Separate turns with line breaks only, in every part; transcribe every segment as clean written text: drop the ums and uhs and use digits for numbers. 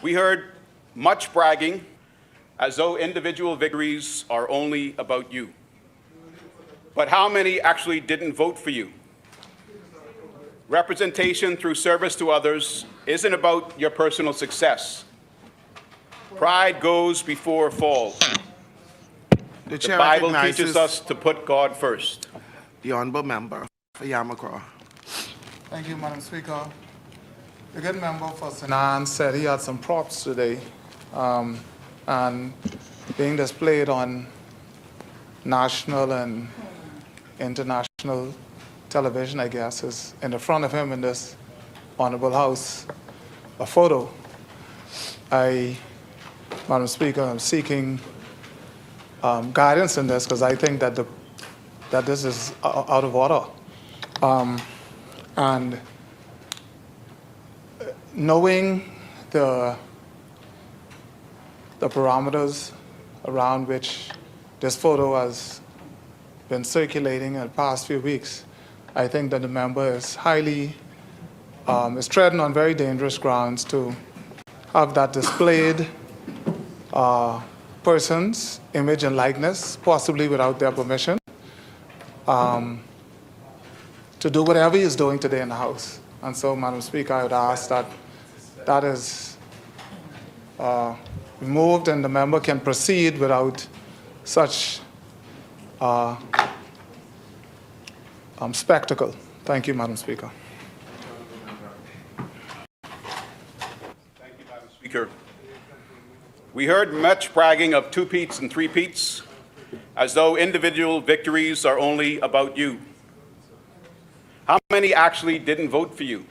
We heard much bragging as though individual victories are only about you. But how many actually didn't vote for you? Representation through service to others isn't about your personal success. Pride goes before a fall.
The
The Bible teaches us to put God first.
The honorable member for Yamacraw.
Thank you, Madam Speaker. The good member for Sinan said he had some props today, and being displayed on national and international television, I guess, is in the front of him in this honorable house, a photo. Madam Speaker, I'm seeking guidance in this because I think that this is out of order. And knowing the parameters around which this photo has been circulating in the past few weeks, I think that the member is is treading on very dangerous grounds to have that displayed person's image and likeness, possibly without their permission, to do whatever he's doing today in the House. And so, Madam Speaker, I would ask that that is removed and the member can proceed without such spectacle. Thank you, Madam Speaker.
Thank you, Madam Speaker. We heard much bragging of two-peats and three-peats, as though individual victories are only about you. How many actually didn't vote for you?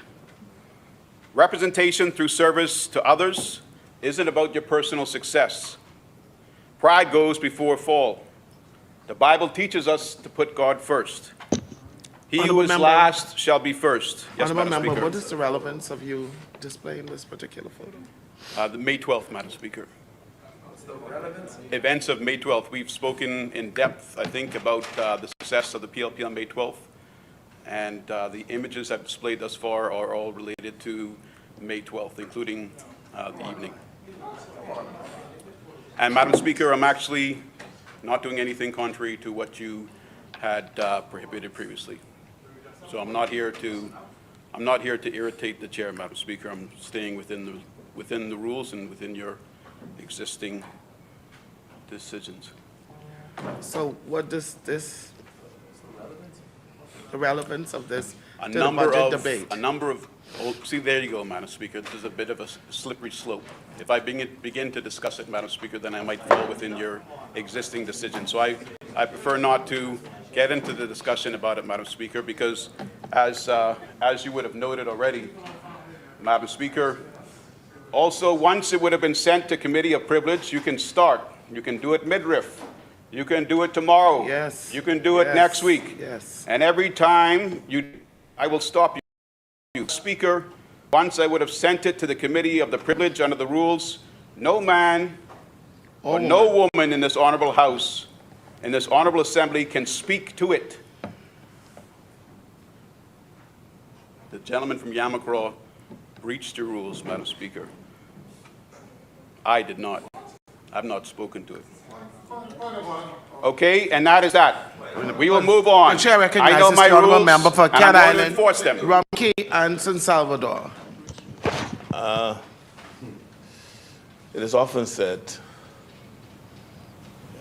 Representation through service to others isn't about your personal success. Pride goes before a fall. The Bible teaches us to put God first. He who is last shall be first. Yes,
Honourable
Madam
member,
Speaker.
what is the relevance of you displaying this particular photo?
The May 12th, Madam Speaker.
What's the relevance?
Events of May 12th. We've spoken in depth, I think, about the success of the PLP on May 12th. And the images I've displayed thus far are all related to May 12th, including the evening. And Madam Speaker, I'm actually not doing anything contrary to what you had prohibited previously. So I'm not here to irritate the chair, Madam Speaker. I'm staying within the rules and within your existing decisions.
So what does this, the relevance of this
A
to the budget debate?
See, there you go, Madam Speaker. This is a bit of a slippery slope. If I begin to discuss it, Madam Speaker, then I might fall within your existing decision. So I prefer not to get into the discussion about it, Madam Speaker, because as you would have noted already, Madam Speaker, also once it would have been sent to Committee of Privilege, you can start. You can do it midriff. You can do it tomorrow.
Yes.
You can do it next week.
Yes.
And every time I will stop you. Speaker, once I would have sent it to the Committee of the Privilege under the rules, no man or no woman in this honorable House, in this honorable Assembly, can speak to it. The gentleman from Yamacraw breached your rules, Madam Speaker. I did not. I've not spoken to it. Okay, and that is that. We will move on.
The chair recognizes
I know my
the honourable
rules,
member for
and
Cat
I'm going to
Island,
enforce them.
Rumkey, and San Salvador.
It is often said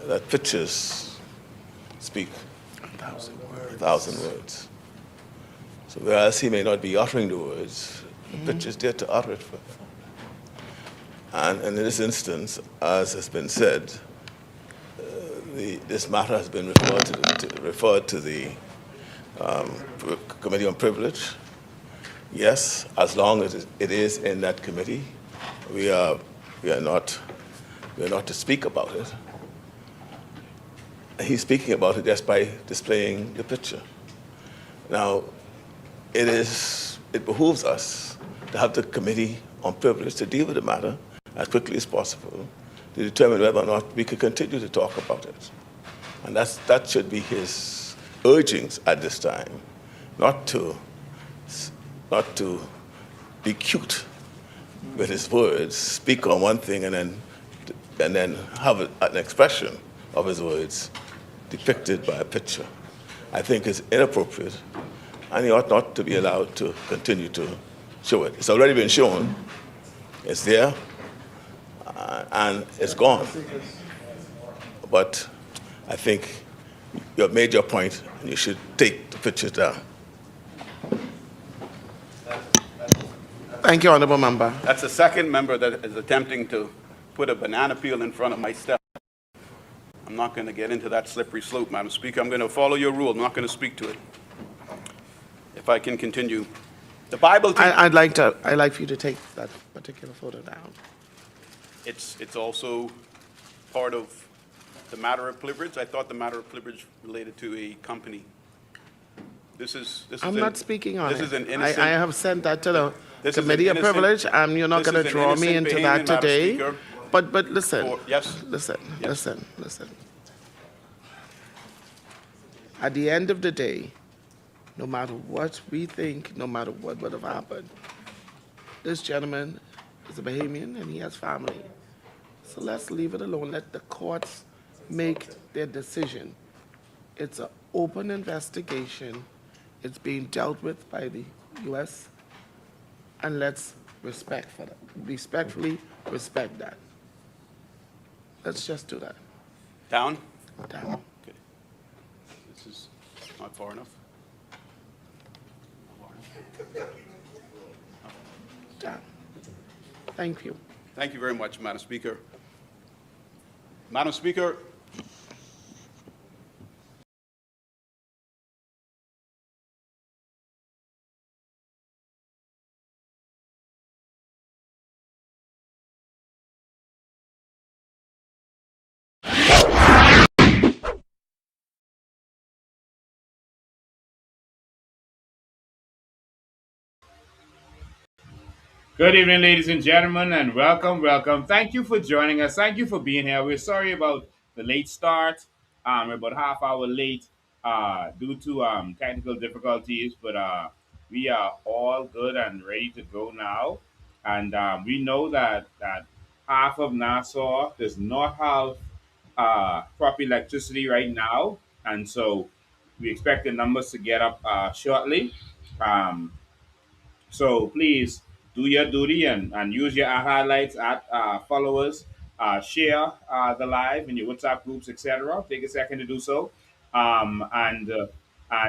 that pictures speak 1,000 words. So whereas he may not be uttering the words, the picture is there to utter it for him. And in this instance, as has been said, this matter has been referred to the Committee on Privilege. Yes, as long as it is in that committee, we are not to speak about it. He's speaking about it just by displaying the picture. Now, it behooves us to have the Committee on Privilege to deal with the matter as quickly as possible to determine whether or not we can continue to talk about it. And that should be his urgings at this time, not to be cute with his words, speak on one thing and then have an expression of his words depicted by a picture, I think is inappropriate, and he ought not to be allowed to continue to show it. It's already been shown, it's there, and it's gone. But I think you have made your point, and you should take the pictures down.
Thank you, Honorable Member.
That's the second member that is attempting to put a banana peel in front of my step. I'm not going to get into that slippery slope, Madam Speaker. I'm going to follow your rule. I'm not going to speak to it. If I can continue. The Bible teaches
I'd like for you to take that particular photo down.
it's also part of the matter of privilege. I thought the matter of privilege related to a company. This is
I'm not speaking on it.
This is an innocent.
I have sent that to the
This is an
Committee of
innocent-
Privilege, and you're not
this
going to
is an
draw me
innocent
into
behavior,
that
Madam
today.
Speaker.
But listen,
Yes.
listen. At the end of the day, no matter what we think, no matter what would have happened, this gentleman is a Bahamian and he has family. So let's leave it alone. Let the courts make their decision. It's an open investigation. It's being dealt with by the U.S. And let's respectfully respect that. Let's just do that.
Down?
Down.
Okay. This is not far enough.
Down. Thank you.
Thank you very much, Madam Speaker. Madam Speaker,
Good evening, ladies and gentlemen, and welcome. Thank you for joining us. Thank you for being here. We're sorry about the late start. We're about half hour late due to technical difficulties, but we are all good and ready to go now. And we know that half of Nassau does not have proper electricity right now, and so we expect the numbers to get up shortly. Um, so please do your duty and use your highlights at followers. Share the live in your WhatsApp groups, etc. Take a second to do so, and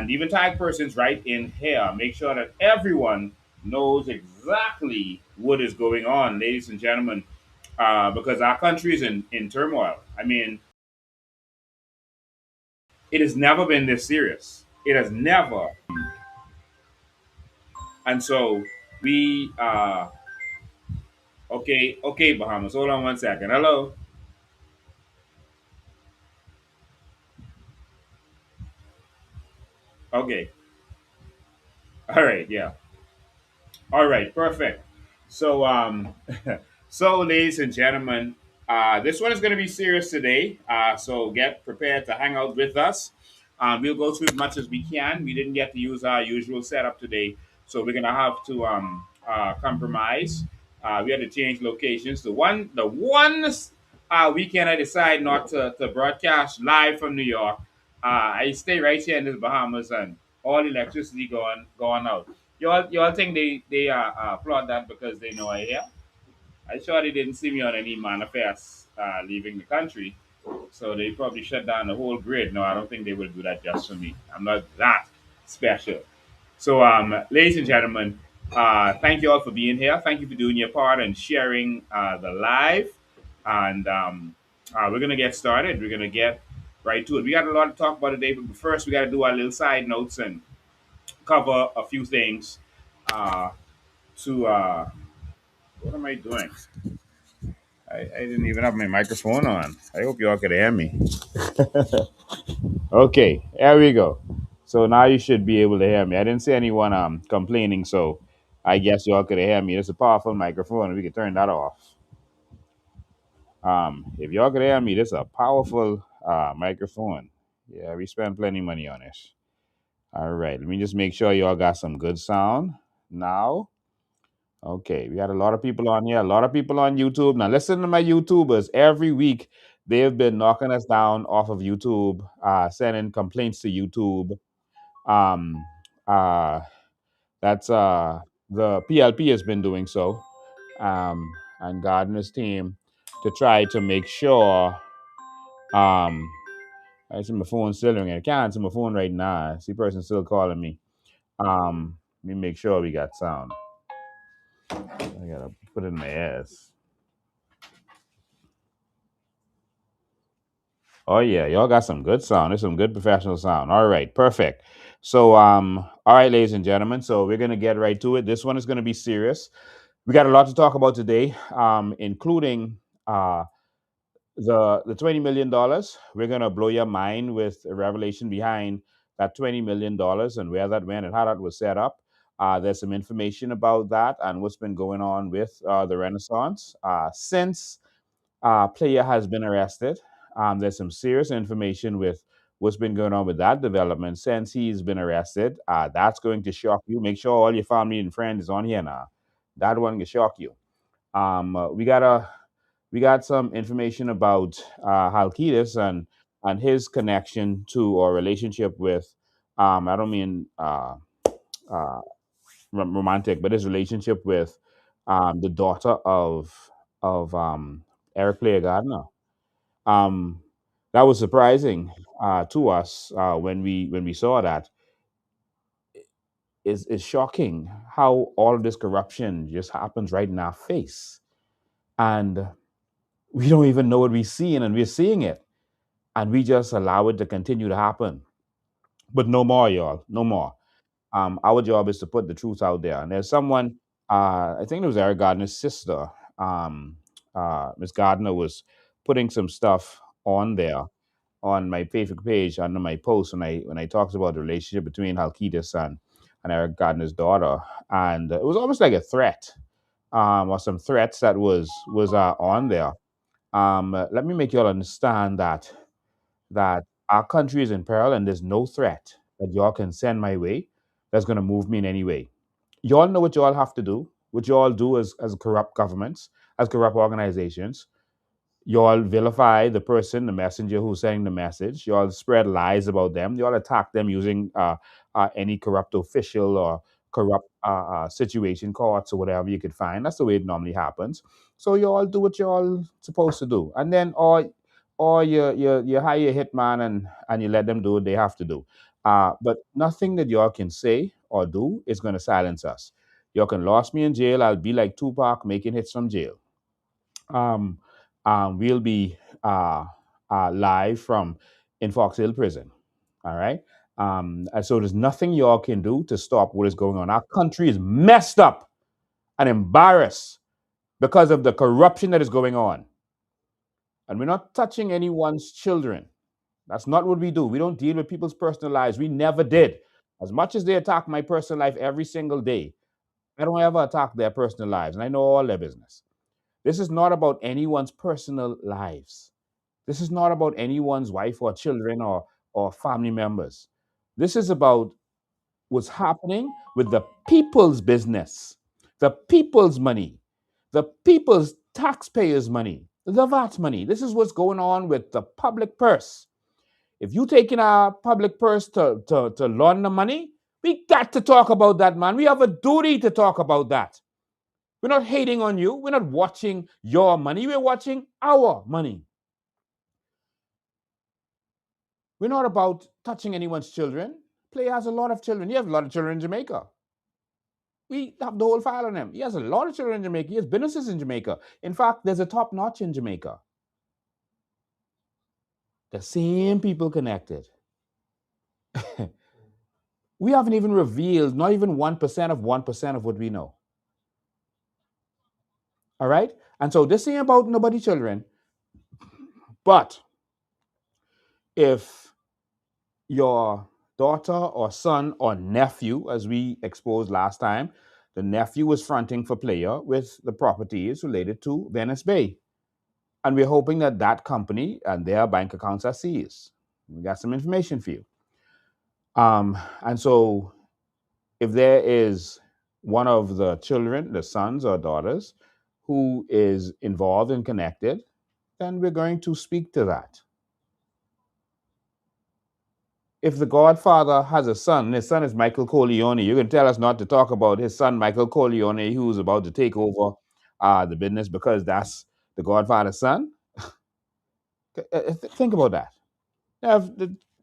even tag persons right in here. Make sure that everyone knows exactly what is going on, ladies and gentlemen, because our country is in turmoil. I mean, it has never been this serious. It has never, and so we okay, Bahamas. Hold on one second. Hello. Okay. All right. Yeah. All right. Perfect. So, so ladies and gentlemen, this one is going to be serious today. So get prepared to hang out with us. We'll go through as much as we can. We didn't get to use our usual setup today, so we're going to have to compromise. We had to change locations. The one weekend I decided not to broadcast live from New York. I stay right here in the Bahamas, and all electricity going out. Y'all think they applaud that because they know I here? I sure they didn't see me on any manifest leaving the country, so they probably shut down the whole grid. No, I don't think they will do that just for me. I'm not that special. So, ladies and gentlemen, thank you all for being here. Thank you for doing your part and sharing the live. And we're gonna get started. We're gonna get right to it. We got a lot to talk about today, but first we got to do our little side notes and cover a few things. Uh, to What am I doing? I didn't even have my microphone on. I hope you all could hear me. Okay, there we go. So now you should be able to hear me. I didn't see anyone complaining, so I guess you all could hear me. It's a powerful microphone. We could turn that off. If y'all could hear me, this is a powerful microphone. Yeah, we spend plenty of money on this. All right, let me just make sure y'all got some good sound now. Okay, we got a lot of people on here, a lot of people on YouTube. Now, listen to my YouTubers. Every week, they've been knocking us down off of YouTube, sending complaints to YouTube. Um, uh, that's the PLP has been doing so, and Gardner's team to try to make sure. I see my phone still ringing. I can't answer my phone right now. I see person still calling me. Let me make sure we got sound. I gotta put it in my ears. Oh yeah, y'all got some good sound. There's some good professional sound. All right, perfect. So all right, ladies and gentlemen. So we're gonna get right to it. This one is gonna be serious. We got a lot to talk about today, including the $20 million. We're gonna blow your mind with a revelation behind that $20 million and where that went and how that was set up. There's some information about that and what's been going on with the Renaissance since player has been arrested. There's some serious information with what's been going on with that development since he's been arrested. That's going to shock you. Make sure all your family and friends is on here now. That one can shock you. We got some information about Halkitis and his connection to or relationship with. I don't mean uh, romantic, but his relationship with the daughter of Eric Player Gardner. Um, that was surprising to us when we saw that. Is shocking how all of this corruption just happens right in our face, and we don't even know what we're seeing, and we're seeing it, and we just allow it to continue to happen. But no more, y'all, no more. Our job is to put the truth out there. And there's someone, I think it was Eric Gardner's sister, Miss Gardner was putting some stuff on there on my Facebook page under my post when I talked about the relationship between Halkitis and Eric Gardner's daughter, and it was almost like a threat, or some threats that was on there. Let me make you all understand that our country is in peril and there's no threat that y'all can send my way that's going to move me in any way. Y'all know what y'all have to do, what y'all do as corrupt governments, as corrupt organizations. Y'all vilify the person, the messenger who's sending the message. Y'all spread lies about them. Y'all attack them using any corrupt official or corrupt situation, courts or whatever you could find. That's the way it normally happens. So y'all do what y'all supposed to do, and then or you hire a hitman and you let them do what they have to do. But nothing that y'all can say or do is going to silence us. Y'all can lost me in jail. I'll be like Tupac making hits from jail. um, we'll be live from in Fox Hill Prison. All right. And so there's nothing y'all can do to stop what is going on. Our country is messed up and embarrassed because of the corruption that is going on. And we're not touching anyone's children. That's not what we do. We don't deal with people's personal lives. We never did. As much as they attack my personal life every single day, I don't ever attack their personal lives, and I know all their business. This is not about anyone's personal lives. This is not about anyone's wife or children or family members. This is about what's happening with the people's business, the people's money, the people's taxpayers' money, the VAT money. This is what's going on with the public purse. If you taking our public purse to launder money, we got to talk about that, man. We have a duty to talk about that. We're not hating on you. We're not watching your money. We're watching our money. We're not about touching anyone's children. Play has a lot of children. He has a lot of children in Jamaica. We have the whole file on him. He has a lot of children in Jamaica. He has businesses in Jamaica. In fact, there's a top notch in Jamaica. The same people connected. We haven't even revealed not even 1% of 1% of what we know. All right? And so this ain't about nobody children. But if your daughter or son or nephew, as we exposed last time, the nephew was fronting for player with the properties related to Venice Bay. And we're hoping that that company and their bank accounts are seized. We got some information for you. And so if there is one of the children, the sons or daughters, who is involved and connected, then we're going to speak to that. If the Godfather has a son, and his son is Michael Corleone, you can tell us not to talk about his son, Michael Corleone, who's about to take over the business because that's the Godfather's son? Think about that. Now,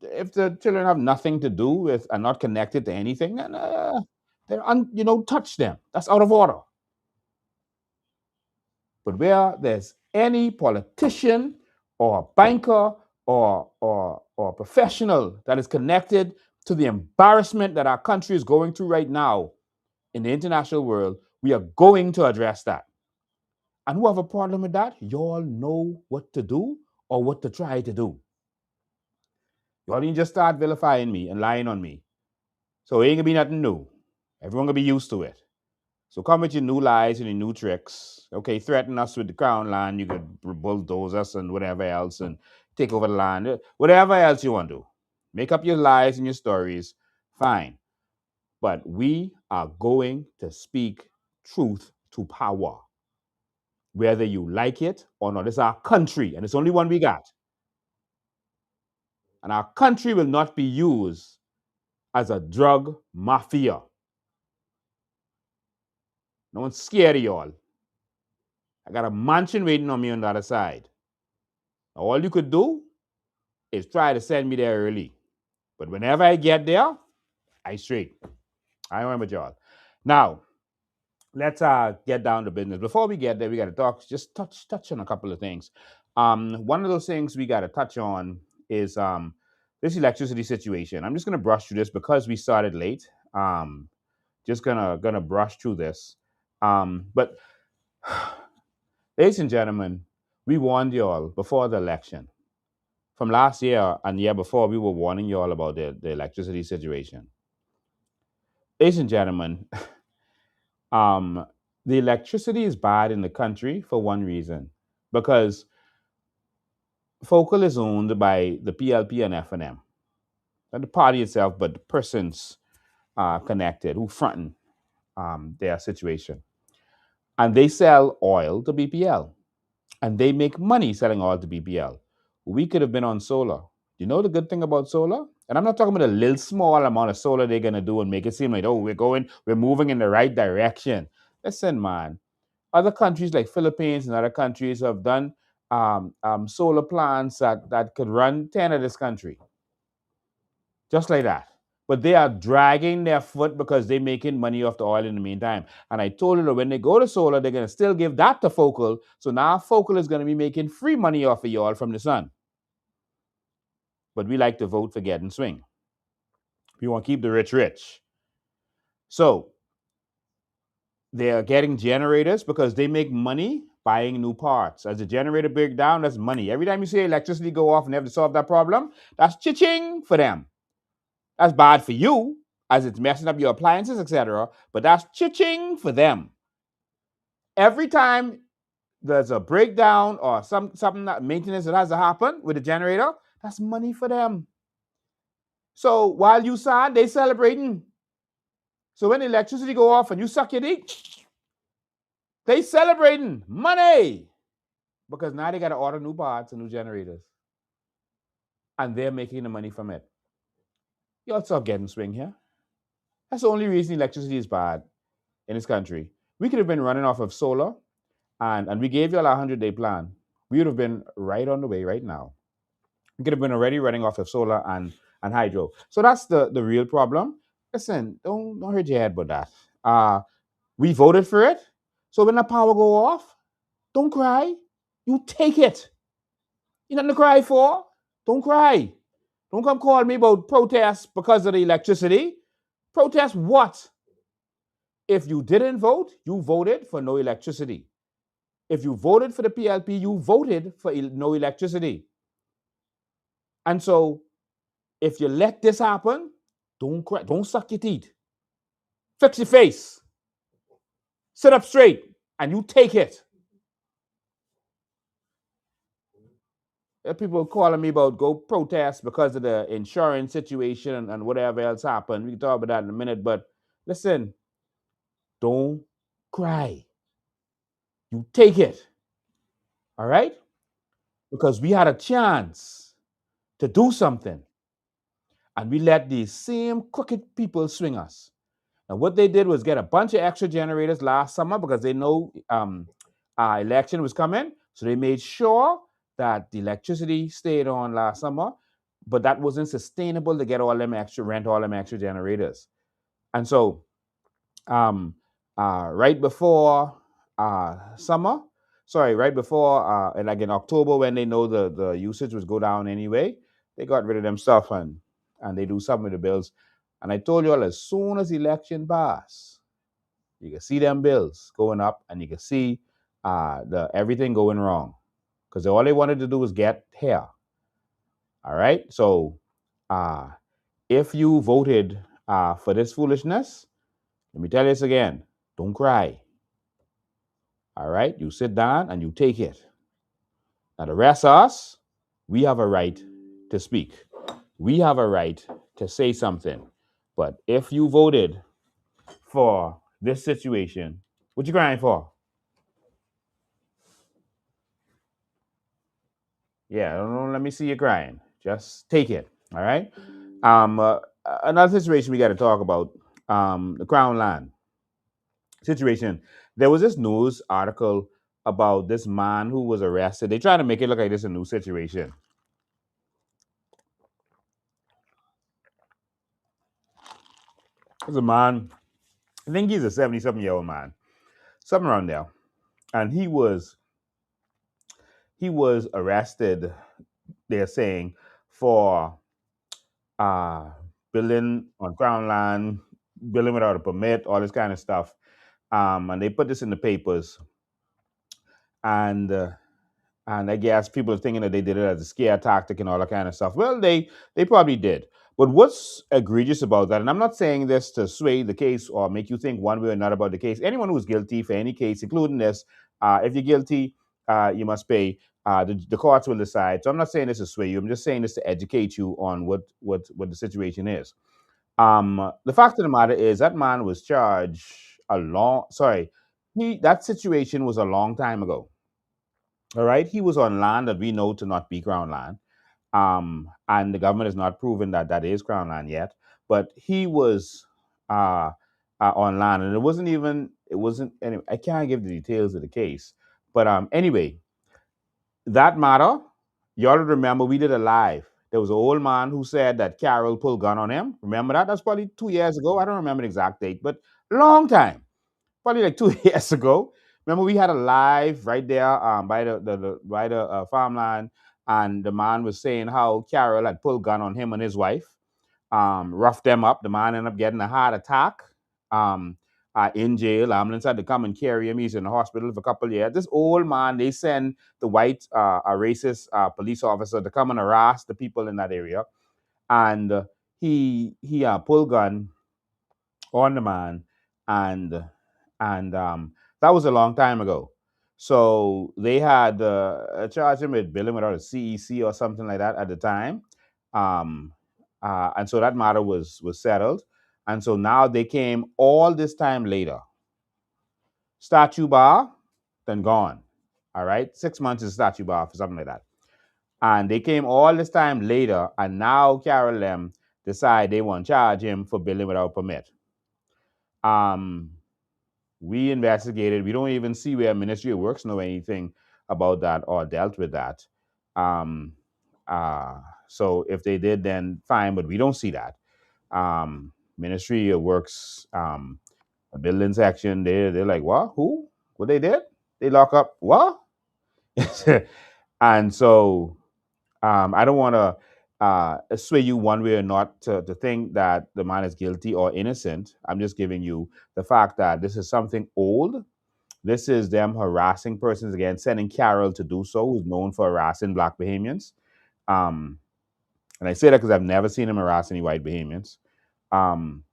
if the children have nothing to do with and not connected to anything, then touch them. That's out of order. But where there's any politician or banker or professional that is connected to the embarrassment that our country is going through right now in the international world, we are going to address that. And who have a problem with that, you all know what to do or what to try to do. You all didn't just start vilifying me and lying on me. So it ain't gonna be nothing new. Everyone gonna be used to it. So come with your new lies and your new tricks. Okay, threaten us with the crown land. You could bulldoze us and whatever else and take over the land. Whatever else you want to do. Make up your lies and your stories. Fine. But we are going to speak truth to power. Whether you like it or not. It's our country, and it's only one we got. And our country will not be used as a drug mafia. No one's scared of y'all. I got a mansion waiting on me on the other side. All you could do is try to send me there early. But whenever I get there, I straight. I remember y'all. Now, let's get down to business. Before we get there, we got to talk, just touch on a couple of things. One of those things we got to touch on is this electricity situation. I'm just going to brush through this because we started late. Just gonna brush through this. But ladies and gentlemen, we warned y'all before the election. From last year and the year before, we were warning you all about the electricity situation. Ladies and gentlemen, the electricity is bad in the country for one reason, because Focal is owned by the PLP and FNM. Not the party itself, but the persons connected who fronting their situation. And they sell oil to BPL. And they make money selling oil to BPL. We could have been on solar. You know the good thing about solar? And I'm not talking about a little small amount of solar they're going to do and make it seem like, oh, we're moving in the right direction. Listen, man, other countries like Philippines and other countries have done solar plants that could run 10 of this country. Just like that. But they are dragging their foot because they're making money off the oil in the meantime. And I told you that when they go to solar, they're going to still give that to Focal. So now Focal is going to be making free money off of y'all from the sun. But we like to vote for get and swing. We want to keep the rich rich. So they are getting generators because they make money buying new parts. As the generator breaks down, that's money. Every time you see electricity go off and they have to solve that problem, that's cha-ching for them. That's bad for you, as it's messing up your appliances, etc. But that's cha-ching for them. Every time there's a breakdown or something that maintenance that has to happen with the generator, that's money for them. So while you sad, they celebrating. So when the electricity go off and you suck your dick, they celebrating money. Because now they got to order new parts and new generators. And they're making the money from it. Y'all stop getting swing here. That's the only reason electricity is bad in this country. We could have been running off of solar, and we gave you all a 100-day plan. We would have been right on the way right now. We could have been already running off of solar and hydro. So that's the real problem. Listen, don't hurt your head about that. We voted for it. So when the power go off, don't cry. You take it. You nothing to cry for. Don't cry. Don't come call me about protests because of the electricity. Protest what? If you didn't vote, you voted for no electricity. If you voted for the PLP, you voted for no electricity. And so, if you let this happen, don't cry, don't suck your teeth. Fix your face. Sit up straight, and you take it. People calling me about go protest because of the insurance situation and whatever else happened. We can talk about that in a minute, but listen, Don't cry. You take it. All right? Because we had a chance to do something, and we let these same crooked people swing us. And what they did was get a bunch of extra generators last summer because they know election was coming. So they made sure that the electricity stayed on last summer, but that wasn't sustainable to get all them extra rent, all them extra generators. And so right before summer, sorry, right before and like in October when they know the usage was go down anyway, they got rid of them stuff and they do some of the bills. And I told you all, as soon as election pass, you can see them bills going up and you can see the everything going wrong because all they wanted to do was get here. All right, so uh, if you voted for this foolishness, let me tell you this again: don't cry. All right, you sit down and you take it. Now the rest of us, we have a right to speak. We have a right to say something. But if you voted for this situation, what you crying for? Yeah, don't let me see you crying. Just take it. All right. Another situation we got to talk about. The Crown Land situation. There was this news article about this man who was arrested. They try to make it look like this is a new situation. There's a man, I think he's a 70-something-year-old man, something around there, and he was arrested. They're saying for uh, building on Crown land, building without a permit, all this kind of stuff. And they put this in the papers, and and I guess people are thinking that they did it as a scare tactic and all that kind of stuff. Well, they probably did. But what's egregious about that, and I'm not saying this to sway the case or make you think one way or another about the case. Anyone who's guilty for any case, including this, if you're guilty, you must pay. The courts will decide. So I'm not saying this to sway you. I'm just saying this to educate you on what the situation is. The fact of the matter is that man was charged a long. Sorry, that situation was a long time ago. All right, he was on land that we know to not be Crown land, and the government has not proven that that is Crown land yet. But he was uh, on land, and it wasn't. Anyway, I can't give the details of the case, but anyway, that matter. Y'all remember we did a live. There was an old man who said that Carol pulled gun on him. Remember that? That's probably 2 years ago. I don't remember the exact date, but long time, probably like 2 years ago. Remember, we had a live right there by the farmland, and the man was saying how Carol had pulled gun on him and his wife, roughed them up. The man ended up getting a heart attack, um, in jail. Ambulance had to come and carry him. He's in the hospital for a couple of years. This old man, they send the white, a racist police officer to come and harass the people in that area, and he pulled gun on the man, and that was a long time ago. So they had charged him with billing without a CEC or something like that at the time, um, and so that matter was settled. And so now they came all this time later. Statue bar, then gone. All right, 6 months is statue bar for something like that. And they came all this time later, and now Carol them decide they want to charge him for billing without permit. Um, we investigated. We don't even see where Ministry of Works know anything about that or dealt with that. Um, so if they did, then fine, but we don't see that. Ministry of Works, a building section, they're like, what? Who? What they did? They lock up what? And so I don't want to sway you one way or not to think that the man is guilty or innocent. I'm just giving you the fact that this is something old. This is them harassing persons again, sending Carol to do so, who's known for harassing black Bahamians. Um, and I say that because I've never seen him harass any white Bahamians. Um,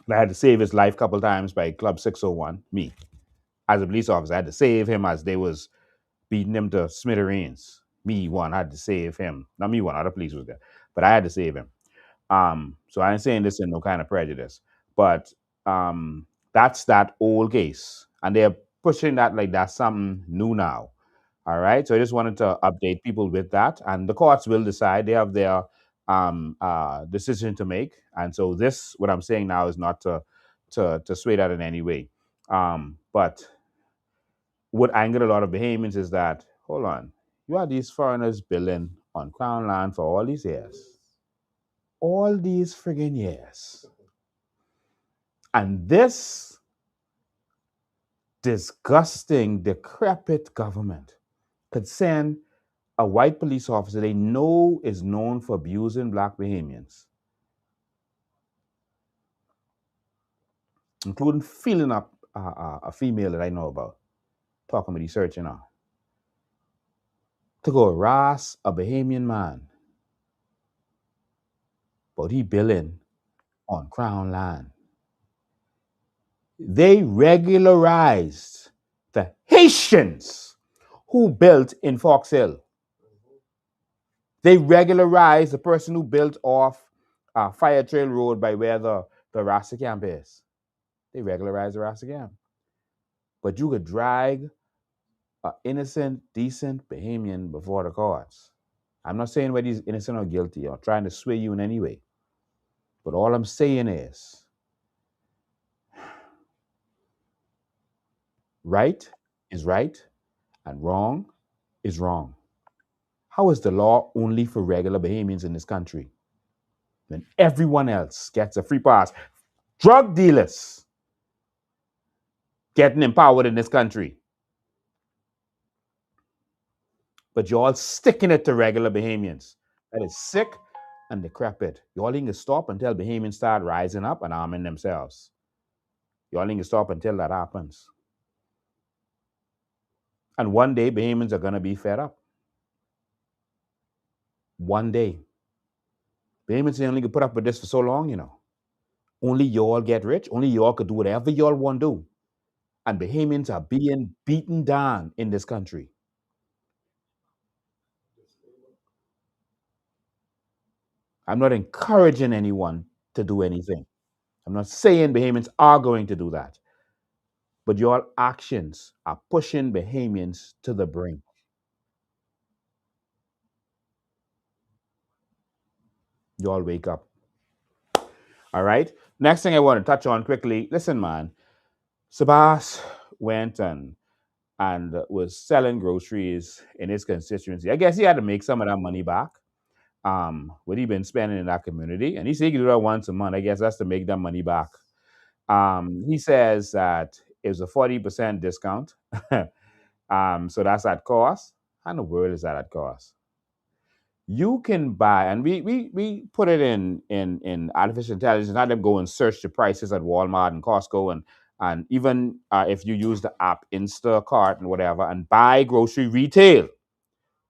I had to save his life a couple times by Club 601, me. As a police officer, I had to save him as they was beating him to smithereens. Me one, I had to save him. Not me one, other police was there. But I had to save him. So I ain't saying this in no kind of prejudice. But That's that old case. And they're pushing that like that's something new now. All right. So I just wanted to update people with that. And the courts will decide. They have their decision to make. And so this, what I'm saying now, is not to sway that in any way. But what angered a lot of Bahamians is that, hold on, you had these foreigners building on Crown land for all these years. All these friggin' years. And this disgusting, decrepit government could send a white police officer they know is known for abusing black Bahamians, including feeling up a female that I know about, talking with the searching her, to go harass a Bahamian man, but he billing on Crown land. They regularized the Haitians who built in Fox Hill. They regularized the person who built off Fire Trail Road by where the Rasta camp is. They regularized the Rasta camp. But you could drag an innocent, decent Bahamian before the courts. I'm not saying whether he's innocent or guilty or trying to sway you in any way. But all I'm saying is, right is right and wrong is wrong. How is the law only for regular Bahamians in this country when everyone else gets a free pass? Drug dealers getting empowered in this country. But you're all sticking it to regular Bahamians. That is sick and decrepit. You all need to stop until Bahamians start rising up and arming themselves. You all need to stop until that happens. And one day, Bahamians are going to be fed up. One day. Bahamians only can put up with this for so long, you know. Only y'all get rich. Only y'all could do whatever y'all want to do. And Bahamians are being beaten down in this country. I'm not encouraging anyone to do anything. I'm not saying Bahamians are going to do that. But your actions are pushing Bahamians to the brink. You all wake up. All right. Next thing I want to touch on quickly. Listen, man. Sabas went and was selling groceries in his constituency. I guess he had to make some of that money back. What he been spending in that community. And he said he could do that once a month. I guess that's to make that money back. He says that it was a 40% discount. So that's at cost. How in the world is that at cost? You can buy, and we put it in artificial intelligence, have them go and search the prices at Walmart and Costco, and even if you use the app Instacart and whatever, and buy grocery retail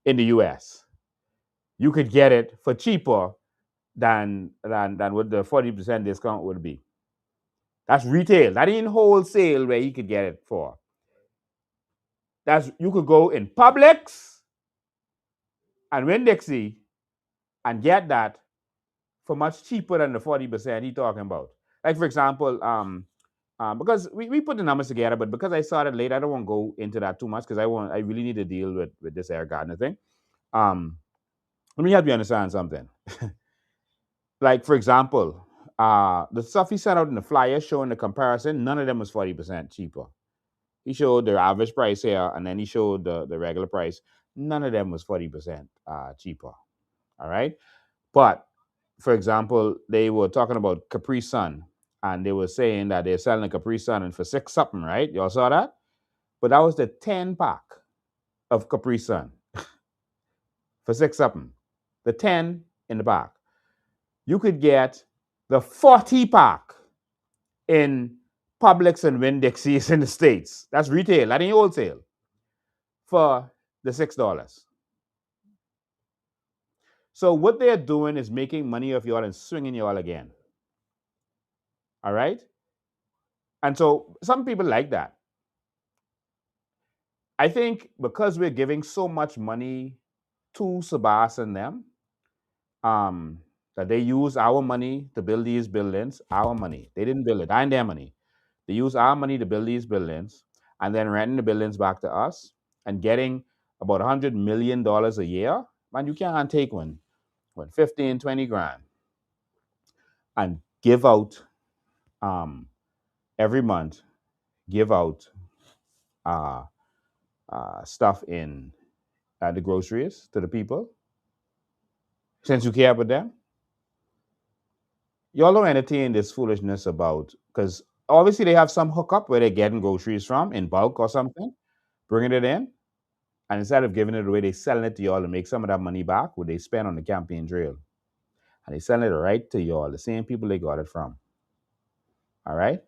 in the US, you could get it for cheaper than what the 40% discount would be. That's retail. That ain't wholesale where you could get it for. That's, you could go in Publix and Winn-Dixie and get that for much cheaper than the 40% he talking about. Like, for example, because we put the numbers together, but because I saw it late, I don't want to go into that too much because I really need to deal with this Air Gardner thing. Let me help you understand something. Like, for example, the stuff he sent out in the flyer showing the comparison, none of them was 40% cheaper. He showed the average price here, and then he showed the regular price. None of them was 40% cheaper. All right? But, for example, they were talking about Capri Sun, and they were saying that they're selling a Capri Sun and for $6 something, right? Y'all saw that? But that was the 10 pack of Capri Sun for $6 something. The 10 in the back. You could get the 40 pack in Publix and Winn-Dixie's in the States. That's retail, that ain't wholesale. For the $6. So what they're doing is making money off y'all and swinging y'all again. All right? And so some people like that. I think because we're giving so much money to Sabas and them, that they use our money to build these buildings, our money. They didn't build it, and their money. They use our money to build these buildings and then renting the buildings back to us and getting about $100 million a year. Man, you can't take one 15, 20 grand and give out um, every month, give out uh, stuff in the groceries to the people. Since you care about them, y'all don't entertain this foolishness about, because obviously they have some hookup where they're getting groceries from in bulk or something, bringing it in, and instead of giving it away, they selling it to y'all to make some of that money back, what they spend on the campaign trail, and they selling it right to y'all, the same people they got it from. All right,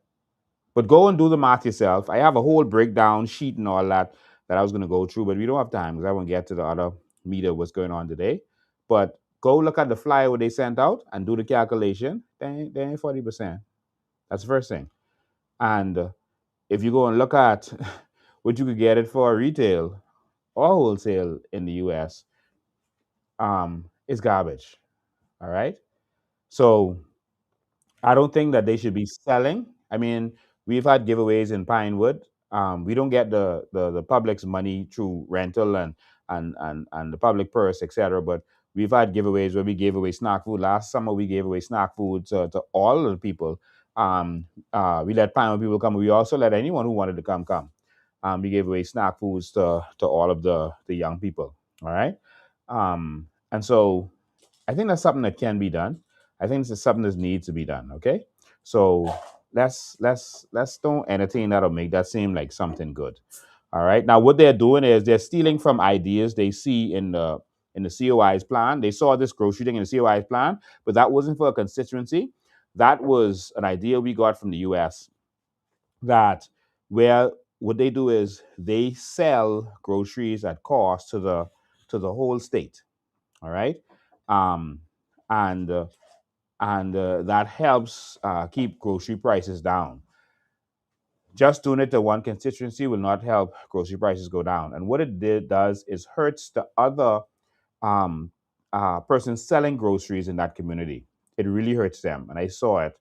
but go and do the math yourself. I have a whole breakdown sheet and all that I was going to go through, but we don't have time because I won't get to the other meat of what's going on today. But go look at the flyer what they sent out and do the calculation. They ain't 40%. That's the first thing. And if you go and look at what you could get it for retail or wholesale in the US, it's garbage. All right. So I don't think that they should be selling. I mean, we've had giveaways in Pinewood. We don't get the public's money through rental and the public purse, etc. But we've had giveaways where we gave away snack food. Last summer we gave away snack food to all of the people. We let Pinewood people come. We also let anyone who wanted to come. We gave away snack foods to all of the young people. All right. And so I think that's something that can be done. I think this is something that needs to be done. Okay, so let's don't entertain that or make that seem like something good. All right. Now what they're doing is they're stealing from ideas they see in the COI's plan. They saw this grocery thing in the COI's plan, but that wasn't for a constituency. That was an idea we got from the US that where what they do is they sell groceries at cost to the whole state. All right. Um, and that helps keep grocery prices down. Just doing it to one constituency will not help grocery prices go down. And what does is hurts the other um, persons selling groceries in that community. It really hurts them. And I saw it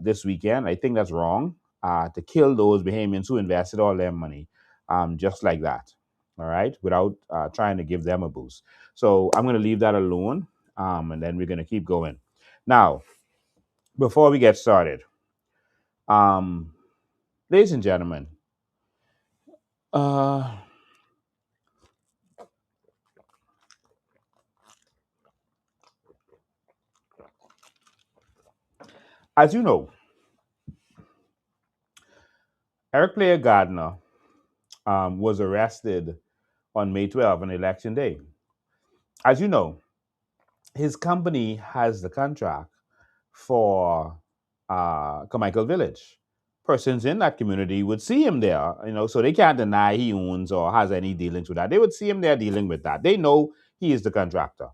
this weekend. I think that's wrong to kill those Bahamians who invested all their money just like that. All right, without trying to give them a boost. So I'm going to leave that alone, and then we're going to keep going. Now, before we get started, um, ladies and gentlemen, uh, as you know, Eric Player Gardner was arrested on May 12th on election day. As you know, his company has the contract for Carmichael Village. Persons in that community would see him there, so they can't deny he owns or has any dealings with that. They would see him there dealing with that. They know he is the contractor.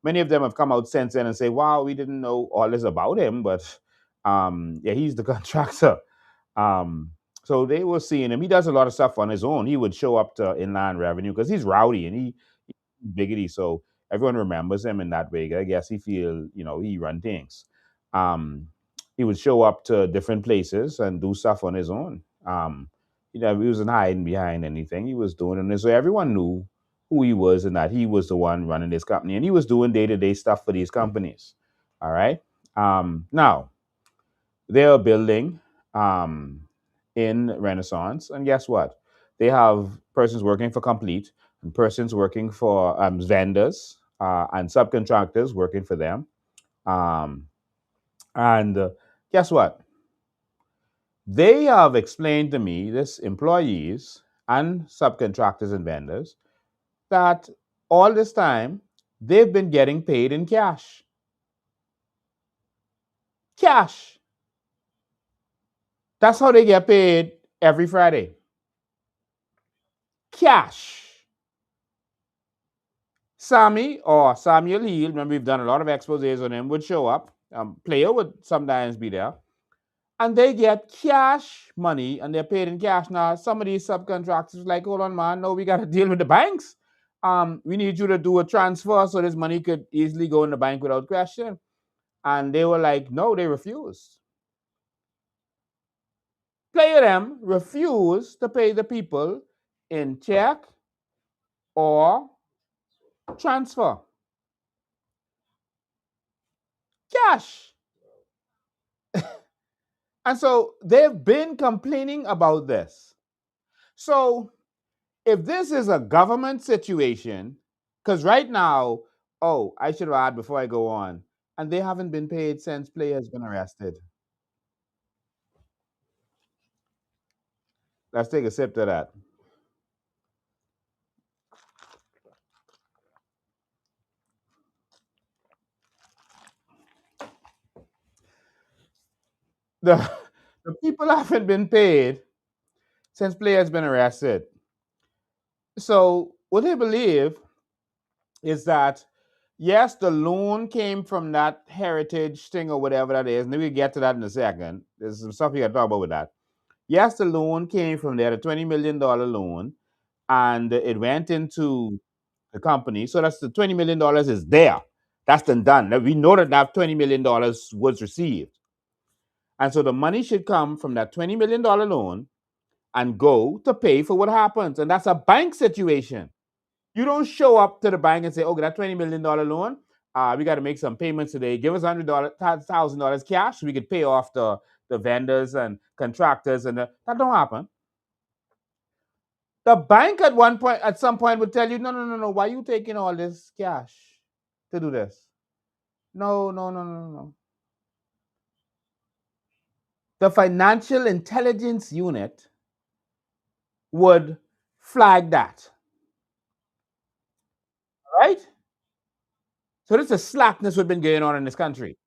Many of them have come out since then and say, wow, we didn't know all this about him, but yeah, he's the contractor. Um, so they were seeing him. He does a lot of stuff on his own. He would show up to Inland Revenue because he's rowdy and he's biggity. So everyone remembers him in that way. I guess he feel, he run things. He would show up to different places and do stuff on his own. He wasn't hiding behind anything. He was doing it. So everyone knew who he was and that he was the one running this company. And he was doing day-to-day stuff for these companies. All right. Now, they're building in Renaissance. And guess what? They have persons working for Complete and persons working for vendors and subcontractors working for them. Um, and guess what? They have explained to me, this employees and subcontractors and vendors, that all this time they've been getting paid in cash. Cash. That's how they get paid every Friday. Cash. Sammy or Samuel Heal, remember we've done a lot of exposés on him, would show up. Player would sometimes be there. And they get cash money and they're paid in cash. Now, some of these subcontractors like, hold on, man, no, we got to deal with the banks. We need you to do a transfer so this money could easily go in the bank without question. And they were like, no, they refused. Player them refuse to pay the people in check or transfer. Cash. And so they've been complaining about this. So if this is a government situation, because right now, oh, I should add before I go on, and they haven't been paid since players been arrested. Let's take a sip to that. The, the people haven't been paid since players been arrested. So what they believe is that yes, the loan came from that heritage thing or whatever that is, and we'll get to that in a second. There's some stuff you got to talk about with that. Yes, the loan came from there, the $20 million loan, and it went into the company. So that's the $20 million is there. That's been done. Now, we know that that $20 million was received. And so the money should come from that $20 million loan and go to pay for what happens. And that's a bank situation. You don't show up to the bank and say, okay, that $20 million loan, we got to make some payments today. Give us $100,000 cash so we could pay off the vendors and contractors. And that don't happen. The bank at some point would tell you, no. Why are you taking all this cash to do this? No. The financial intelligence unit would flag that, right? So this is slackness what's been going on in this country.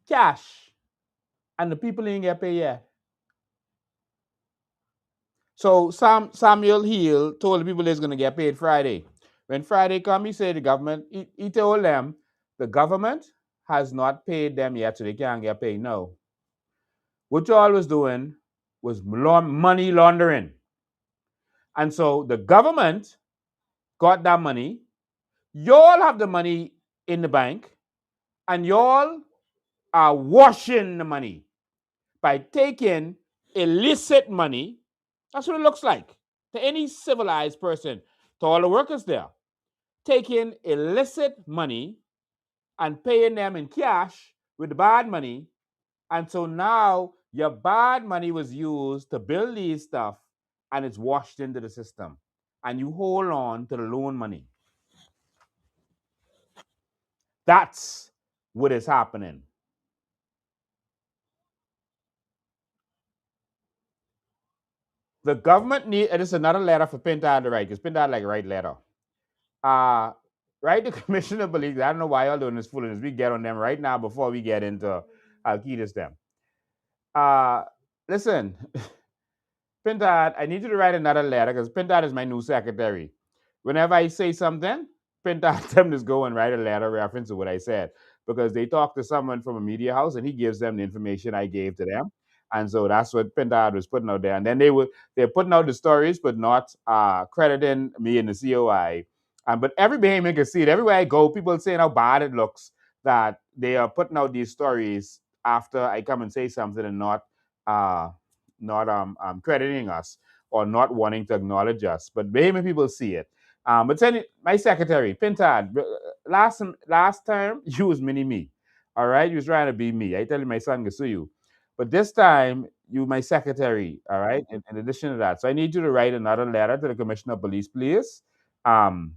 Cash, and the people ain't get paid yet. So Samuel Hill told the people they's going to get paid Friday. When Friday come, he said the government, he told them the government has not paid them yet, so they can't get paid. No. What y'all was doing was money laundering. And so the government got that money. Y'all have the money in the bank, and y'all are washing the money by taking illicit money. That's what it looks like to any civilized person, to all the workers there. Taking illicit money and paying them in cash with the bad money. And so now your bad money was used to build these stuff and it's washed into the system. And you hold on to the loan money. That's what is happening. The government need, and it's another letter for Pinta to write, because Pinta like write letter. Right, the commissioner believes, I don't know why y'all doing this foolishness. We get on them right now before we get into Halkitis them. Listen, Pintad, I need you to write another letter because Pintad is my new secretary. Whenever I say something, Pintad them just go and write a letter reference to what I said because they talk to someone from a media house and he gives them the information I gave to them. And so that's what Pintad was putting out there. And then they're putting out the stories, but not crediting me in the COI. But every Bahamian can see it. Everywhere I go, people saying how bad it looks that they are putting out these stories after I come and say something and not crediting us or not wanting to acknowledge us. But Bahamian people see it. But then my secretary, Pintad, last term, you was mini me. All right? You was trying to be me. I tell you my son can sue you. But this time, you my secretary, all right, in addition to that. So I need you to write another letter to the Commissioner of Police, please. And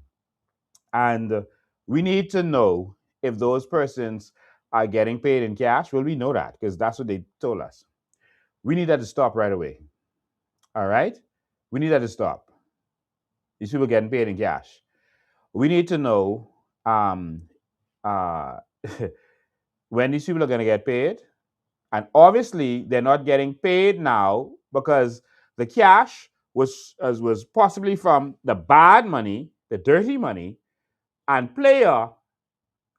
we need to know if those persons are getting paid in cash. Well, we know that because that's what they told us. We need that to stop right away. All right? We need that to stop. These people getting paid in cash. We need to know uh, when these people are going to get paid. And obviously, they're not getting paid now because the cash was possibly from the bad money, the dirty money, and player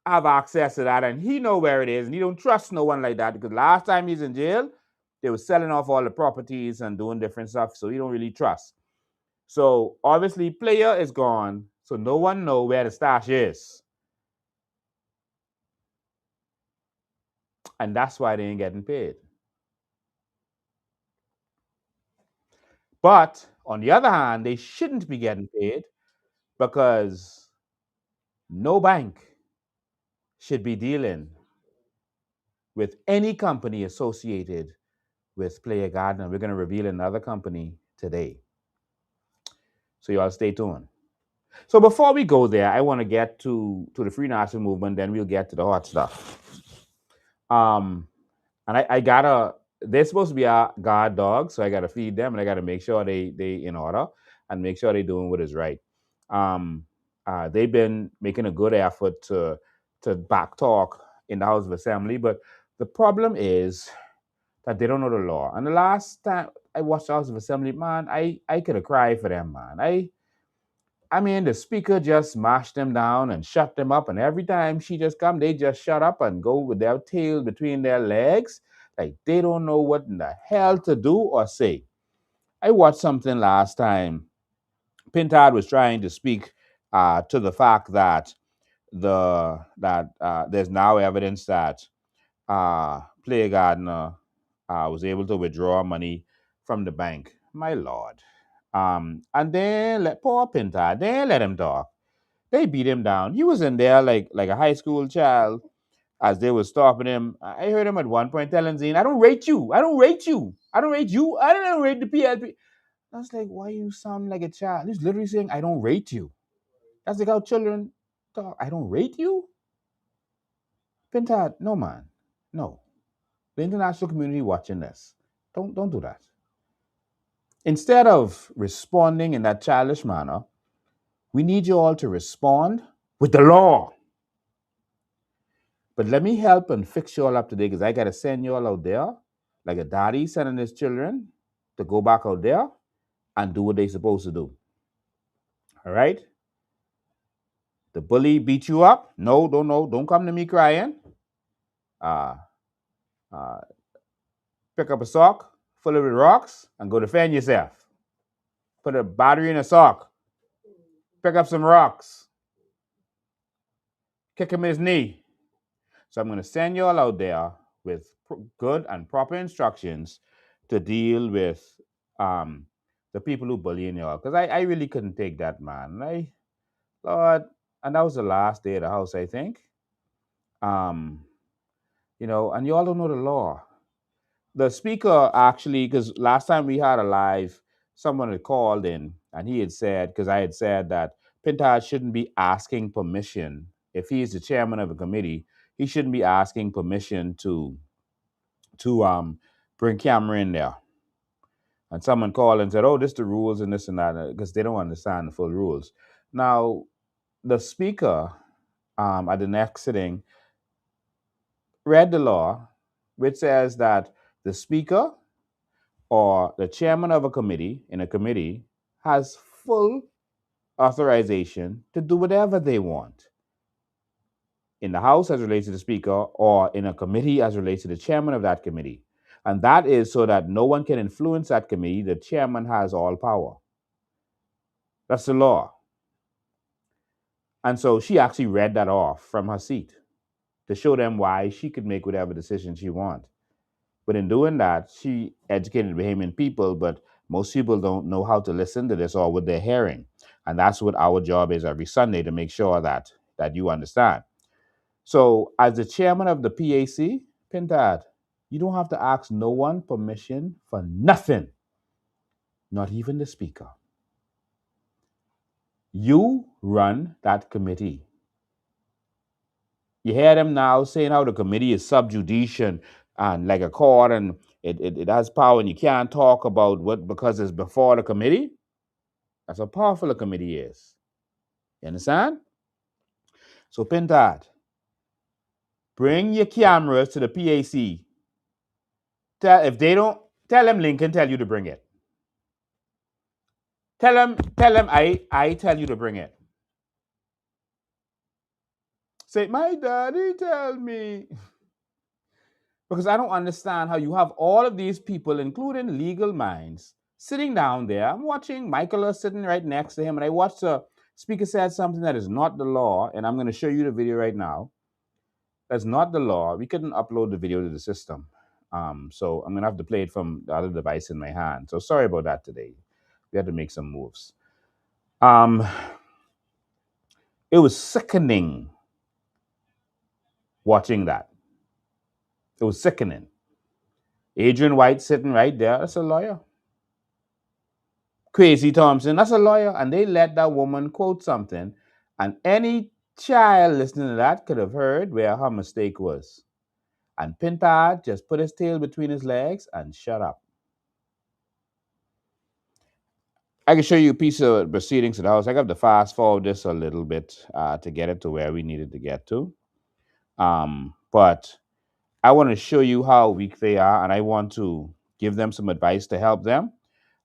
have access to that, and he know where it is, and he don't trust no one like that because last time he's in jail, they were selling off all the properties and doing different stuff, so he don't really trust. So obviously, player is gone, so no one know where the stash is. And that's why they ain't getting paid. But on the other hand, they shouldn't be getting paid because no bank should be dealing with any company associated with Player Gardener. We're going to reveal another company today. So y'all stay tuned. So before we go there, I want to get to the Free National Movement, then we'll get to the hot stuff. And I gotta, they're supposed to be our guard dogs, so I gotta feed them and I gotta make sure they in order and make sure they're doing what is right. They've been making a good effort to back talk in the House of Assembly, but the problem is that they don't know the law. And the last time I watched the House of Assembly, man, I could have cried for them, man. I mean, the speaker just mashed them down and shut them up. And every time she just come, they just shut up and go with their tail between their legs. Like they don't know what in the hell to do or say. I watched something last time. Pintard was trying to speak to the fact that there's now evidence that Player Gardner was able to withdraw money from the bank. My lord. And then let poor Pintard, they let him talk. They beat him down. He was in there like a high school child as they were stopping him. I heard him at one point telling Zane, I don't rate you. I don't rate you. I don't rate you. I don't rate the PLP. I was like, why you sound like a child? He's literally saying, I don't rate you. That's like how children talk. I don't rate you? Pintard, no man. No. The international community watching this. Don't do that. Instead of responding in that childish manner, we need you all to respond with the law. But let me help and fix you all up today because I got to send you all out there like a daddy sending his children to go back out there and do what they're supposed to do. All right? The bully beat you up? No, don't come to me crying. Uh, uh, Pick up a sock, fill it with rocks, and go defend yourself. Put a battery in a sock. Pick up some rocks. Kick him in his knee. So I'm going to send you all out there with good and proper instructions to deal with the people who bullying y'all. Because I really couldn't take that, man. Lord, and that was the last day of the house, I think. And you all don't know the law. The speaker actually, because last time we had a live, someone had called in and he had said, because I had said that Pintard shouldn't be asking permission. If he is the chairman of a committee, he shouldn't be asking permission to bring camera in there. And someone called and said, oh, this is the rules and this and that, because they don't understand the full rules. Now, the speaker at the next sitting read the law, which says that the speaker or the chairman of a committee in a committee has full authorization to do whatever they want in the House as relates to the speaker or in a committee as relates to the chairman of that committee. And that is so that no one can influence that committee. The chairman has all power. That's the law. And so she actually read that off from her seat to show them why she could make whatever decision she wants. But in doing that, she educated Bahamian people, but most people don't know how to listen to this or what they're hearing. And that's what our job is every Sunday, to make sure that you understand. So as the chairman of the PAC, Pintard, you don't have to ask no one permission for nothing, not even the speaker. You run that committee. You hear them now saying how the committee is sub judice and like a court and it has power and you can't talk about what because it's before the committee. That's how powerful a committee is. You understand? So Pintard, bring your cameras to the PAC. If they don't, tell them Lincoln tell you to bring it. Tell them I tell you to bring it. Say, my daddy tell me. Because I don't understand how you have all of these people, including legal minds, sitting down there. I'm watching Michael sitting right next to him, and I watched the speaker said something that is not the law, and I'm going to show you the video right now. That's not the law. We couldn't upload the video to the system. So I'm gonna have to play it from the other device in my hand. So sorry about that today. We had to make some moves. Um, it was sickening watching that. It was sickening. Adrian White sitting right there. That's a lawyer. Crazy Thompson. That's a lawyer. And they let that woman quote something. And any child listening to that could have heard where her mistake was. And Pintard just put his tail between his legs and shut up. I can show you a piece of proceedings in the house. I got to fast forward this a little bit to get it to where we needed to get to. But I want to show you how weak they are, and I want to give them some advice to help them.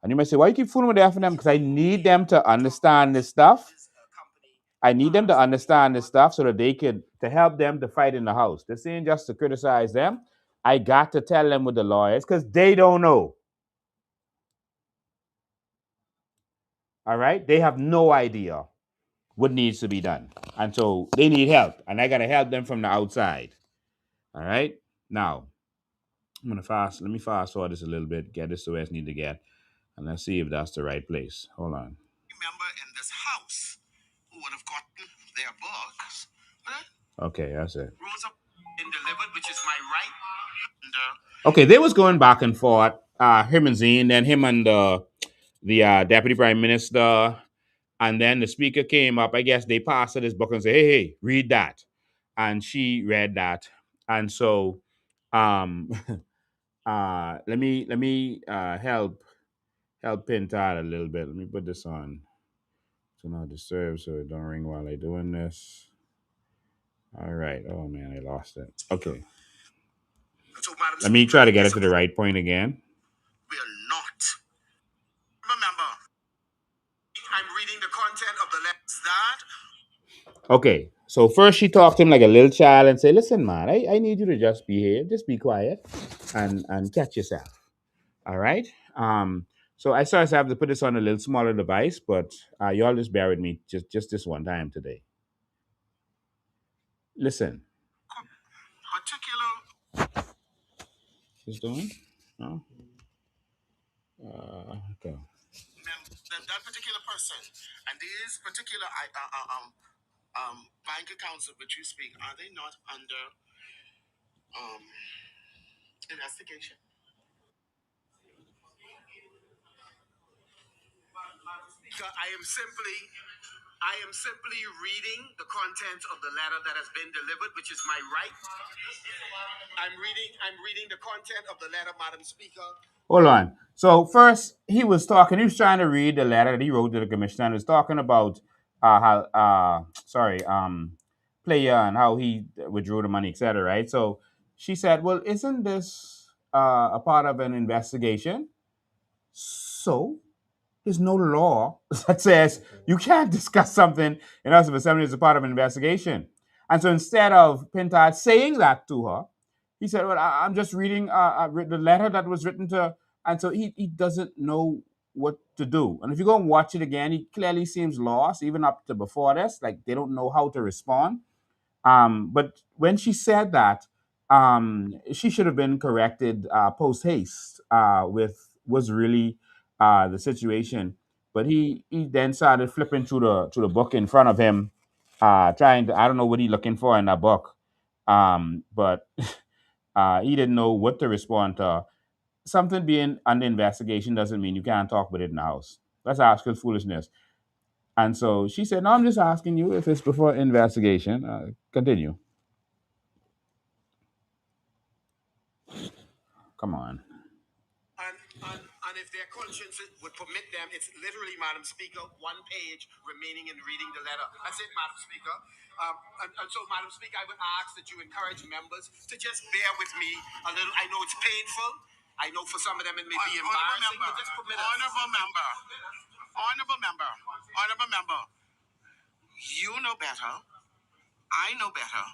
And you might say, why you keep fooling with the F and them? Because I need them to understand this stuff. I need them to understand this stuff so that they could, to help them to fight in the house. This ain't just to criticize them. I got to tell them with the lawyers because they don't know. All right? They have no idea what needs to be done. And so they need help. And I got to help them from the outside. All right? Now, let me fast forward this a little bit, get this to where it need to get. And let's see if that's the right place. Hold on.
Member in this house who would have gotten their books.
Okay, that's it.
Rules have been delivered, which is my right. And,
Okay, they was going back and forth, him and Zine, then him and the deputy prime minister, and then the speaker came up. I guess they passed her this book and said, hey, read that. And she read that. And so um let me help Pintard a little bit. Let me put this on. So not disturb so it don't ring while I doing this. All right. Oh man, I lost it. Okay.
so, Madam
Let me
Speaker,
try to get it to the right point again.
we are not. Remember, I'm reading the content of the letters that.
Okay. So first she talked to him like a little child and said, listen, man, I need you to just behave, just be quiet and catch yourself. All right. So I started to have to put this on a little smaller device, but y'all just bear with me just this one time today. Listen.
Particular.
What's doing? No. Okay.
That particular person and these particular bank accounts of which you speak, are they not under investigation? I am simply reading the content of the letter that has been delivered, which is my right. I'm reading the content of the letter, Madam Speaker.
Hold on. So first he was trying to read the letter that he wrote to the commissioner. He was talking about player and how he withdrew the money, etc. Right? So she said, well, isn't this a part of an investigation? So there's no law that says you can't discuss something in House of Assembly as a part of an investigation. And so instead of Pintard saying that to her, he said, well, I'm just reading the letter that was written to, and so he doesn't know what to do. And if you go and watch it again, he clearly seems lost, even up to before this, like they don't know how to respond. But when she said that, she should have been corrected post haste with was really the situation. But he then started flipping through the book in front of him, trying to I don't know what he looking for in that book, but he didn't know what to respond to. Something being under investigation doesn't mean you can't talk with it in the house. That's Oscar's foolishness. And so she said, "No, I'm just asking you if it's before investigation." Continue. Come on.
And if their conscience would permit them, it's literally, Madam Speaker, one page remaining in reading the letter. That's it, Madam Speaker. And so, Madam Speaker, I would ask that you encourage members to just bear with me a little. I know it's painful. I know for some of them it may be embarrassing, but just permit us. Honorable member, you know better. I know better.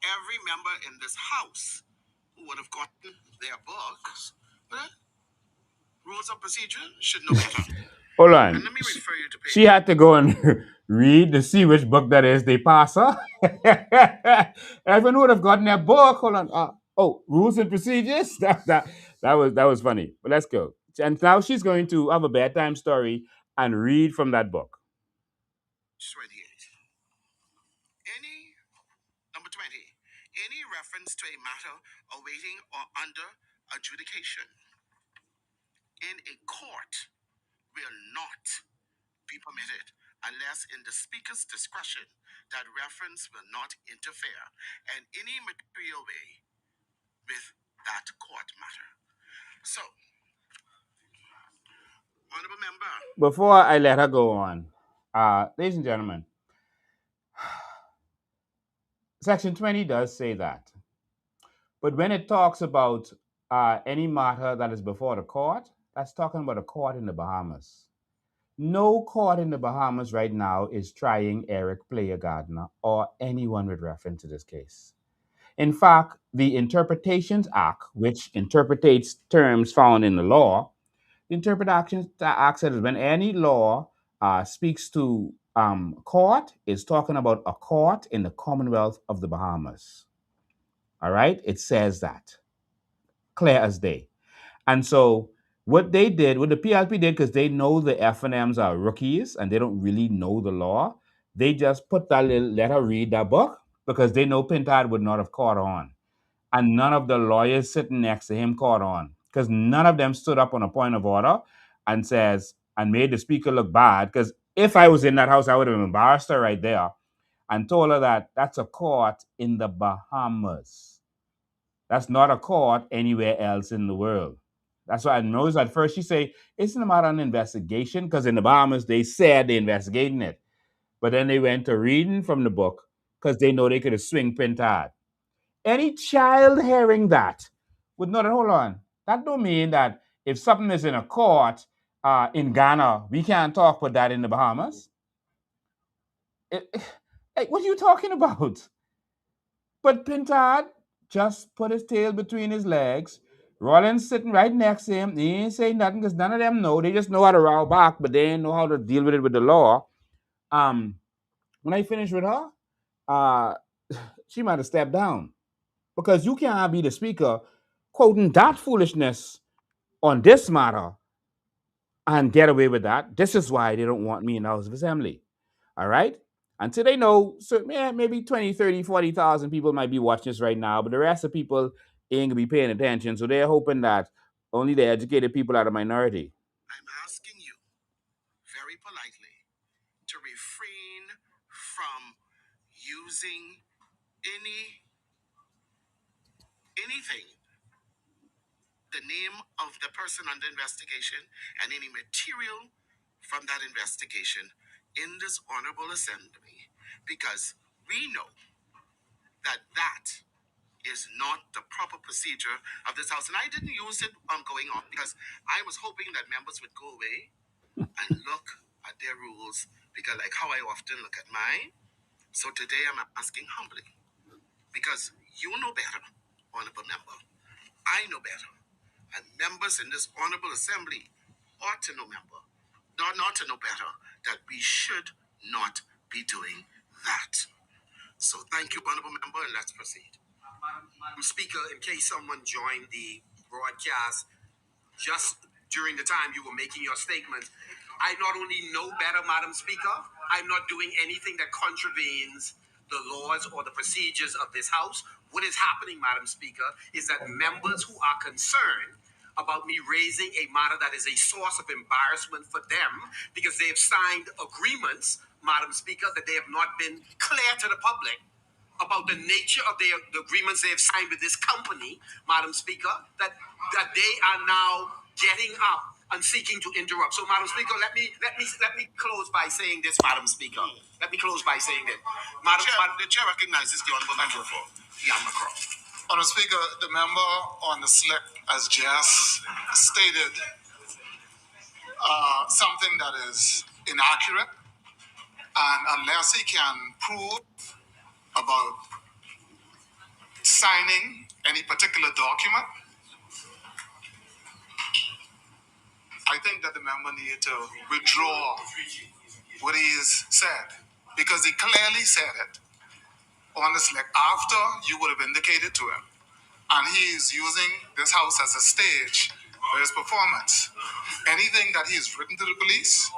Every member in this house who would have gotten their books, rules of procedure should know better.
Hold on.
And let me refer you to page.
She had to go and read to see which book that is they pass her. Everyone would have gotten that book. Hold on. Oh, rules and procedures. That was funny. But let's go. And now she's going to have a bedtime story and read from that book.
28. Number 20. Any reference to a matter awaiting or under adjudication in a court will not be permitted unless in the speaker's discretion that reference will not interfere in any material way with that court matter. So, honorable member.
Before I let her go on, ladies and gentlemen, Section 20 does say that. But when it talks about any matter that is before the court, that's talking about a court in the Bahamas. No court in the Bahamas right now is trying Eric Player Gardner or anyone with reference to this case. In fact, the Interpretations Act, which interprets terms found in the law, the Interpretations Act says when any law speaks to court, is talking about a court in the Commonwealth of the Bahamas. All right? It says that. Clear as day. And so what they did, what the PLP did, because they know the F&Ms are rookies and they don't really know the law, they just put that little, let her read that book because they know Pintard would not have caught on. And none of the lawyers sitting next to him caught on because none of them stood up on a point of order and made the speaker look bad. Because if I was in that house, I would have embarrassed her right there and told her that that's a court in the Bahamas. That's not a court anywhere else in the world. That's why I noticed at first she say, isn't about an investigation? Because in the Bahamas, they said they're investigating it. But then they went to reading from the book because they know they could have swing Pintard. Any child hearing that would know that, hold on, that don't mean that if something is in a court in Ghana, we can't talk about that in the Bahamas. Hey, what are you talking about? But Pintard just put his tail between his legs. Rollins sitting right next to him. He ain't saying nothing because none of them know. They just know how to row back, but they ain't know how to deal with it with the law. When I finished with her, she might have stepped down because you can't be the speaker quoting that foolishness on this matter and get away with that. This is why they don't want me in the House of Assembly. All right? Until they know, so maybe 20, 30, 40,000 people might be watching this right now, but the rest of people ain't going to be paying attention. So they're hoping that only the educated people are the minority.
I'm asking you very politely to refrain from using anything, the name of the person under investigation and any material from that investigation in this honorable assembly, because we know that that is not the proper procedure of this house. And I didn't use it going on because I was hoping that members would go away and look at their rules, because like how I often look at mine. So today I'm asking humbly, because you know better, honorable member. I know better. And members in this honorable assembly ought to know not to know better, that we should not be doing that. So thank you, honorable member, and let's proceed.
Madam Speaker, in case someone joined the broadcast just during the time you were making your statement, I not only know better, Madam Speaker, I'm not doing anything that contravenes the laws or the procedures of this House. What is happening, Madam Speaker, is that members who are concerned about me raising a matter that is a source of embarrassment for them because they have signed agreements, Madam Speaker, that they have not been clear to the public about the nature of the agreements they have signed with this company, Madam Speaker, that they are now getting up and seeking to interrupt. So, Madam Speaker, let me close by saying this, Madam Speaker. Let me close by saying this.
The chair recognizes the honorable member for Yamaha.
Madam Speaker, the member on the slip has just stated something that is inaccurate, and unless he can prove about signing any particular document, I think that the member needs to withdraw what he has said, because he clearly said it on the select after you would have indicated to him. And he is using this house as a stage for his performance. Anything that he has written to the police,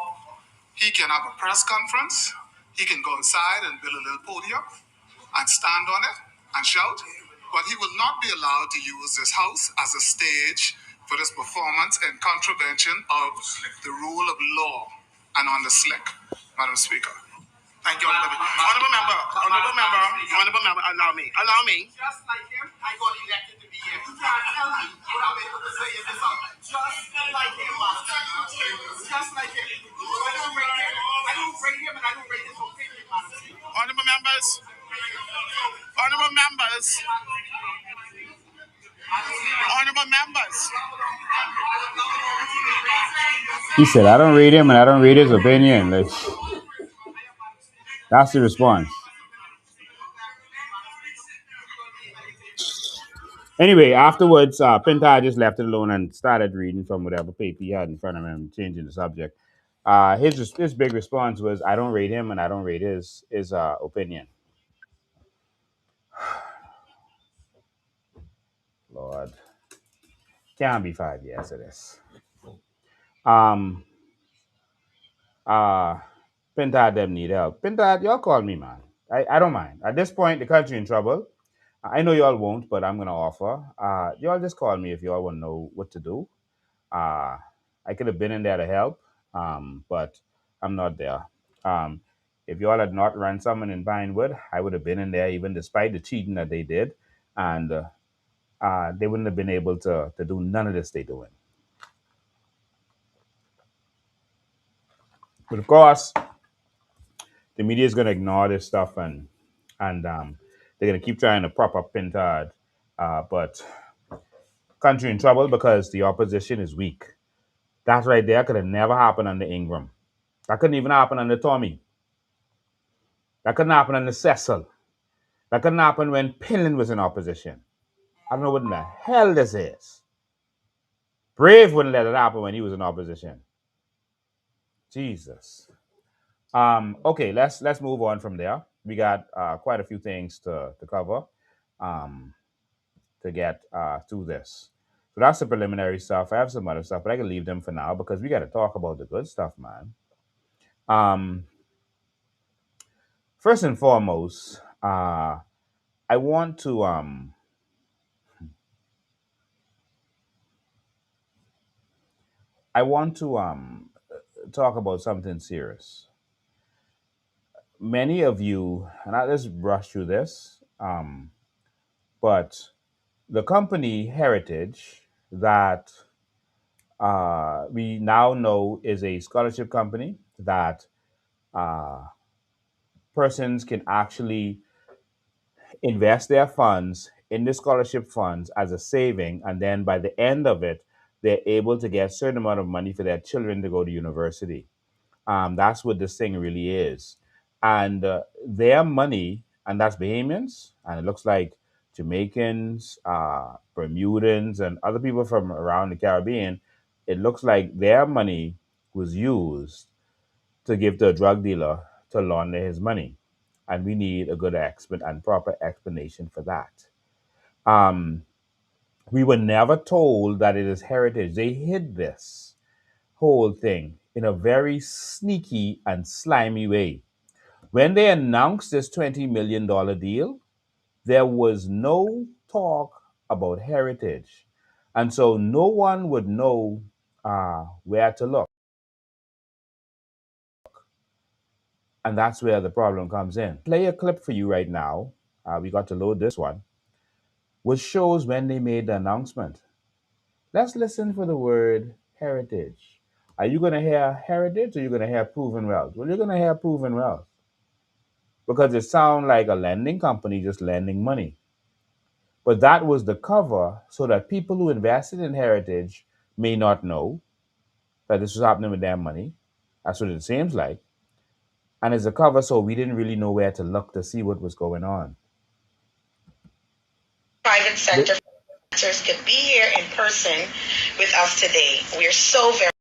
he can have a press conference, he can go inside and build a little podium and stand on it and shout, but he will not be allowed to use this house as a stage for this performance in contravention of the rule of law and on the slick, Madam Speaker. Thank you, Honorable Member. Honorable Member, allow me. Just like him, I got elected to be here. You can't tell me what I'm able to say in this house. Just like him, Madam. Just like him. I don't rate him, and I don't rate his opinion, Madam. Honorable members. Honorable members. Honorable members.
He said, I don't read him and I don't read his opinion. Like, that's the response. Anyway, afterwards, Pintar just left it alone and started reading from whatever paper he had in front of him, changing the subject. His big response was, I don't rate him and I don't rate his opinion. Lord. Can't be 5 years of this. Pintad them need help. Pintad, y'all call me, man. I don't mind. At this point, the country in trouble. I know y'all won't, but I'm gonna offer. Y'all just call me if y'all want to know what to do. I could have been in there to help, but I'm not there. If y'all had not run someone in Pinewood, I would have been in there, even despite the cheating that they did, and they wouldn't have been able to do none of this they doing. But of course, the media is going to ignore this stuff and they're going to keep trying to prop up Pintard. But country in trouble because the opposition is weak. That right there could have never happened under Ingram. That couldn't even happen under Tommy. That couldn't happen under Cecil. That couldn't happen when Pinland was in opposition. I don't know what in the hell this is. Brave wouldn't let it happen when he was in opposition. Jesus. Okay, let's move on from there. We got quite a few things to cover to get through this. So that's the preliminary stuff. I have some other stuff, but I can leave them for now because we got to talk about the good stuff, man. First and foremost, I want to talk about something serious. Many of you, and I just brush through this, but the company Heritage that we now know is a scholarship company that persons can actually invest their funds in the scholarship funds as a saving, and then by the end of it, they're able to get a certain amount of money for their children to go to university. That's what this thing really is. And their money, and that's Bahamians, and it looks like Jamaicans, Bermudans, and other people from around the Caribbean, it looks like their money was used to give to a drug dealer to launder his money. And we need a good and proper explanation for that. We were never told that it is heritage. They hid this whole thing in a very sneaky and slimy way. When they announced this $20 million deal, there was no talk about heritage. And so no one would know where to look. And that's where the problem comes in. Play a clip for you right now. We got to load this one, which shows when they made the announcement. Let's listen for the word heritage. Are you going to hear heritage or are you going to hear proven wealth? Well, you're going to hear proven wealth because it sounds like a lending company just lending money. But that was the cover so that people who invested in heritage may not know that this was happening with their money. That's what it seems like. And it's a cover so we didn't really know where to look to see what was going on.
Private sector freelancers could be here in person with us today. We're so very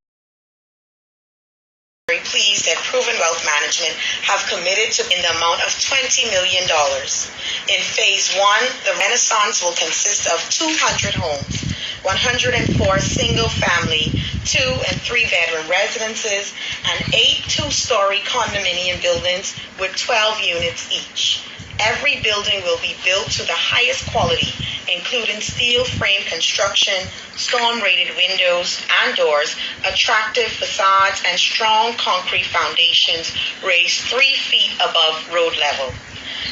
pleased that Proven Wealth Management have committed to in the amount of $20 million. In phase one, the Renaissance will consist of 200 homes, 104 single-family, 2 and 3-bedroom residences, and 8 two-story condominium buildings with 12 units each. Every building will be built to the highest quality, including steel frame construction, storm-rated windows and doors, attractive facades, and strong concrete foundations raised 3 feet above road level.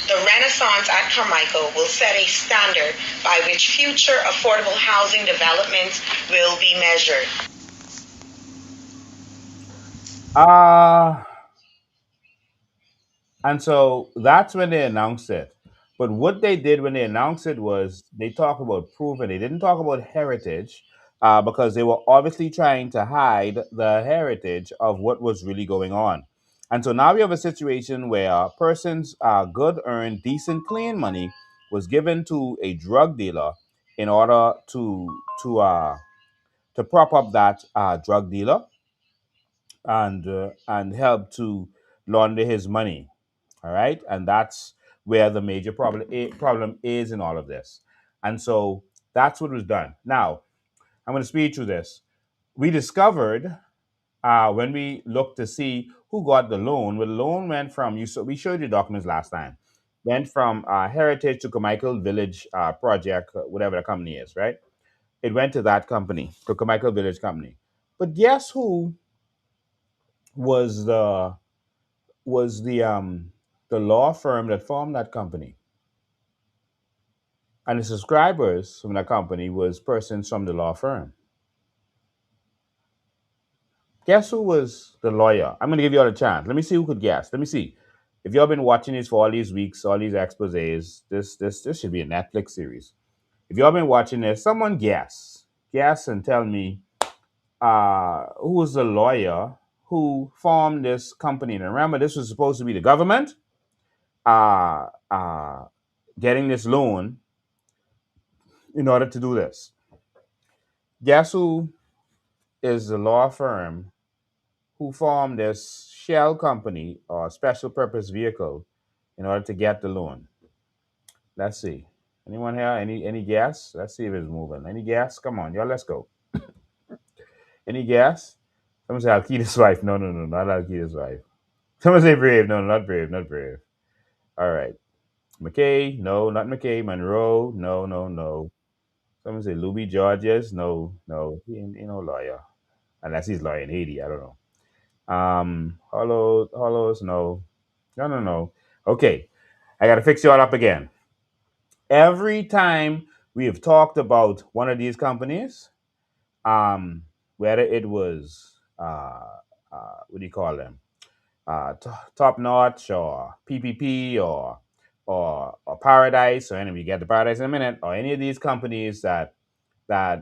The Renaissance at Carmichael will set a standard by which future affordable housing developments will be measured.
And so that's when they announced it. But what they did when they announced it was they talked about proven. They didn't talk about heritage because they were obviously trying to hide the heritage of what was really going on. And so now we have a situation where a person's good, earned, decent, clean money was given to a drug dealer in order to prop up that drug dealer and help to launder his money. All right, and that's where the major problem is in all of this. And so that's what was done. Now I'm going to speed through this. We discovered when we looked to see who got the loan. Well, the loan went from you. So we showed you documents last time. Went from Heritage to Carmichael Village Project, whatever the company is, right? It went to that company, to Carmichael Village Company. But guess who was the law firm that formed that company? And the subscribers from that company was persons from the law firm. Guess who was the lawyer? I'm going to give you all a chance. Let me see who could guess. Let me see. If y'all been watching this for all these weeks, all these exposés, this should be a Netflix series. If y'all been watching this, someone guess and tell me who was the lawyer who formed this company. And remember, this was supposed to be the government uh, uh, getting this loan in order to do this. Guess who is the law firm who formed this shell company or special purpose vehicle in order to get the loan? Let's see. Anyone here? Any guess? Let's see if it's moving. Any guess? Come on, y'all. Let's go. Any guess? Someone say Halkitis' wife. No, no, no, not Halkitis' wife. Someone say Brave. No, not Brave. Not Brave. All right. McKay. No, not McKay. Monroe. No, no, no. Someone say Louis Georges. No, no. He ain't no lawyer. Unless he's lawyer in Haiti. I don't know. Hollows, no. No, no, no. Okay. I gotta fix you all up again. Every time we have talked about one of these companies, whether it was what do you call them? Top Notch or PPP or Paradise, or any we get to Paradise in a minute, or any of these companies that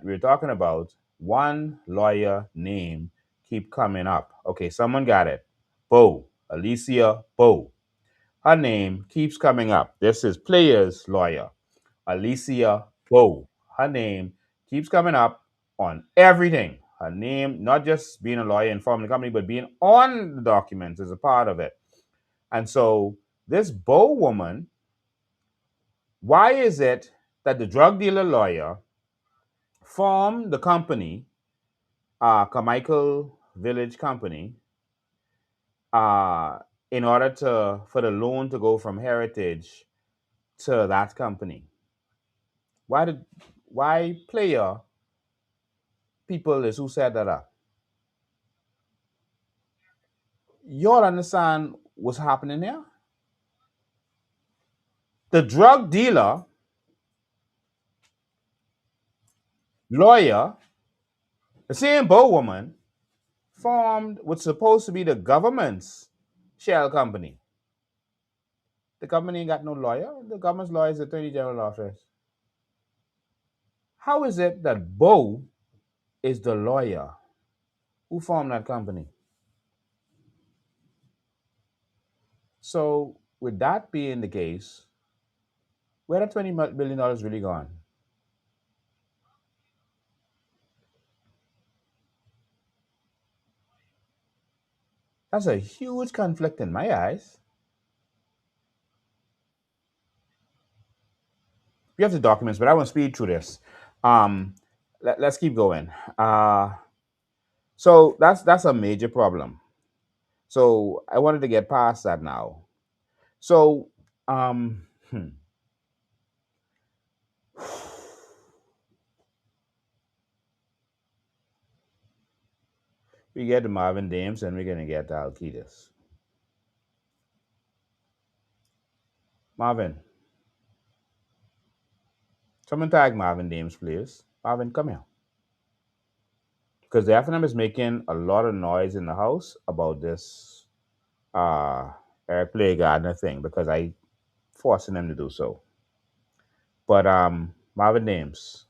we're talking about, one lawyer name keep coming up. Okay, someone got it. Bo, Alicia Bo. Her name keeps coming up. This is Players Lawyer, Alicia Bo. Her name keeps coming up on everything. Her name, not just being a lawyer and forming the company, but being on the documents is a part of it. And so this Bo woman, why is it that the drug dealer lawyer formed the company, Carmichael Village Company, uh, in order for the loan to go from Heritage to that company? Why player people is who set that up? Y'all understand what's happening here? The drug dealer lawyer, the same Bo woman, formed what's supposed to be the government's shell company. The government ain't got no lawyer. The government's lawyer is the Attorney General office. How is it that Bo is the lawyer who formed that company? So, with that being the case, where the $20 billion really gone? That's a huge conflict in my eyes. We have the documents, but I won't speed through this. Um, let's keep going. So that's a major problem. So I wanted to get past that now. So um, hmm, we get to Marvin Dames, and we're gonna get to Halkitis. Marvin, someone tag Marvin Dames, please. Marvin, come here. Because the FNM is making a lot of noise in the house about this Eric Play Gardner thing because I forcing them to do so. But Marvin Dames,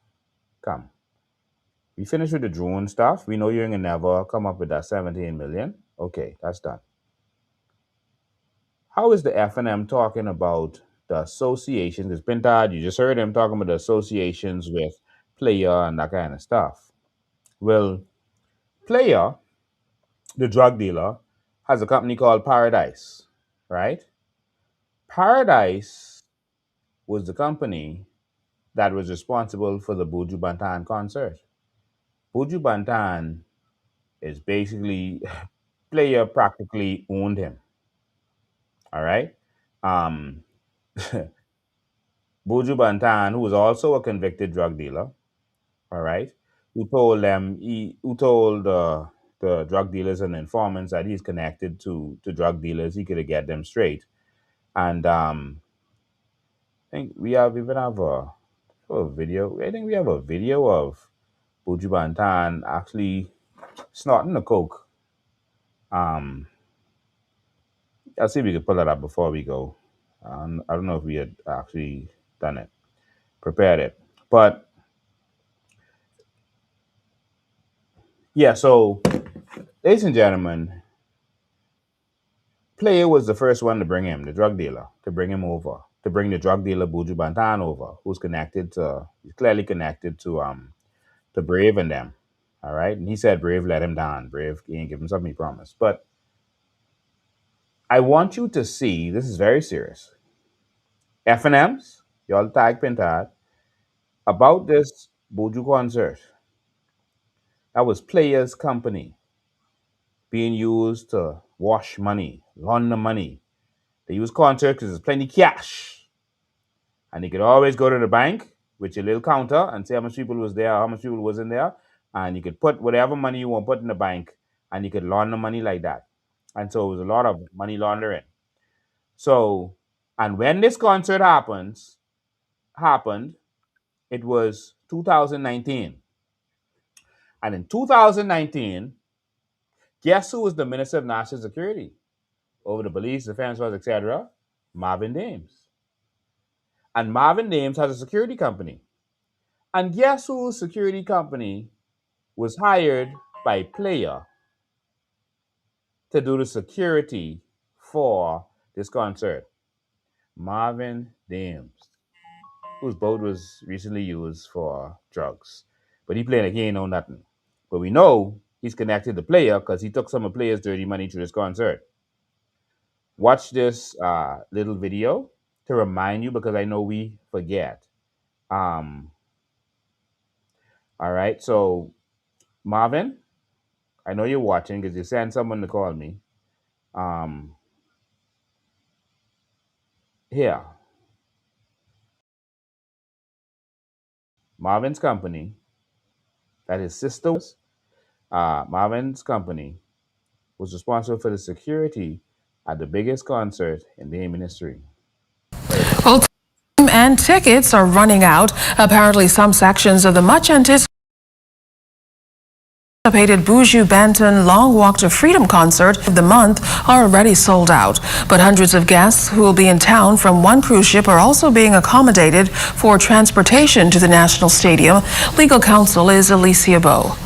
come. We finished with the drone stuff. We know you're gonna never come up with that 17 million. Okay, that's done. How is the FNM talking about the associations? Because Pintard, you just heard him talking about the associations with Player and that kind of stuff. Well, Player, the drug dealer, has a company called Paradise, right? Paradise was the company that was responsible for the Buju Bantan concert. Buju Bantan is basically Player practically owned him. All right. Um, Buju Bantan, who was also a convicted drug dealer, all right, who told the drug dealers and informants that he's connected to drug dealers, he could get them straight. And I think we have even have a video. I think we have a video of Buju Bantan actually snorting the coke. I'll see if we can pull that up before we go. I don't know if we had actually done it, prepared it, but yeah. So, ladies and gentlemen, Player was the first one to bring him, the drug dealer, to bring him over, to bring the drug dealer Buju Bantan over, he's clearly connected to Brave and them. All right, and he said Brave let him down. Brave he ain't give him something he promised, but I want you to see this is very serious. FNMs, y'all tag Pintad about this Buju concert. That was Players Company being used to wash money, launder money. They use concert because there's plenty cash. And you could always go to the bank with your little counter and see how much people was there, how much people was in there. And you could put whatever money you want put in the bank and you could launder money like that. And so it was a lot of money laundering. So, and when this concert happened, it was 2019. And in 2019, guess who was the Minister of National Security over the police, defense force, etc.? Marvin Dames. And Marvin Dames has a security company. And guess whose security company was hired by Player to do the security for this concert? Marvin Dames, whose boat was recently used for drugs. But he playing like he ain't know nothing. But we know he's connected to Player because he took some of Player's dirty money through this concert. Watch this little video to remind you because I know we forget. Um, all right, so Marvin, I know you're watching because you sent someone to call me. Um, here, Marvin's company, that his sister was, Marvin's company was responsible for the security at the biggest concert in the Haman history.
Well, time and tickets are running out. Apparently, some sections of the much anticipated Buju Banton Long Walk to Freedom concert of the month are already sold out. But hundreds of guests who will be in town from one cruise ship are also being accommodated for transportation to the National Stadium. Legal counsel is Alicia Bowe.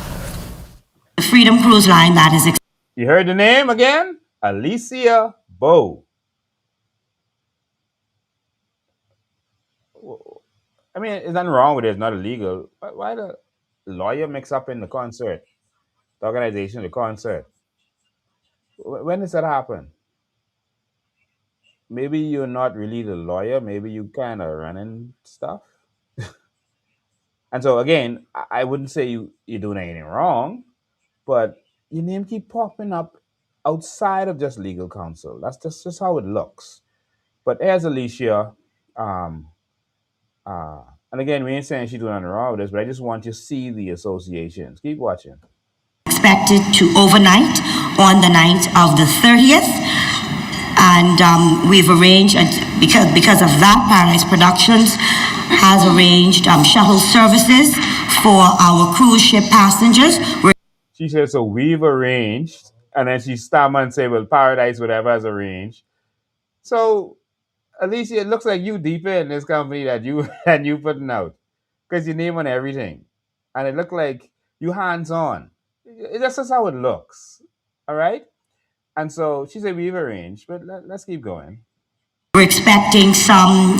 The Freedom Cruise Line that is.
You heard the name again? Alicia Bowe. I mean, there's nothing wrong with it. It's not illegal. Why the lawyer mix up in the concert? The organization, the concert. When does that happen? Maybe you're not really the lawyer. Maybe you kind of running stuff. And so again, I wouldn't say you're doing anything wrong, but your name keep popping up outside of just legal counsel. That's just how it looks. But as Alicia, um, uh, and again, we ain't saying she's doing nothing wrong with this, but I just want you to see the associations. Keep watching.
Expected to overnight on the night of the 30th. And we've arranged, because of that, Paradise Productions has arranged shuttle services for our cruise ship passengers.
She said, so we've arranged, and then she stammer and say, well, Paradise, whatever, has arranged. So, Alicia, it looks like you deeper in this company that you and you putting out. Because your name on everything. And it looked like you hands-on. That's just how it looks. All right? And so she said, we've arranged, but let's keep going.
We're expecting some,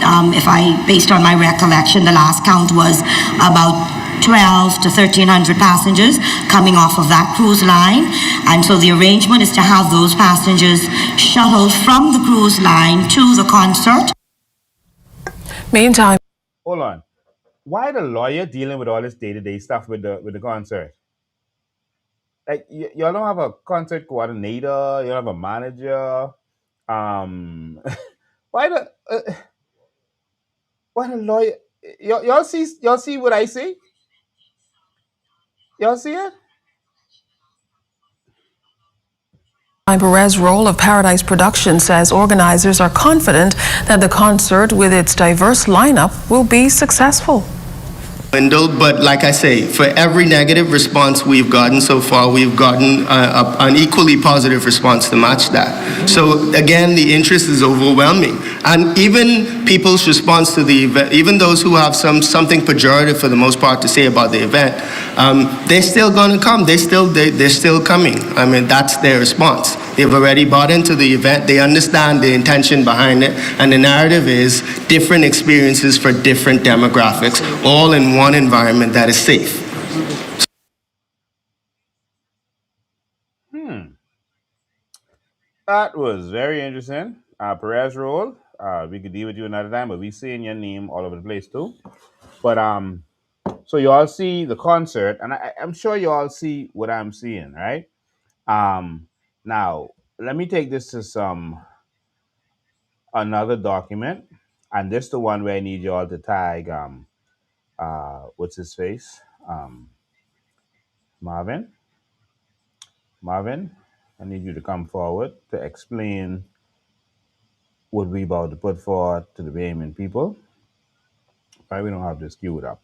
based on my recollection, the last count was about 12 to 1,300 passengers coming off of that cruise line. And so the arrangement is to have those passengers shuttled from the cruise line to the concert.
Meantime,
Hold on. Why the lawyer dealing with all this day-to-day stuff with the concert? Like, y'all don't have a concert coordinator, you don't have a manager. Why the why the lawyer? Y'all see what I see? Y'all see it?
Perez Roll of Paradise Productions says organizers are confident that the concert with its diverse lineup will be successful.
But like I say, for every negative response we've gotten so far, we've gotten an equally positive response to match that. So again, the interest is overwhelming. And even people's response to the event, even those who have something pejorative for the most part to say about the event, they're still going to come. They're still coming. I mean, that's their response. They've already bought into the event. They understand the intention behind it. And the narrative is different experiences for different demographics, all in one environment that is safe.
That was very interesting. Perez Roll, we could deal with you another time, but we seeing your name all over the place too. But so you all see the concert, and I'm sure you all see what I'm seeing, right? Now let me take this to another document, and this the one where I need you all to tag what's his face, Marvin. Marvin, I need you to come forward to explain what we about to put forward to the Bahamian people. Why we don't have this queued up?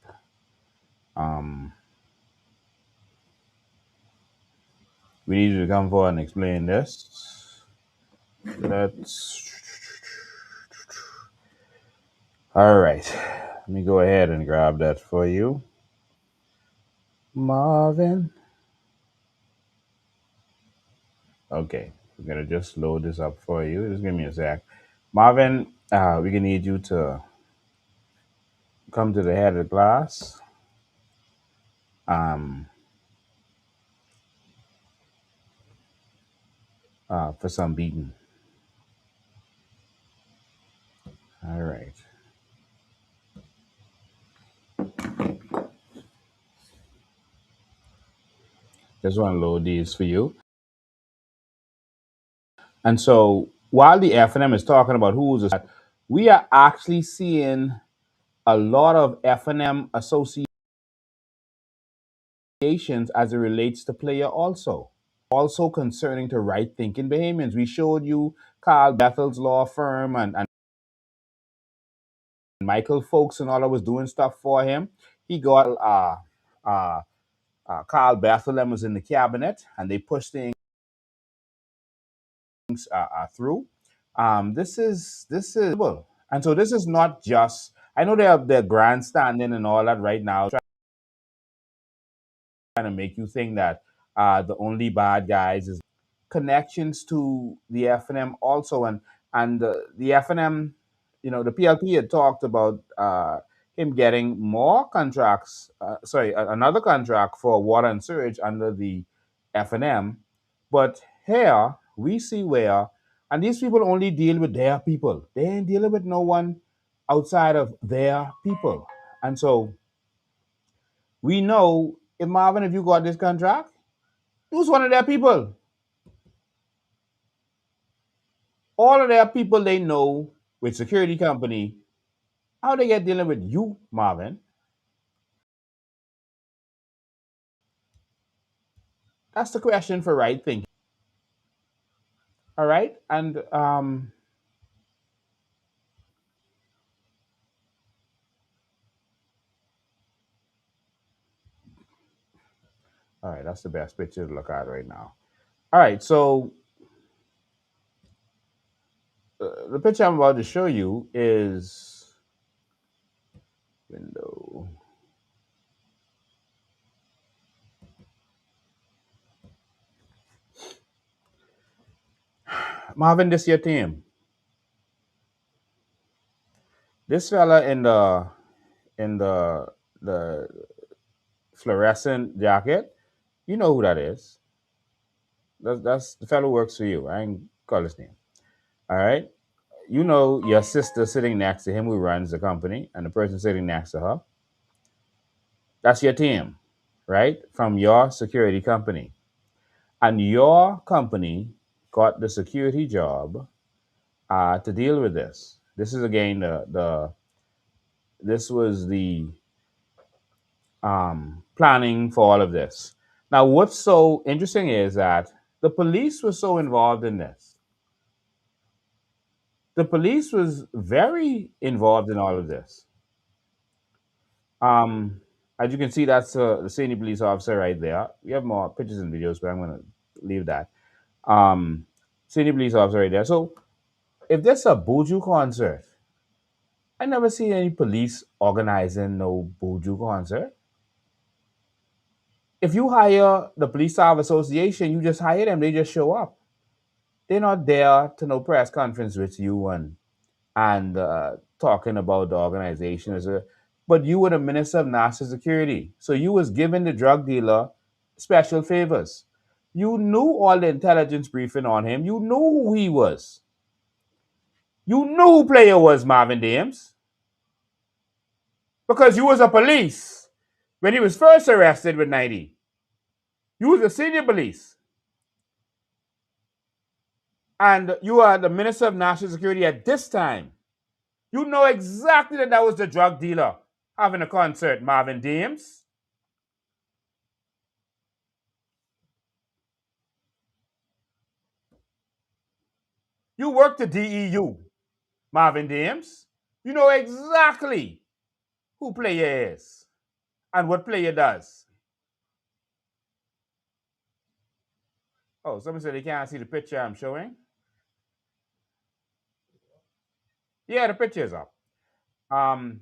We need you to come forward and explain this. Let's. All right. Let me go ahead and grab that for you. Marvin. Okay. We're going to just load this up for you. Just give me a sec. Marvin, we're going to need you to come to the head of the class. For some beating. All right. Just want to load these for you. And so while the FNM is talking about who's we are actually seeing a lot of FNM associations as it relates to player also concerning to right thinking Bahamians. We showed you Carl Bethel's law firm and Michael Folks and all that was doing stuff for him. He got Carl Bethel was in the cabinet and they pushed things through. This is and so this is not just. I know they're grandstanding and all that right now, trying to make you think that the only bad guys is connections to the FNM also, and the FNM, the PLP had talked about him getting more contracts. Another contract for water and sewage under the FNM, but here we see where, and these people only deal with their people. They ain't dealing with no one outside of their people. And so we know if Marvin, if you got this contract, it was one of their people. All of their people they know with security company, how they get dealing with you, Marvin. That's the question for right thinking. All right. And all right, that's the best picture to look at right now. All right, so the picture I'm about to show you is window. Marvin, this your team. This fella in the fluorescent jacket, you know who that is. That's the fellow who works for you. I ain't call his name. All right. You know your sister sitting next to him who runs the company and the person sitting next to her. That's your team, right? From your security company. And your company got the security job to deal with this. This is again the this was the planning for all of this. Now, what's so interesting is that the police was so involved in this. The police was very involved in all of this. Um, as you can see, that's the senior police officer right there. We have more pictures and videos, but I'm going to leave that. Um, Senior police officer right there. So, if there's a Buju concert, I never see any police organizing no Buju concert. If you hire the police staff association, you just hire them. They just show up. They're not there to no press conference with you and talking about the organization but you were the minister of national security, so you was giving the drug dealer special favors. You knew all the intelligence briefing on him. You knew who he was. You knew who player was Marvin Dames because you was a police when he was first arrested with 90. You was a senior police and you are the minister of national security at this time. You know exactly that was the drug dealer having a concert, Marvin Dames. You work the DEU, Marvin Dames. You know exactly who player is and what player does. Oh, someone said they can't see the picture I'm showing. Yeah, the picture is up. Um,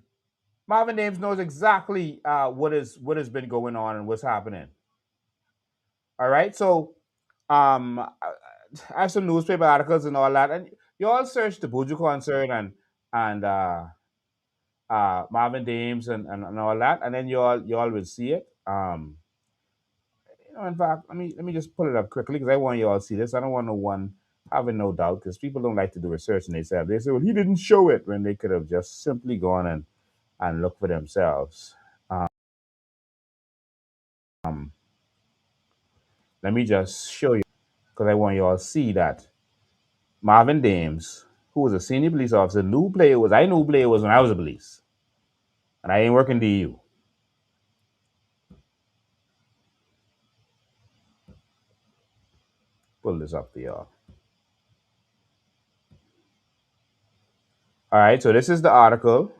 Marvin Dames knows exactly what has been going on and what's happening. All right, so I have some newspaper articles and all that, and you all search the Buju concert and Marvin Dames and all that, and then you all will see it. In fact, let me just pull it up quickly because I want you all to see this. I don't want no one having no doubt because people don't like to do research and they say, well, he didn't show it when they could have just simply gone and looked for themselves. Um, Let me just show you because I want you all to see that Marvin Dames, who was a senior police officer, I knew who player was when I was a police, and I ain't working DU. Pull this up for y'all. All right, so this is the article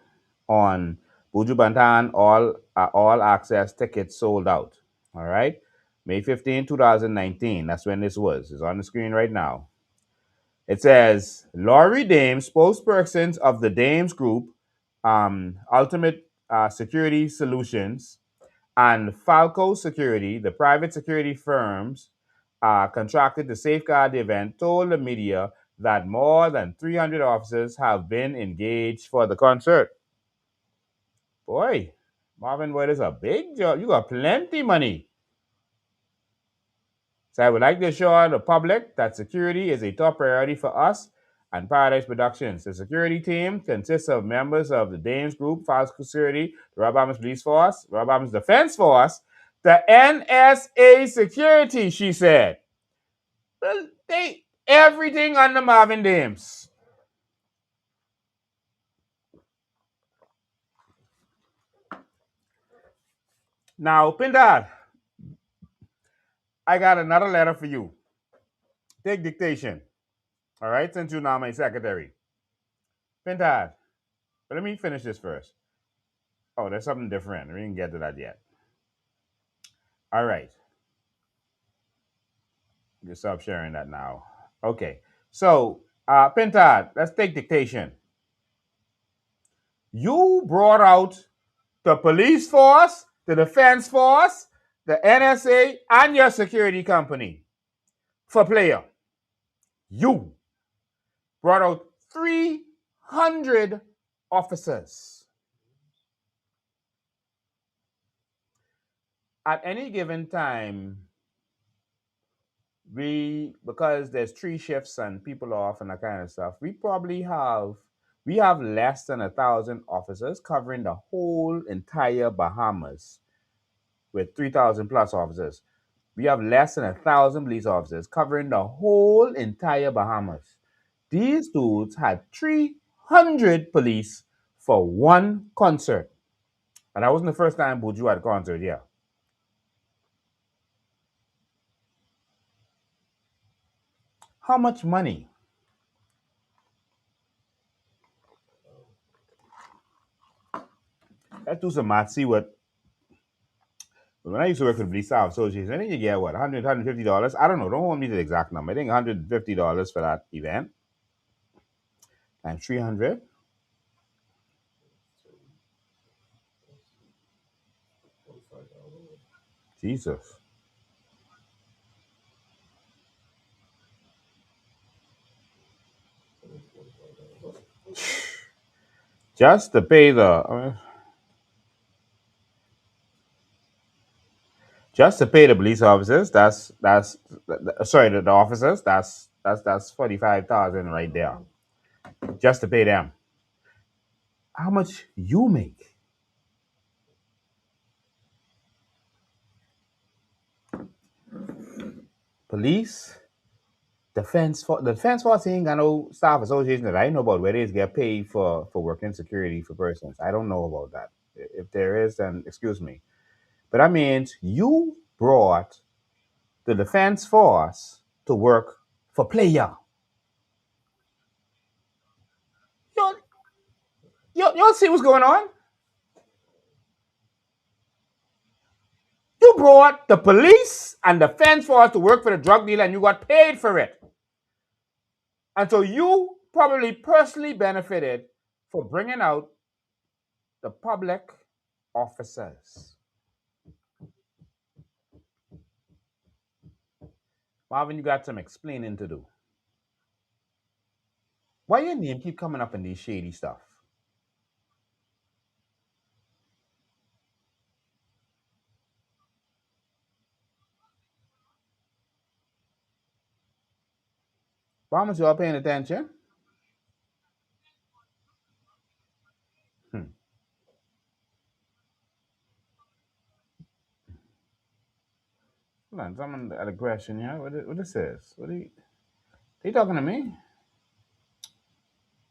on Buju Bantan, all access tickets sold out. All right, May 15, 2019. That's when this was. It's on the screen right now. It says Laurie Dames, spokespersons of the Dames Group, Ultimate Security Solutions, and Falco Security, the private security firms contracted to safeguard the event, told the media that more than 300 officers have been engaged for the concert. Boy, Marvin, boy, this is a big job. You got plenty money. So I would like to assure the public that security is a top priority for us and Paradise Productions. The security team consists of members of the Dames Group, Fire Security, the Royal Bahamas Police Force, Royal Bahamas Defense Force, the NSA Security, she said. Well, everything under MArvin Dames. Now, Pindar, I got another letter for you. Take dictation. All right, since you're now my secretary. Pindar, but let me finish this first. Oh, there's something different. We didn't get to that yet. All right. You stop sharing that now. Okay. So, Pintad, let's take dictation. You brought out the police force, the defense force, the NSA, and your security company for player. You brought out 300 officers. At any given time, because there's 3 shifts and people are off and that kind of stuff, we have less than 1,000 officers covering the whole entire Bahamas with 3,000 plus officers. We have less than 1,000 police officers covering the whole entire Bahamas. These dudes had 300 police for one concert. And that wasn't the first time Buju had a concert, yeah. How much money? Let's do some math, see what. When I used to work for the Police Staff Association, I think you get what, $100, $150? I don't know. Don't hold me to the exact number. I think $150 for that event. And 300. Jesus. Just to pay the police officers, the officers, that's 45,000 right there. Just to pay them. How much you make? Police, the defense force ain't got no staff association that I know about where they get paid for working security for persons. I don't know about that. If there is, then excuse me. But that means you brought the defense force to work for player. Y'all see what's going on? You brought the police and defense force to work for the drug dealer and you got paid for it. And so you probably personally benefited for bringing out the public officers. Marvin, you got some explaining to do. Why your name keep coming up in these shady stuff? Bahamas, you all paying attention? Hold on, someone had a question here. What this is? They talking to me?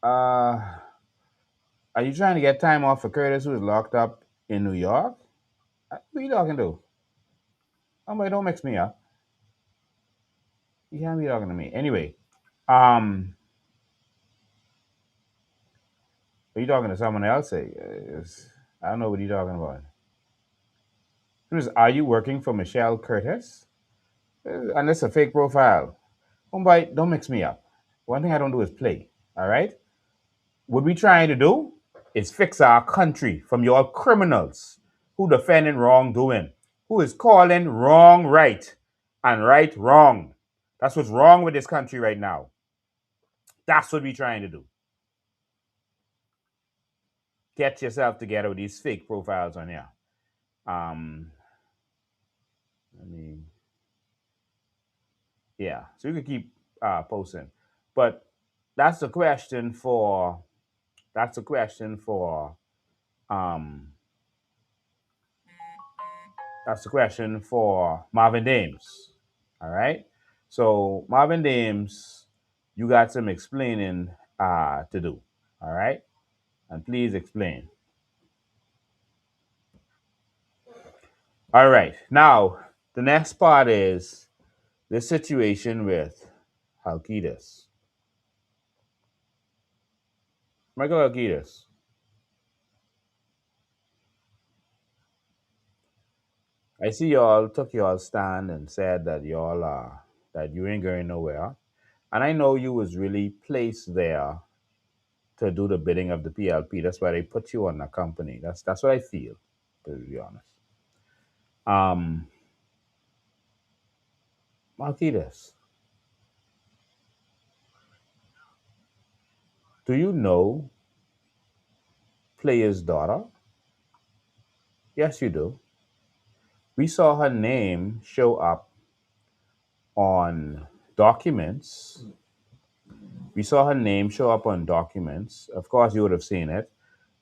Are you trying to get time off for Curtis, who is locked up in New York? Who are you talking to? Somebody don't mix me up. You can't be talking to me. Anyway, are you talking to someone else? I don't know what you're talking about. Are you working for Michelle Curtis? And that's a fake profile. Homeboy, don't mix me up. One thing I don't do is play. All right? What we trying to do is fix our country from your criminals who defending wrongdoing, who is calling wrong right and right wrong. That's what's wrong with this country right now. That's what we trying to do. Get yourself together with these fake profiles on here. Let me. Yeah, so you can keep posting, but that's the question for that's the question for um that's the question for Marvin Dames. All right. So Marvin Dames, you got some explaining to do. All right, and please explain. All right. Now the next part is the situation with Halkitis. Michael Halkitis. I see y'all took y'all stand and said that y'all that you ain't going nowhere. And I know you was really placed there to do the bidding of the PLP. That's why they put you on the company. That's what I feel, to be honest. Um Marquitas, do you know Player's daughter? Yes, you do. We saw her name show up on documents. We saw her name show up on documents. Of course, you would have seen it.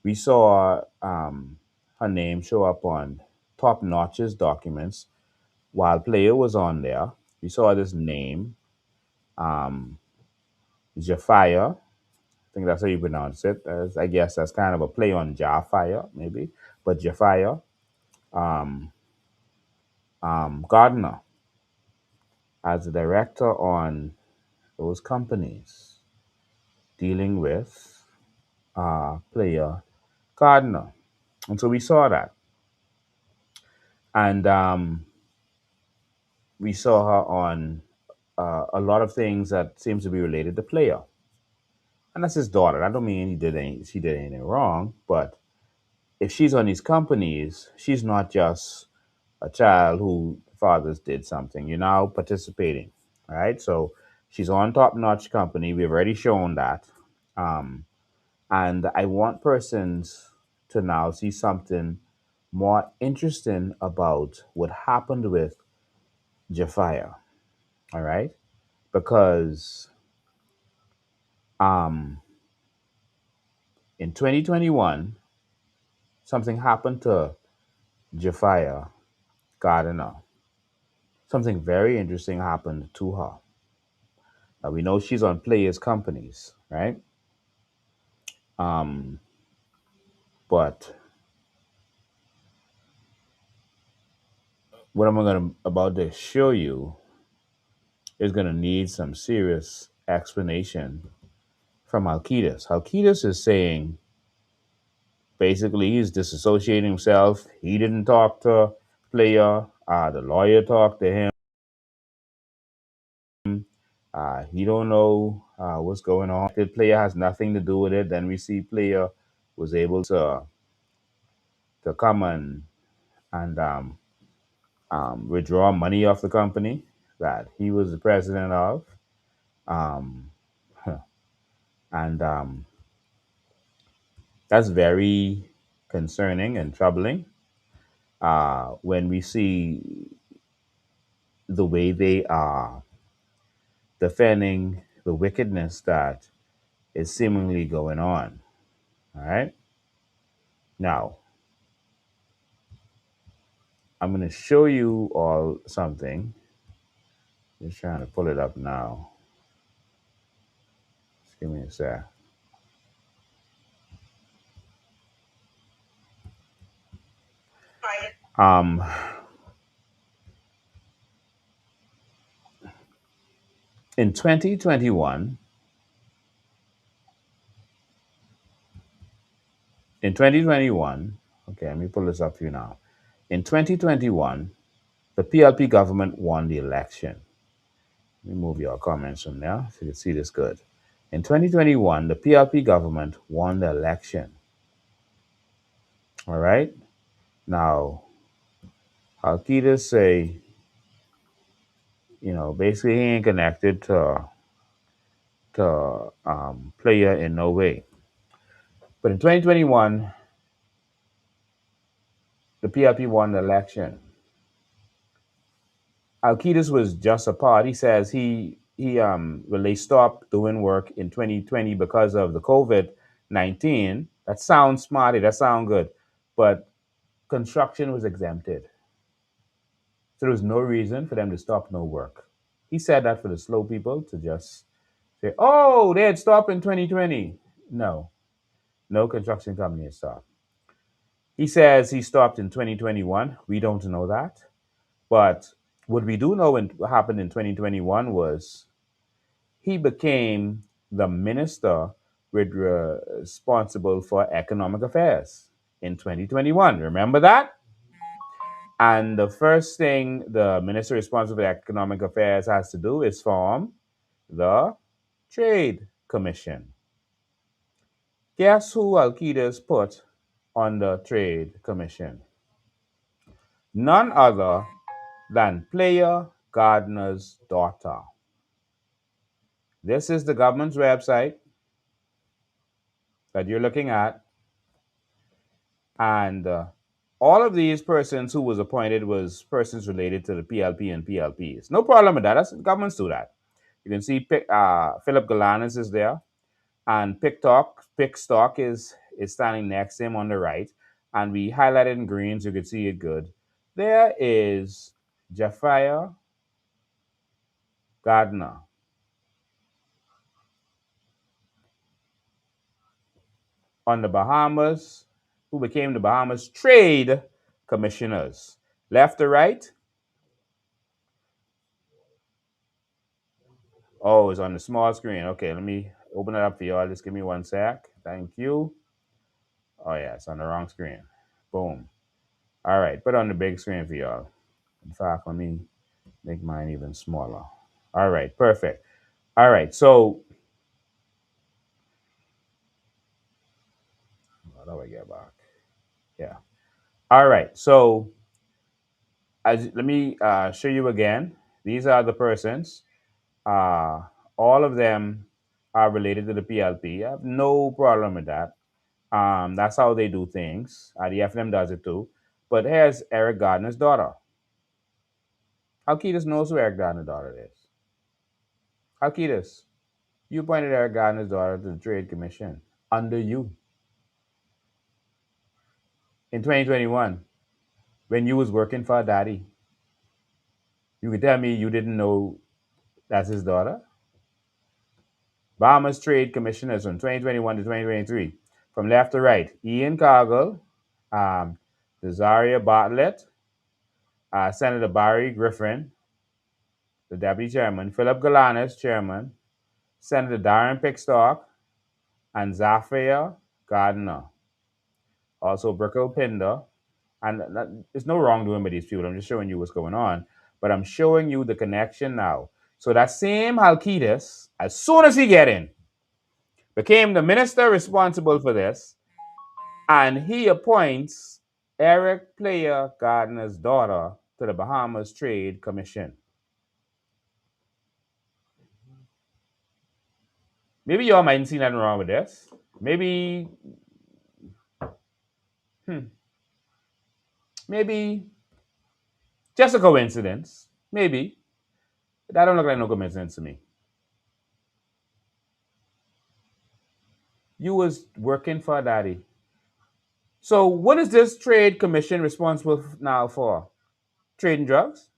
We saw her name show up on Top Notch's documents while Player was on there. We saw this name, um, Jafire. I think that's how you pronounce it. I guess that's kind of a play on Jafire, maybe. But Jafire, um, Gardner, as a director on those companies dealing with Player Gardner. And so we saw that. And we saw her on a lot of things that seems to be related to Player. And that's his daughter. I don't mean she did anything wrong, but if she's on these companies, she's not just a child who fathers did something. You're now participating, right? So she's on top notch company. We've already shown that. Um, and I want persons to now see something more interesting about what happened with Jafia, all right? Because um, in 2021, something happened to Jafia Gardiner. Something very interesting happened to her. Now we know she's on players companies, right? Um, but what I'm gonna about to show you is gonna need some serious explanation from Halkitis. Halkitis is saying basically he's disassociating himself. He didn't talk to player. The lawyer talked to him. He don't know what's going on. The player has nothing to do with it. Then we see player was able to come and withdraw money off the company that he was the president of. Um, and that's very concerning and troubling when we see the way they are defending the wickedness that is seemingly going on. All right. Now, I'm going to show you all something. Just trying to pull it up now. Just give me a sec. Um, in 2021, okay, let me pull this up for you now. In 2021, the PLP government won the election. Let me move your comments from there so you can see this good. In 2021, the PLP government won the election. All right. Now, Halkitis say, basically he ain't connected to player in no way. But in 2021, the PLP won the election. Halkitis was just a part. He says well, they stopped doing work in 2020 because of the COVID-19. That sounds smarty. That sounds good, but construction was exempted, so there was no reason for them to stop no work. He said that for the slow people to just say, "Oh, they had stopped in 2020." No, no construction company had stopped. He says he stopped in 2021. We don't know that. But what we do know what happened in 2021 was he became the minister responsible for economic affairs in 2021. Remember that? And the first thing the minister responsible for economic affairs has to do is form the Trade Commission. Guess who Alcides put on the Trade Commission? None other than Player Gardner's daughter. This is the government's website that you're looking at. And all of these persons who was appointed was persons related to the PLP and PLPs. No problem with that. That's, governments do that. You can see Philip Galanis is there. And Pickstock is standing next to him on the right. And we highlighted in green so you can see it good. There is Jafia Gardner. On the Bahamas, who became the Bahamas Trade Commissioners. Left to right? Oh, it's on the small screen. Okay, let me open it up for y'all. Just give me one sec. Thank you. Oh, yeah, it's on the wrong screen. Boom. All right, put it on the big screen for y'all. In fact, let me make mine even smaller. All right, perfect. All right, so how do I get back? Yeah. All right, so let me show you again. These are the persons. Uh, all of them are related to the PLP. I have no problem with that. That's how they do things. The FNM does it too. But here's Eric Gardner's daughter. Halkitis knows who Eric Gardner's daughter is. Halkitis, you appointed Eric Gardner's daughter to the Trade Commission under you in 2021 when you was working for daddy. You can tell me you didn't know that's his daughter? Bahamas Trade Commissioners from 2021 to 2023. From left to right, Ian Cargill, Desiree Bartlett, Senator Barry Griffin, the deputy chairman, Philip Galanis, chairman, Senator Darren Pickstock, and Zafia Gardner. Also, Brickell Pinder. And there's no wrongdoing by these people. I'm just showing you what's going on. But I'm showing you the connection now. So that same Halkitis, as soon as he get in, became the minister responsible for this, and he appoints Eric Player Gardner's daughter to the Bahamas Trade Commission. Maybe y'all mightn't see nothing wrong with this. Maybe, maybe just a coincidence. Maybe. That don't look like no coincidence to me. You was working for daddy. So what is this trade commission responsible now for? Trading drugs?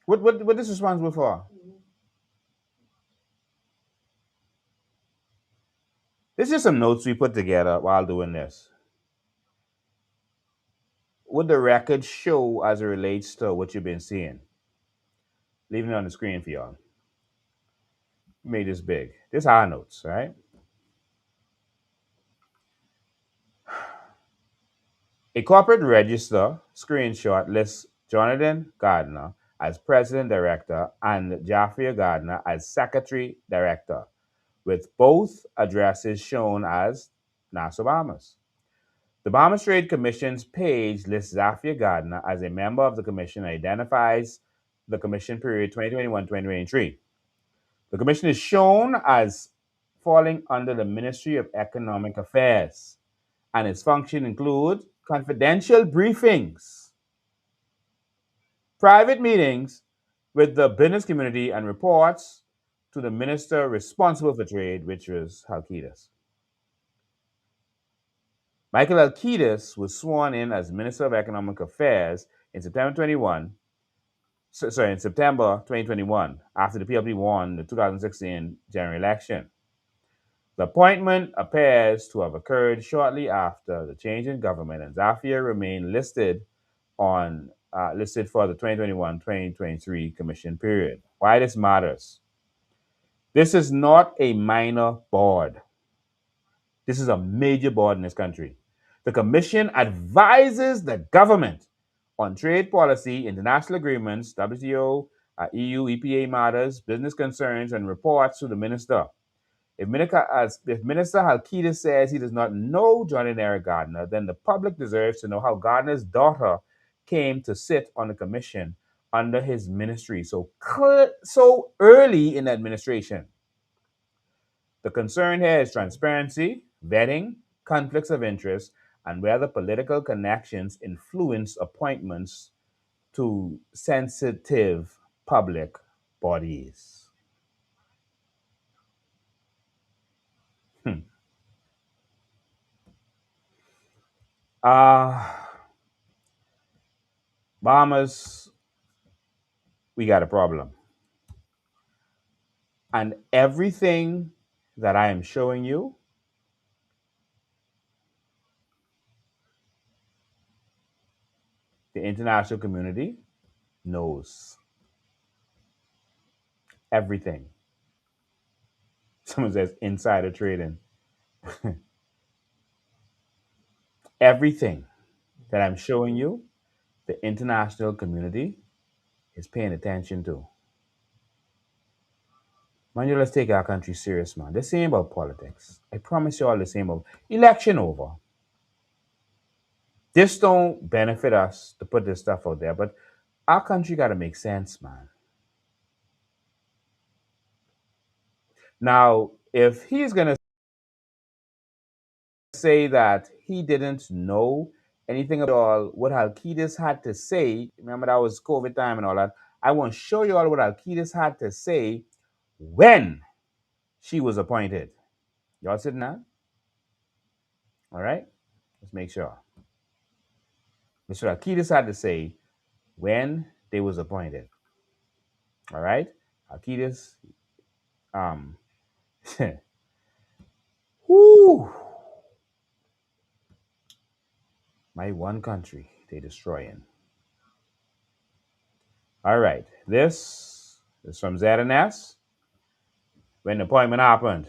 What is responsible for? This is just some notes we put together while doing this. What the records show as it relates to what you've been seeing. Leaving it on the screen for y'all. Made this big. This are our notes, right? A corporate register screenshot lists Jonathan Gardner as president director and Jafia Gardner as secretary director, with both addresses shown as Nassau, Bahamas. The Bahamas Trade Commission's page lists Zafia Gardner as a member of the commission and identifies the commission period 2021-2023. The commission is shown as falling under the Ministry of Economic Affairs, and its function include confidential briefings private meetings with the business community and reports to the minister responsible for trade, which was Halkitis. Michael Halkitis was sworn in as Minister of Economic Affairs in September 2021, after the PLP won the 2016 general election. The appointment appears to have occurred shortly after the change in government, and Zafir remained listed for the 2021-2023 commission period. Why this matters? This is not a minor board. This is a major board in this country. The commission advises the government on trade policy, international agreements, WTO, EU, EPA matters, business concerns, and reports to the minister. If Minister Halkitis says he does not know John and Eric Gardner, then the public deserves to know how Gardner's daughter came to sit on the commission under his ministry so early in the administration. The concern here is transparency, vetting, conflicts of interest, and whether political connections influence appointments to sensitive public bodies. Bahamas, we got a problem. And everything that I am showing you, the international community knows everything. Someone says insider trading. Everything that I'm showing you, the international community is paying attention to. Man, you let's take our country serious, man. This ain't about politics. I promise you all this ain't about election over. This don't benefit us to put this stuff out there, but our country got to make sense, man. Now, if he's going to say that he didn't know anything at all what Halkitis had to say, remember that was COVID time and all that, I want to show you all what Halkitis had to say when she was appointed. Y'all sitting down? All right? Let's make sure. Mr. Halkitis had to say when they was appointed. All right? Halkitis, whoo, my one country they destroying. All right, this is from ZNS. When the appointment happened,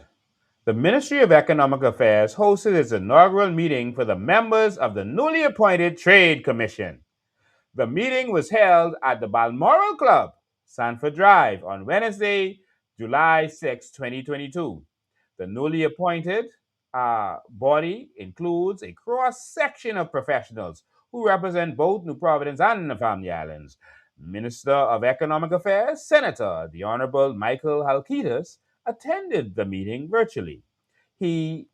the Ministry of Economic Affairs hosted its inaugural meeting for the members of the newly appointed Trade Commission. The meeting was held at the Balmoral Club, Sanford Drive, on Wednesday, July 6, 2022. The newly appointed body includes a cross-section of professionals who represent both New Providence and the Family Islands. Minister of Economic Affairs, Senator the Honorable Michael Halkitis, attended the meeting virtually. He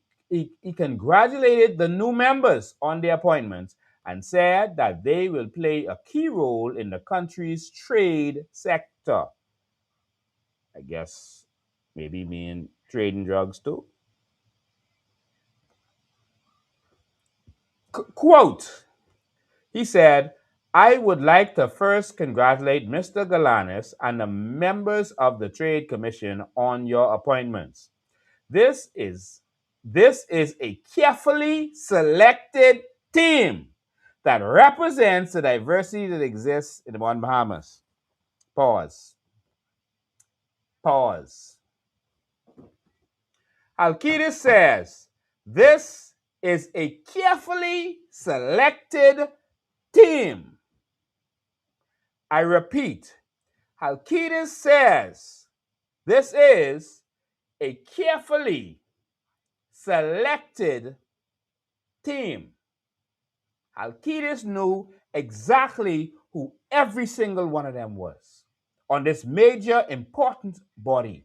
congratulated the new members on their appointments and said that they will play a key role in the country's trade sector. I guess maybe mean trading drugs too. Quote, he said, I would like to first congratulate Mr. Galanis and the members of the Trade Commission on your appointments. This is a carefully selected team that represents the diversity that exists in the Bahamas. Pause. Halkitis says, this is a carefully selected team. I repeat, Halkitis says, this is a carefully selected team. Halkitis knew exactly who every single one of them was on this major important body.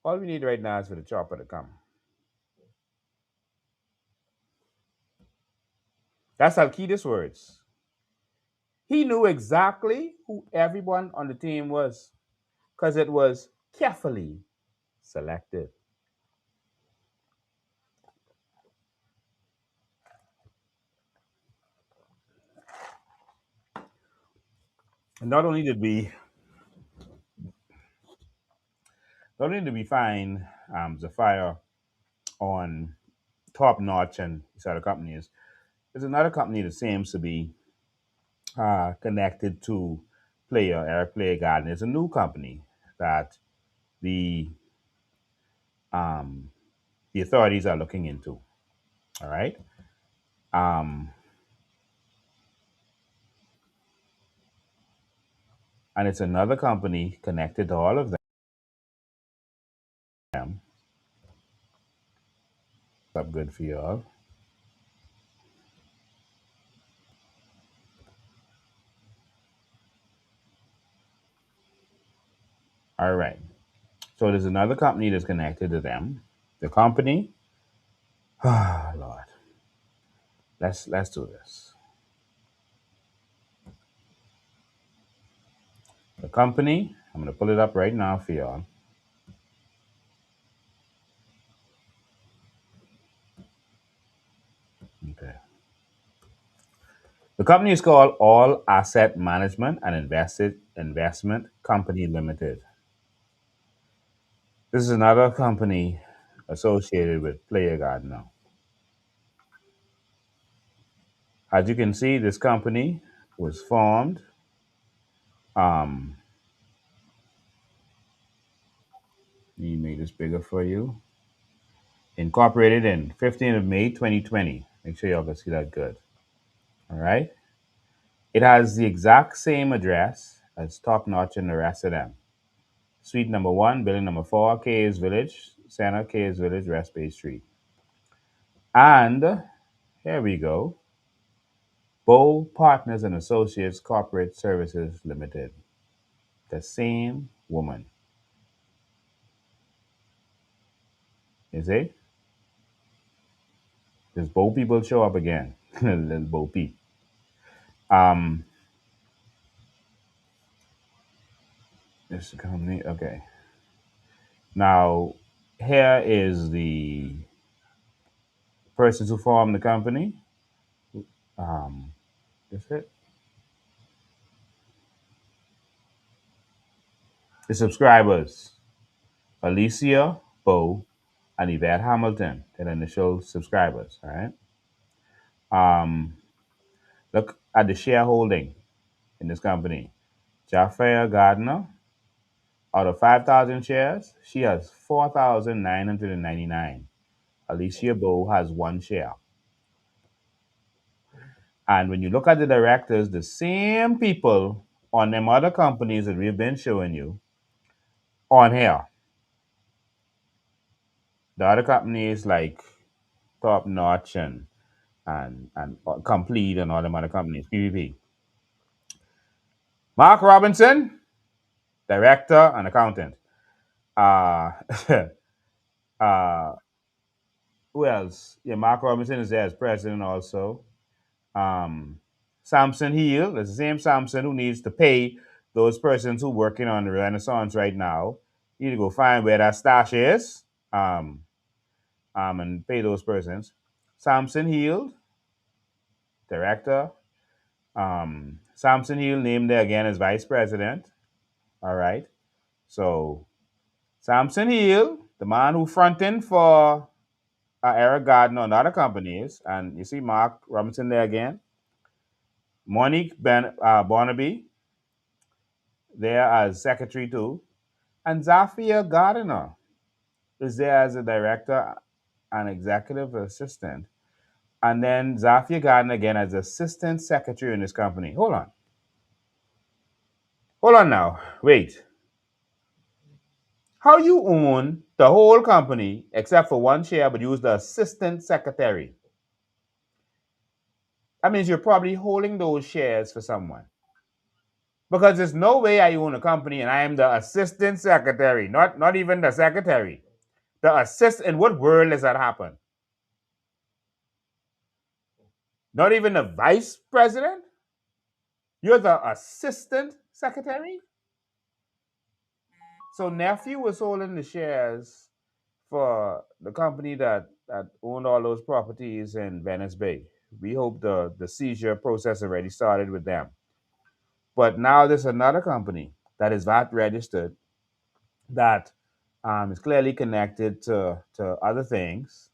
All we need right now is for the chopper to come. That's Halkitis' words. He knew exactly who everyone on the team was because it was carefully selected. And not only did we find Zafire on top notch and these other companies, there's another company that seems to be connected to Eric Player Garden. It's a new company that the um, the authorities are looking into. All right. Um, and it's another company connected to all of them. Up good for y'all. All right. So there's another company that's connected to them. The company, Lord, let's do this. The company, I'm gonna pull it up right now for y'all. Okay. The company is called All Asset Management and Investment Company Limited. This is another company associated with Player Gardener. As you can see, this company was formed. Um, let me make this bigger for you. Incorporated in 15th of May 2020. Make sure y'all can see that good. All right. It has the exact same address as Top Notch and the rest of them. Suite number 1, building number 4, KS Village, Center, KS Village, West Bay Street. And here we go. Bow Partners and Associates Corporate Services Limited. The same woman. You see? Does Bow people show up again? Little Bow P. Um, this is the company. Okay. Now, here is the persons who formed the company. Is it? The subscribers. Alicia, Bow, and Yvette Hamilton. They're the initial subscribers. All right. Um, look at the shareholding in this company. Jaffa Gardner, out of 5,000 shares, she has 4,999. Alicia Bow has 1 share. And when you look at the directors, the same people on them other companies that we've been showing you on here. The other companies like Top Notch and Complete and all them other companies, PVP. Mark Robinson, director and accountant. Uh, uh, who else? Yeah, Mark Robinson is there as president also. Um, Samson Hill, it's the same Samson who needs to pay those persons who working on the Renaissance right now. You need to go find where that stash is, and pay those persons. Samson Hill, director. Samson Hill named there again as vice president. All right. So Samson Hill, the man who fronting for Eric Gardner and other companies, and you see Mark Robinson there again. Monique Barnaby there as secretary too, and Zafia Gardner is there as a director and executive assistant, and then Zafia Gardner again as assistant secretary in this company. Hold on now, wait. How you own the whole company except for 1 share, but use the assistant secretary? That means you're probably holding those shares for someone. Because there's no way I own a company and I am the assistant secretary, not even the secretary. The assist in what world does that happen? Not even the vice president? You're the assistant secretary? So nephew was holding the shares for the company that owned all those properties in Venice Bay. We hope the seizure process already started with them. But now there's another company that is VAT registered that is clearly connected to other things.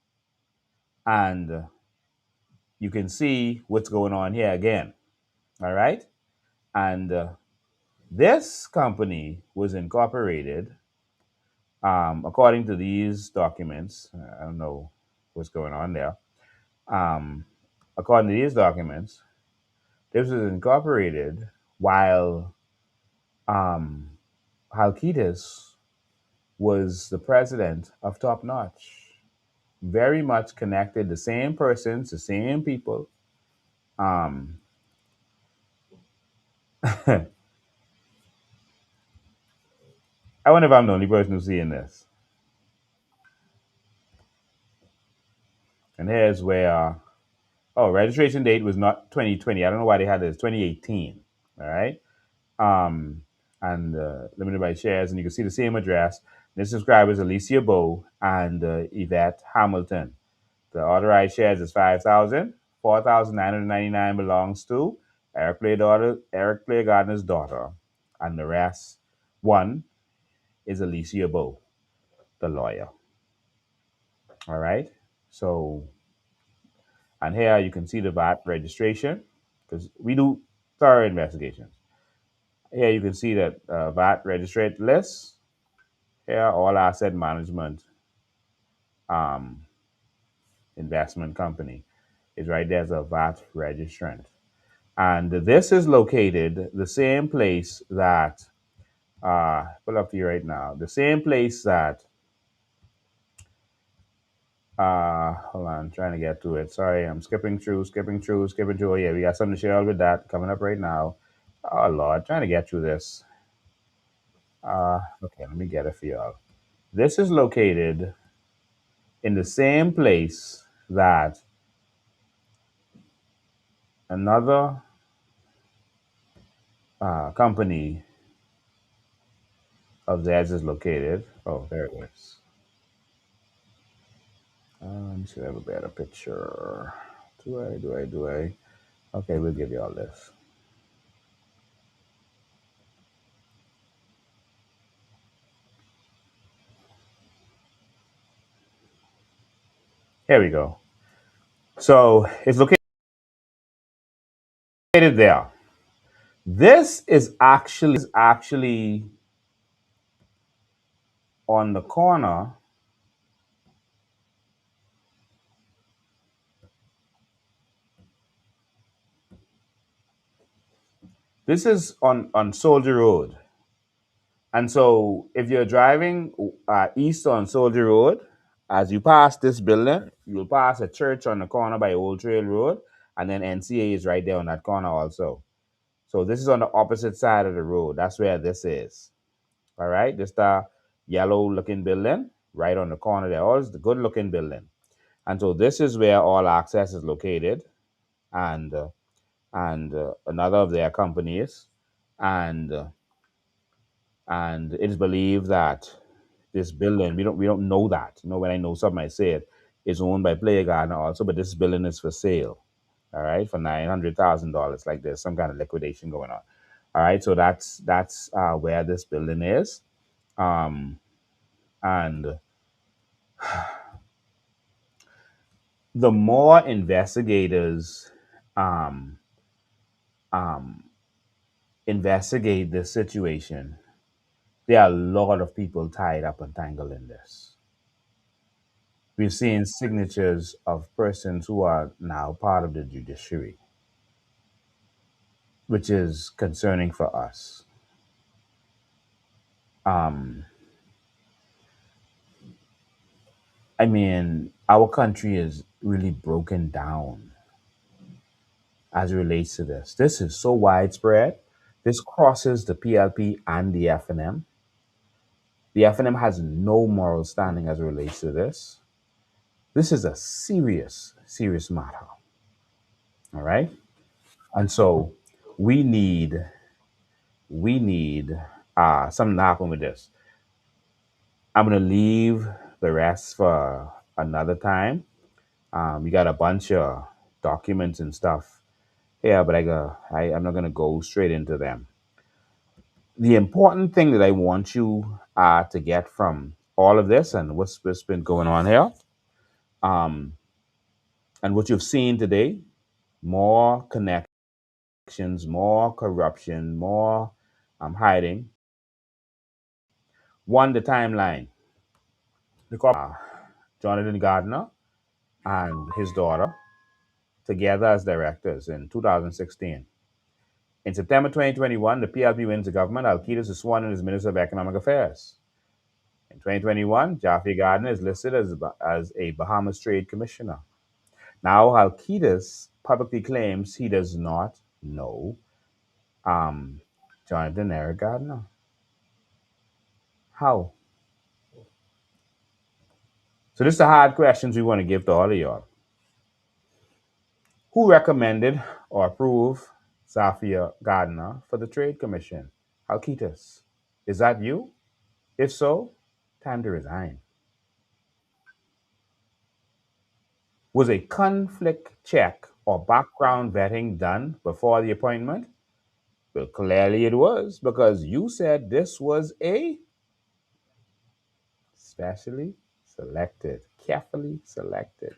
And you can see what's going on here again. All right. And this company was incorporated, according to these documents. I don't know what's going on there. Um, According to these documents, this was incorporated while um, Halkitis was the president of Top Notch. Very much connected, the same persons, the same people. Um, I wonder if I'm the only person who's seeing this. And here's where, oh, registration date was not 2020. I don't know why they had this, 2018. All right. Um, and limited by shares. And you can see the same address. The subscribers, Alicia Bow and Yvette Hamilton. The authorized shares is 5,000. 4,999 belongs to Eric Clay Gardner's daughter. And the rest, one, is Alicia Bow, the lawyer. All right. So, and here you can see the VAT registration because we do thorough investigations. Here you can see that VAT registered list. Here, all asset management um, investment company is right there as a VAT registrant. And this is located the same place that, pull up to you right now, the same place that, hold on, I'm trying to get to it. Sorry, I'm skipping through. Oh, yeah, we got something to share with that coming up right now. Oh, Lord, trying to get through this. Okay, let me get it for y'all. This is located in the same place that another company of theirs is located. Oh, there it is. Let me see if I have a better picture. Do I? Okay, we'll give you all this. Here we go. So it's located there. This is actually on the corner. This is on Soldier Road. And so if you're driving east on Soldier Road, as you pass this building, you'll pass a church on the corner by Old Trail Road, and then NCA is right there on that corner also. So this is on the opposite side of the road. That's where this is. All right, this the yellow looking building right on the corner there. All is the good looking building. And so this is where all access is located, and another of their companies, and it is believed that this building, we don't know that. You know, when I know something, I say it, is owned by Player Garden also, but this building is for sale. All right, for $900,000. Like there's some kind of liquidation going on. All right, so that's where this building is, and the more investigators um, um, investigate this situation, there are a lot of people tied up and tangled in this. We've seen signatures of persons who are now part of the judiciary, which is concerning for us. Um, I mean, our country is really broken down as it relates to this. This is so widespread. This crosses the PLP and the FNM. The FNM has no moral standing as it relates to this. This is a serious, serious matter. All right. And so we need something to happen with this. I'm gonna leave the rest for another time. We got a bunch of documents and stuff here, but I'm not gonna go straight into them. The important thing that I want you to get from all of this and what's been going on here, um, and what you've seen today, more connections, more corruption, more hiding. One, the timeline. Jonathan Gardner and his daughter together as directors in 2016. In September 2021, the PLP wins the government. Halkitis is sworn in as Minister of Economic Affairs. In 2021, Jaffe Gardner is listed as a Bahamas Trade Commissioner. Now, Halkitis publicly claims he does not know Jonathan Eric Gardner. How? So this is the hard questions we want to give to all of y'all. Who recommended or approved Zafia Gardner for the Trade Commission? Halkitis. Is that you? If so, time to resign. Was a conflict check or background vetting done before the appointment? Well, clearly it was, because you said this was a specially selected, carefully selected.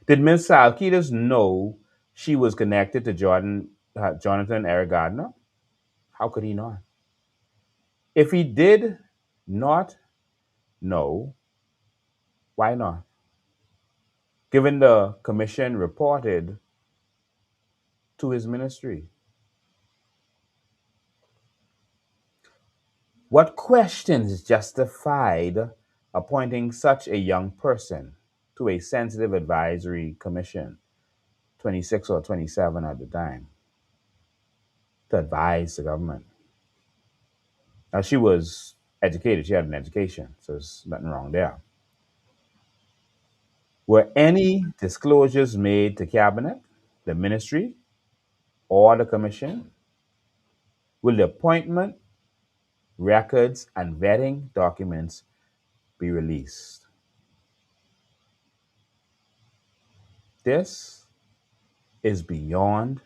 Did Ms. Halkitis know she was connected to Jonathan Eric Gardner? How could he not? If he did not know, why not? Given the commission reported to his ministry. What questions justified appointing such a young person to a sensitive advisory commission, 26 or 27 at the time, to advise the government? Now, she was educated, she had an education, so there's nothing wrong there. Were any disclosures made to cabinet, the ministry, or the commission? Will the appointment records and vetting documents be released? This is beyond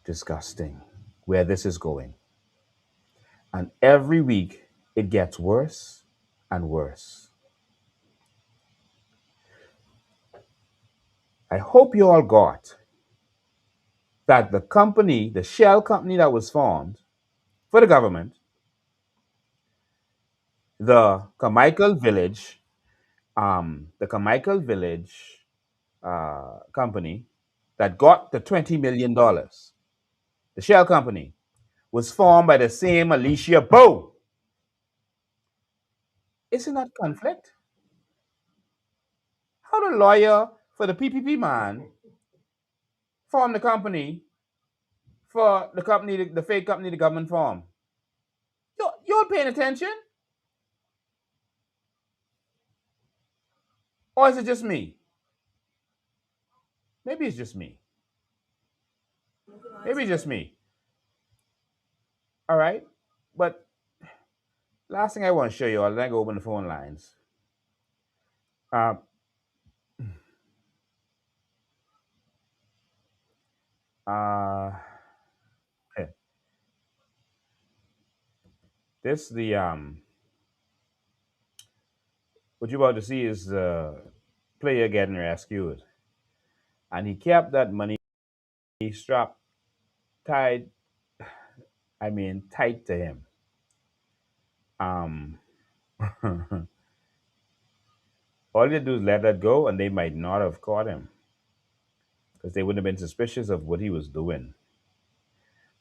disgusting where this is going. And every week it gets worse and worse. I hope you all got that the company, the shell company that was formed for the government, the Carmichael Village, company that got the $20 million, the shell company, was formed by the same Alicia Bowe. Isn't that conflict? How the lawyer for the PPP man formed the company for the company, the fake company the government formed? You're paying attention? Or is it just me? Maybe it's just me. Maybe it's just me. All right. But last thing I want to show you all, then I go open the phone lines. Uh, uh, eh, this what you're about to see is the player getting rescued, and he kept that money strapped tied. I mean, tight to him. Um, all you do is let that go, and they might not have caught him because they wouldn't have been suspicious of what he was doing.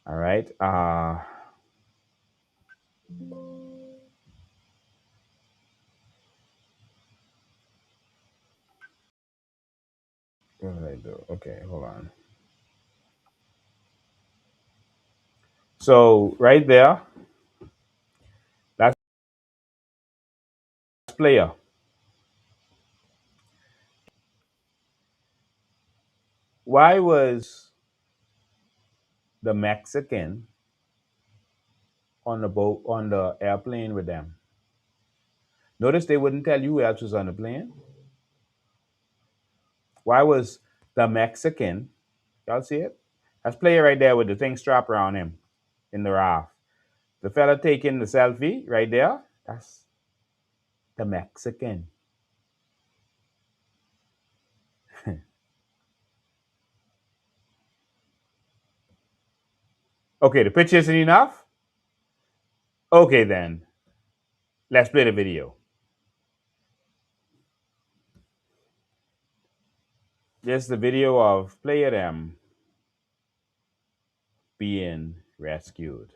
All right. What did I do? Okay, hold on. So right there, that's player. Why was the Mexican on the boat on the airplane with them? Notice they wouldn't tell you who else was on the plane. Why was the Mexican? Y'all see it? That's player right there with the thing strapped around him in the raft. The fella taking the selfie right there. That's the Mexican. Okay, the picture isn't enough. Okay, then let's play the video. This is the video of player them being rescued.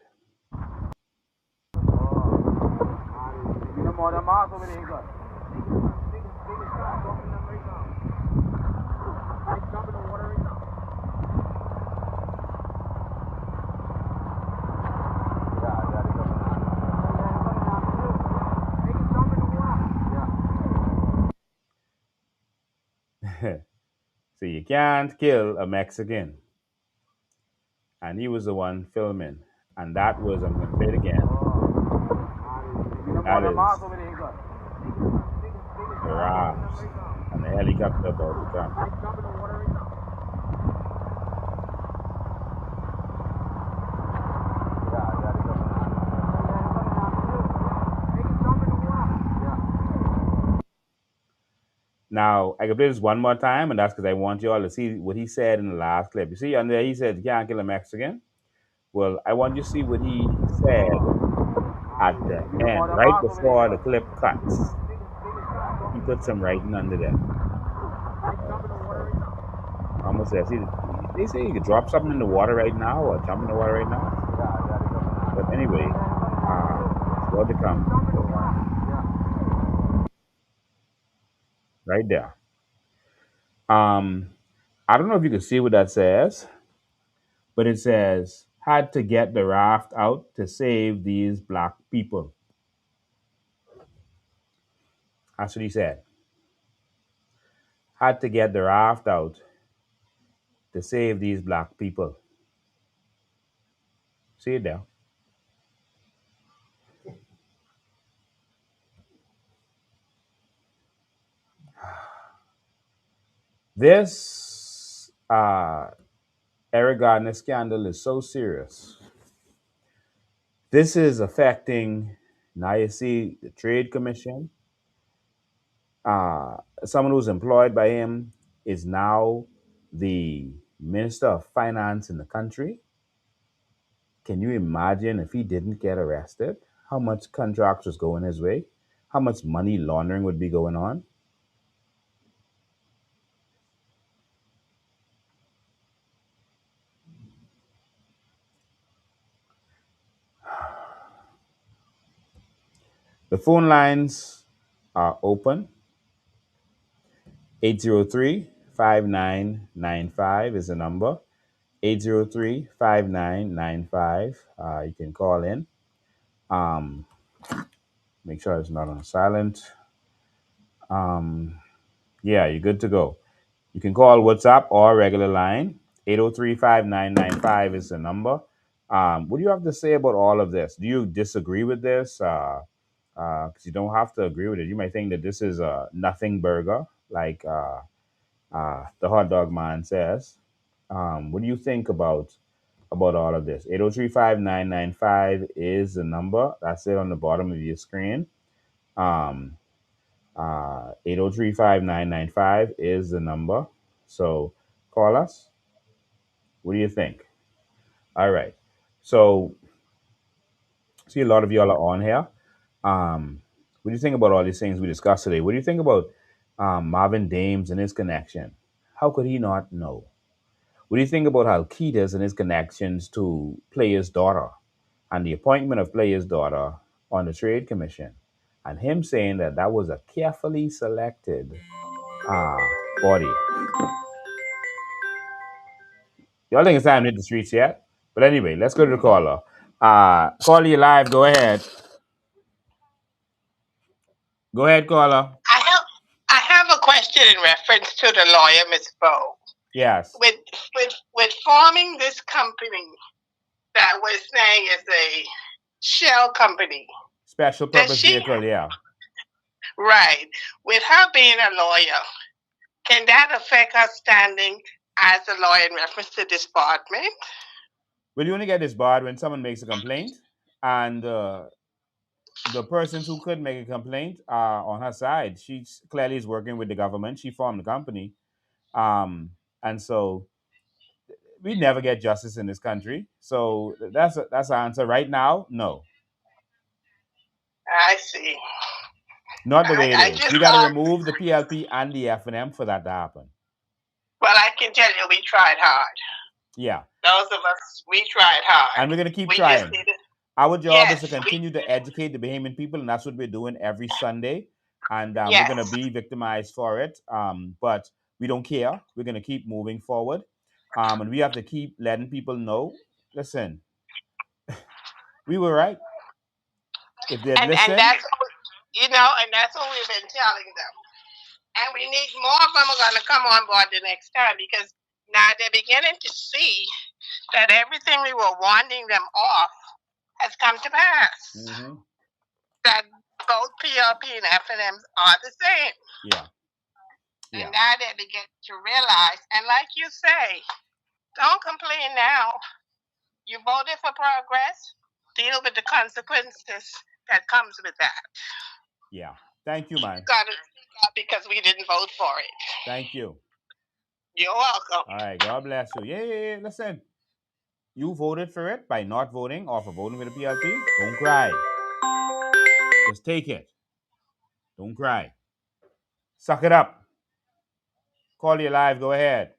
So you can't kill a Mexican. And he was the one filming. And that was, I'm going to play it again. That is the rafts and the helicopter about to come. Now, I can play this one more time, and that's because I want you all to see what he said in the last clip. You see, on there, he said, you can't kill a Mexican. Well, I want you to see what he said at the end, right before the clip cuts. He put some writing under there. Almost there. See, they say you could drop something in the water right now or jump in the water right now. But anyway, it's about to come. Right there. I don't know if you can see what that says, but it says, had to get the raft out to save these black people. That's what he said. Had to get the raft out to save these black people. See it there. This Eric Gardner scandal is so serious. This is affecting, now you see, the Trade Commission. Someone who's employed by him is now the Minister of Finance in the country. Can you imagine if he didn't get arrested? How much contracts was going his way? How much money laundering would be going on? The phone lines are open. 803-5995 is the number. 803-5995. You can call in. Make sure it's not on silent. Yeah, you're good to go. You can call WhatsApp or regular line. 803-5995 is the number. What do you have to say about all of this? Do you disagree with this? Because you don't have to agree with it. You might think that this is a nothing burger, like the hot dog man says. What do you think about all of this? 803-5995 is the number. That's it on the bottom of your screen. 803-5995 is the number. So call us. What do you think? All right. So see, a lot of y'all are on here. What do you think about all these things we discussed today? What do you think about MArvin Dames and his connection? How could he not know? What do you think about Halkitis and his connections to Player's daughter and the appointment of Player's daughter on the Trade Commission? And him saying that that was a carefully selected body. Y'all think it's time to hit the streets yet? But anyway, let's go to the caller. Caller, you live. Go ahead. Go ahead, caller.
I have a question in reference to the lawyer, Ms. Bowe.
Yes.
With forming this company that we're saying is a shell company,
Special
does
purpose
she
vehicle, yeah.
right? With her being a lawyer, can that affect her standing as a lawyer in reference to disbarment?
Well, you only get disbarred when someone makes a complaint, and the persons who could make a complaint are on her side. She clearly is working with the government. She formed the company, and so we never get justice in this country. So that's our answer right now. No,
I see.
not the way it
I
is.
just
We got to
thought,
remove the PLP and the F&M for that to happen.
well, I can tell you we tried hard.
Yeah,
Those of us, we tried hard.
and we're gonna keep
We just
trying.
needed,
Our job is to
yes,
continue to educate the Bahamian people, and that's what we're doing every Sunday. And we're
yes.
going to be victimized for it, but we don't care. We're going to keep moving forward, and we have to keep letting people know. Listen, we were right. If they'd
And
listen,
that's and that's what we've been telling them. And we need more of them are going to come on board the next time because now they're beginning to see that everything we were warning them off has come to pass.
mhm,
That both PLP and FNMs are the same.
yeah,
And now they're beginning to realize, and like you say, don't complain now. You voted for progress. Deal with the consequences that comes with that.
yeah. Thank you, man.
Got to speak up because we didn't vote for it.
Thank you.
You're welcome.
All right, God bless you. Yeah. Listen, you voted for it by not voting or for voting with the PLP. Don't cry. Just take it. Don't cry. Suck it up. Call you live. Go ahead.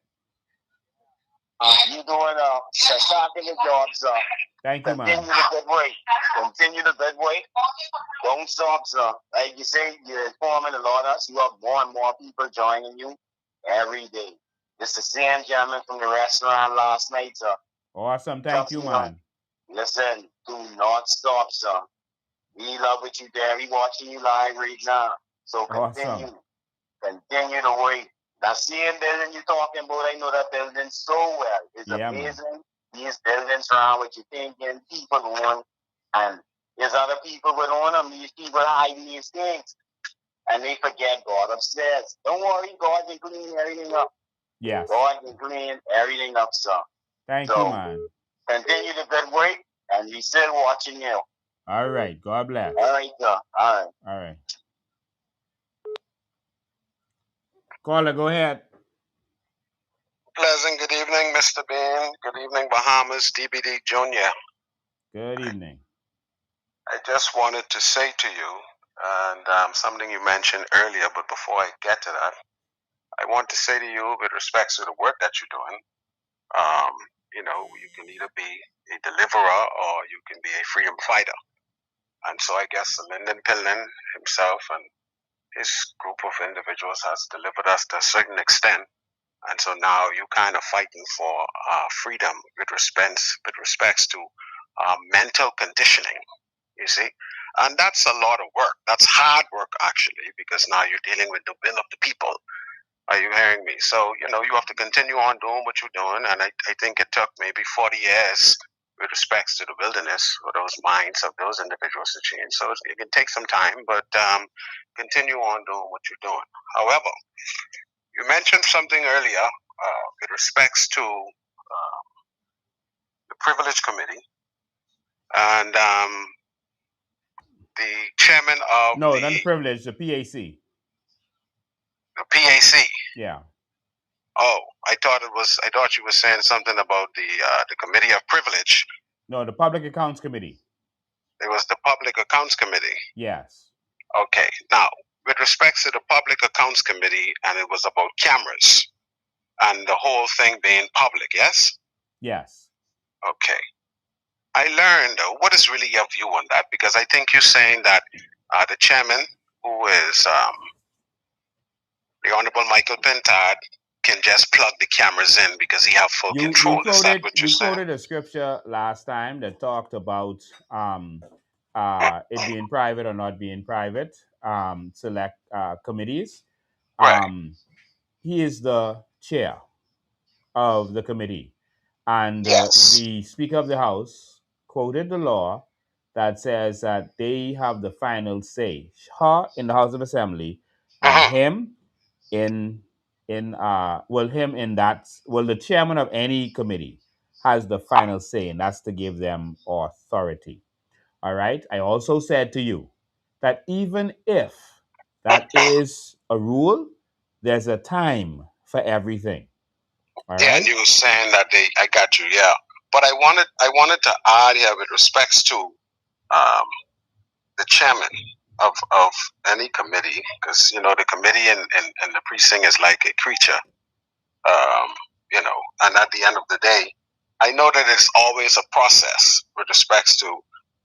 You're doing spectacular job, sir.
Thank you, man.
Continue the good way. Continue the good way. Don't stop, sir. Like you say, you're informing a lot of us. You have more and more people joining you every day. It's the same gentleman from the restaurant last night, sir.
Awesome. Thank you, man.
Listen, do not stop, sir. We love what you do. We watching you live right now. So continue.
Awesome.
Continue the way. That same building you're talking about, I know that building so well. It's amazing.
Man.
These buildings around what you're thinking, people own, and there's other people with on them. These people hiding these things, and they forget God upstairs. Don't worry, God can clean everything up.
Yes.
God can clean everything up, sir.
Thank you, man.
Continue the good work, and we still watching you.
All right. God bless.
All right, sir. All
right. Caller, go ahead.
Pleasant good evening, Mr. Bean. Good evening, Bahamas, DBD Jr.
Good evening.
I just wanted to say to you, and something you mentioned earlier, but before I get to that, I want to say to you, with respect to the work that you're doing, you can either be a deliverer or you can be a freedom fighter. And so I guess Lyndon Pillin himself and his group of individuals has delivered us to a certain extent. And so now you're kind of fighting for freedom with respects to mental conditioning, you see. And that's a lot of work. That's hard work, actually, because now you're dealing with the will of the people. Are you hearing me? So, you have to continue on doing what you're doing. And I think it took maybe 40 years with respects to the wilderness for those minds of those individuals to change. So it can take some time, but continue on doing what you're doing. However, you mentioned something earlier with respects to the Privilege Committee and the chairman of
not the privilege, the PAC.
The PAC.
Yeah.
Oh, I thought you were saying something about the Committee of Privilege.
No, the Public Accounts Committee.
It was the Public Accounts Committee.
Yes.
Okay. Now, with respects to the Public Accounts Committee, and it was about cameras and the whole thing being public, yes?
Yes.
Okay. I learned, what is really your view on that? Because I think you're saying that the chairman, who is the Honorable Michael Pintard, can just plug the cameras in because he have full control. Is that what you're saying?
quoted a scripture last time that talked about it being private or not being private. Select committees.
Right.
He is the chair of the committee, and
Yes.
the Speaker of the House quoted the law that says that they have the final say. Her in the House of Assembly, and
Mm-hmm.
him him in that, the chairman of any committee has the final say, and that's to give them authority. All right. I also said to you that even if that is a rule, there's a time for everything. All
Yeah, and
right.
you were saying that I got you, yeah. But I wanted to add here with respects to um, the chairman of any committee, because the committee and the precinct is like a creature, um, and at the end of the day, I know that it's always a process with respects to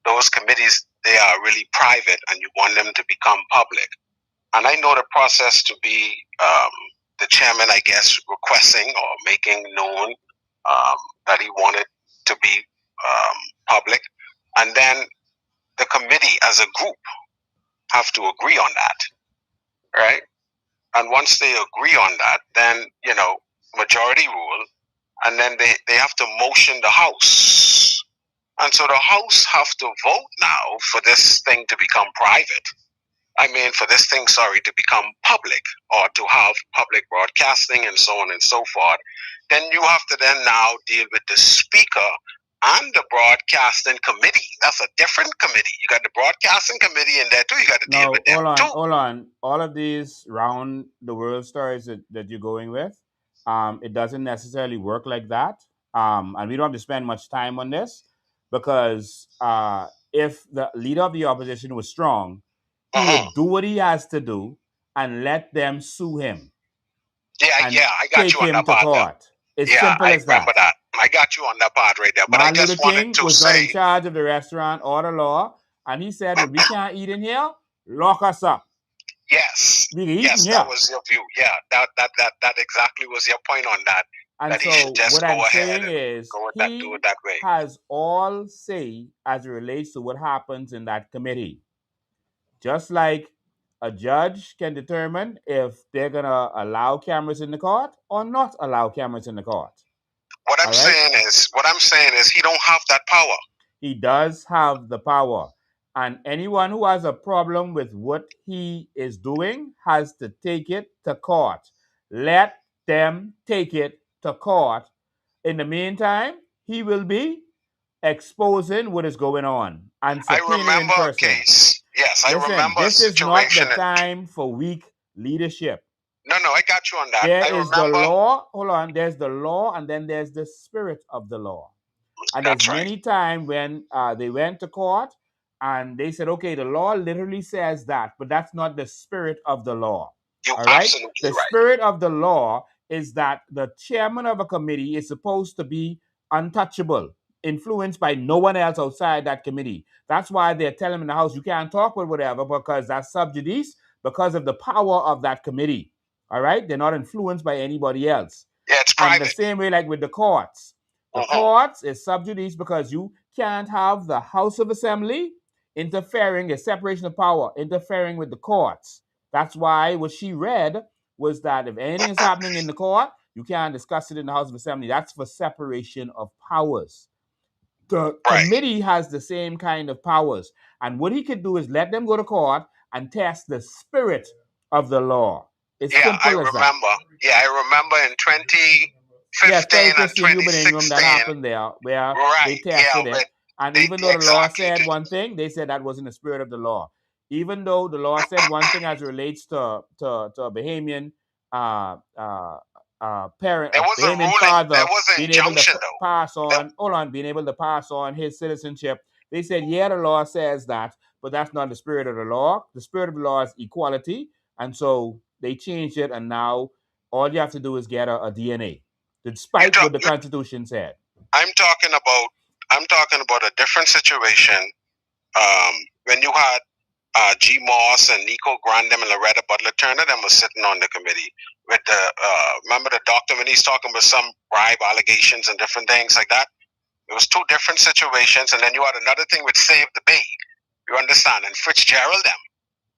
those committees. They are really private, and you want them to become public. And I know the process to be the chairman, I guess, requesting or making known that he wanted to be public, and then the committee as a group have to agree on that, right? And once they agree on that, then majority rule, and then they have to motion the House, and so the House have to vote now for this thing to become private. I mean, for this thing, to become public or to have public broadcasting and so on and so forth, then you have to then now deal with the speaker and the broadcasting committee. That's a different committee. You got the broadcasting committee in there too. You got to deal
Now,
with them too.
hold on. All of these round the world stories that you're going with, it doesn't necessarily work like that. And we don't have to spend much time on this because if the leader of the opposition was strong, he
Mm-hmm.
would do what he has to do and let them sue him and
Yeah, I got
take
you on
him
that
to
part there.
court. It's
Yeah,
simple
I
as
remember
that.
that. I got you on that part right there. But I
Martin Luther
just wanted
King
to
was not in
say,
charge of the restaurant or the law, and he said, when we can't eat in here, lock us up.
yes,
We can eat in
yes, that
here.
was your view. Yeah, that exactly was your point on that.
And
That he should
so
just
what
go
I'm
ahead
saying
and
is
go with that, do
he
it that way.
has all say as it relates to what happens in that committee. Just like a judge can determine if they're going to allow cameras in the court or not allow cameras in the court.
What I'm
All right?
saying is he don't have that power.
He does have the power. And anyone who has a problem with what he is doing has to take it to court. Let them take it to court. In the meantime, he will be exposing what is going on and
I
subpoenaing in
remember a
person.
case. Yes, I
Listen,
remember a
this is not the
situation.
time for weak leadership.
No, I got you on that.
There
I
is the
remember.
law. Hold on. There's the law, and then there's the spirit of the law. And there's
That's right.
many times when they went to court and they said, okay, the law literally says that, but that's not the spirit of the law.
You're
All right?
absolutely
The
right.
spirit of the law is that the chairman of a committee is supposed to be untouchable, influenced by no one else outside that committee. That's why they're telling him in the House, you can't talk with whatever, because that's sub judice, because of the power of that committee. All right? They're not influenced by anybody else.
Yeah, it's
And
private.
the same way like with the courts. The courts is sub judice because you can't have the House of Assembly interfering, a separation of power, interfering with the courts. That's why what she read was that if anything is happening in the court, you can't discuss it in the House of Assembly. That's for separation of powers. The committee has the same kind of powers. And what he could do is let them go to court and test the spirit of the law. It's simple as that.
Yeah, I remember in 2015
Yes, Terry
and
Christian, you've been in room
2016.
that happened there where they tested it. And even though the law said one thing, they said that wasn't the spirit of the law. Even though the law said one thing as it relates to a Bahamian parent,
There was a
Bahamian
ruling.
father
There was an
being able to
injunction, though.
pass on, being able to pass on his citizenship. They said, yeah, the law says that, but that's not the spirit of the law. The spirit of the law is equality. And so they changed it, and now all you have to do is get a DNA, despite what the Constitution said.
I'm talking about a different situation. When you had G. Moss and Nico Grandin and Loretta Butler Turner, them was sitting on the committee. with the remember the doctor when he's talking about some bribe allegations and different things like that. It was two different situations, and then you had another thing with Save the Bay. You understand? And Fitzgerald them.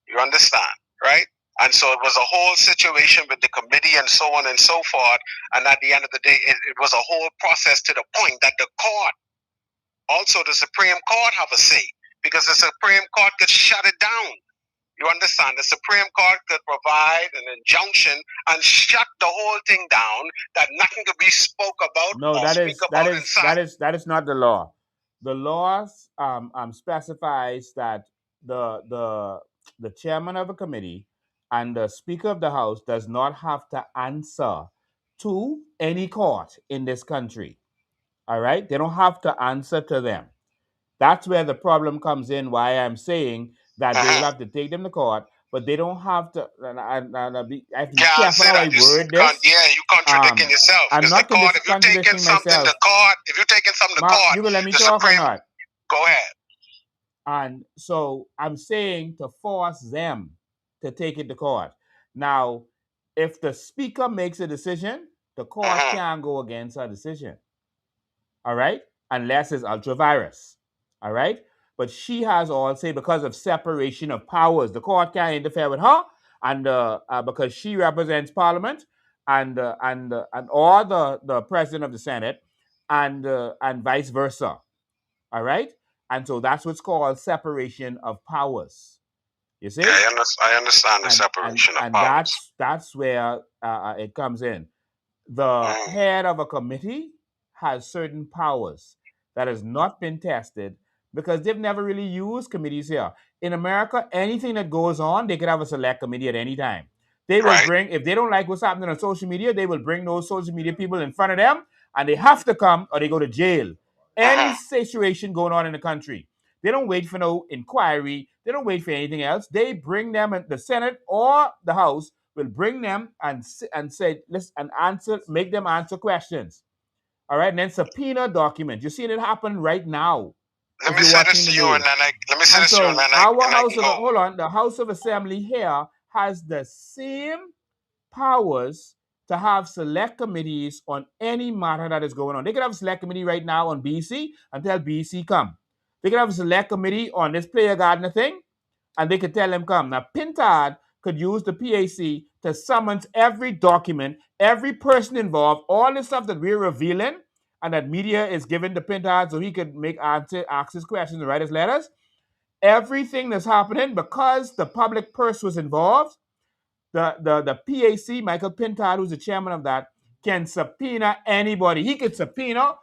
You understand, right? And so it was a whole situation with the committee and so on and so forth. And at the end of the day, it was a whole process to the point that the court, also the Supreme Court, have a say, because the Supreme Court could shut it down. You understand? The Supreme Court could provide an injunction and shut the whole thing down, that nothing could be spoke about
No,
or speak about inside.
that is not the law. The law specifies that the chairman of a committee and the speaker of the house does not have to answer to any court in this country. All right, they don't have to answer to them. That's where the problem comes in. Why I'm saying that they will have to take them to court, but they don't have to. And I have to be
Can't
careful
say
how I
that.
word this.
Yeah, you contradicting yourself.
I'm
Because
not
the court, if you're taking
contradicting
something to
myself.
court,
You gonna let me
the
talk or
Supreme.
not?
Go ahead.
And so I'm saying to force them to take it to court. Now, if the speaker makes a decision, the court can't go against her decision. All right? Unless it's ultra virus. All right? But she has all say, because of separation of powers, the court can't interfere with her, and because she represents Parliament and or the president of the Senate, and vice versa. All right? And so that's what's called separation of powers. You see?
Yeah, I understand the separation of
and
powers.
that's where it comes in. The head of a committee has certain powers that has not been tested because they've never really used committees here. In America, anything that goes on, they could have a select committee at any time. They will bring, if they don't like what's happening on social media, they will bring those social media people in front of them, and they have to come or they go to jail. Any situation going on in the country, they don't wait for no inquiry. They don't wait for anything else. They bring them in the Senate or the House will bring them and say, listen, and answer, make them answer questions. All right, and then subpoena documents. You're seeing it happen right now.
Let me say this to you, and then
the House of Assembly here has the same powers to have select committees on any matter that is going on. They could have a select committee right now on BC until BC come. They could have a select committee on this player gardener thing, and they could tell them come. Now, Pintard could use the PAC to summons every document, every person involved, all the stuff that we're revealing and that media is giving to Pintard so he could ask his questions and write his letters. Everything that's happening, because the public purse was involved, the PAC, Michael Pintard, who's the chairman of that, can subpoena anybody. He could subpoena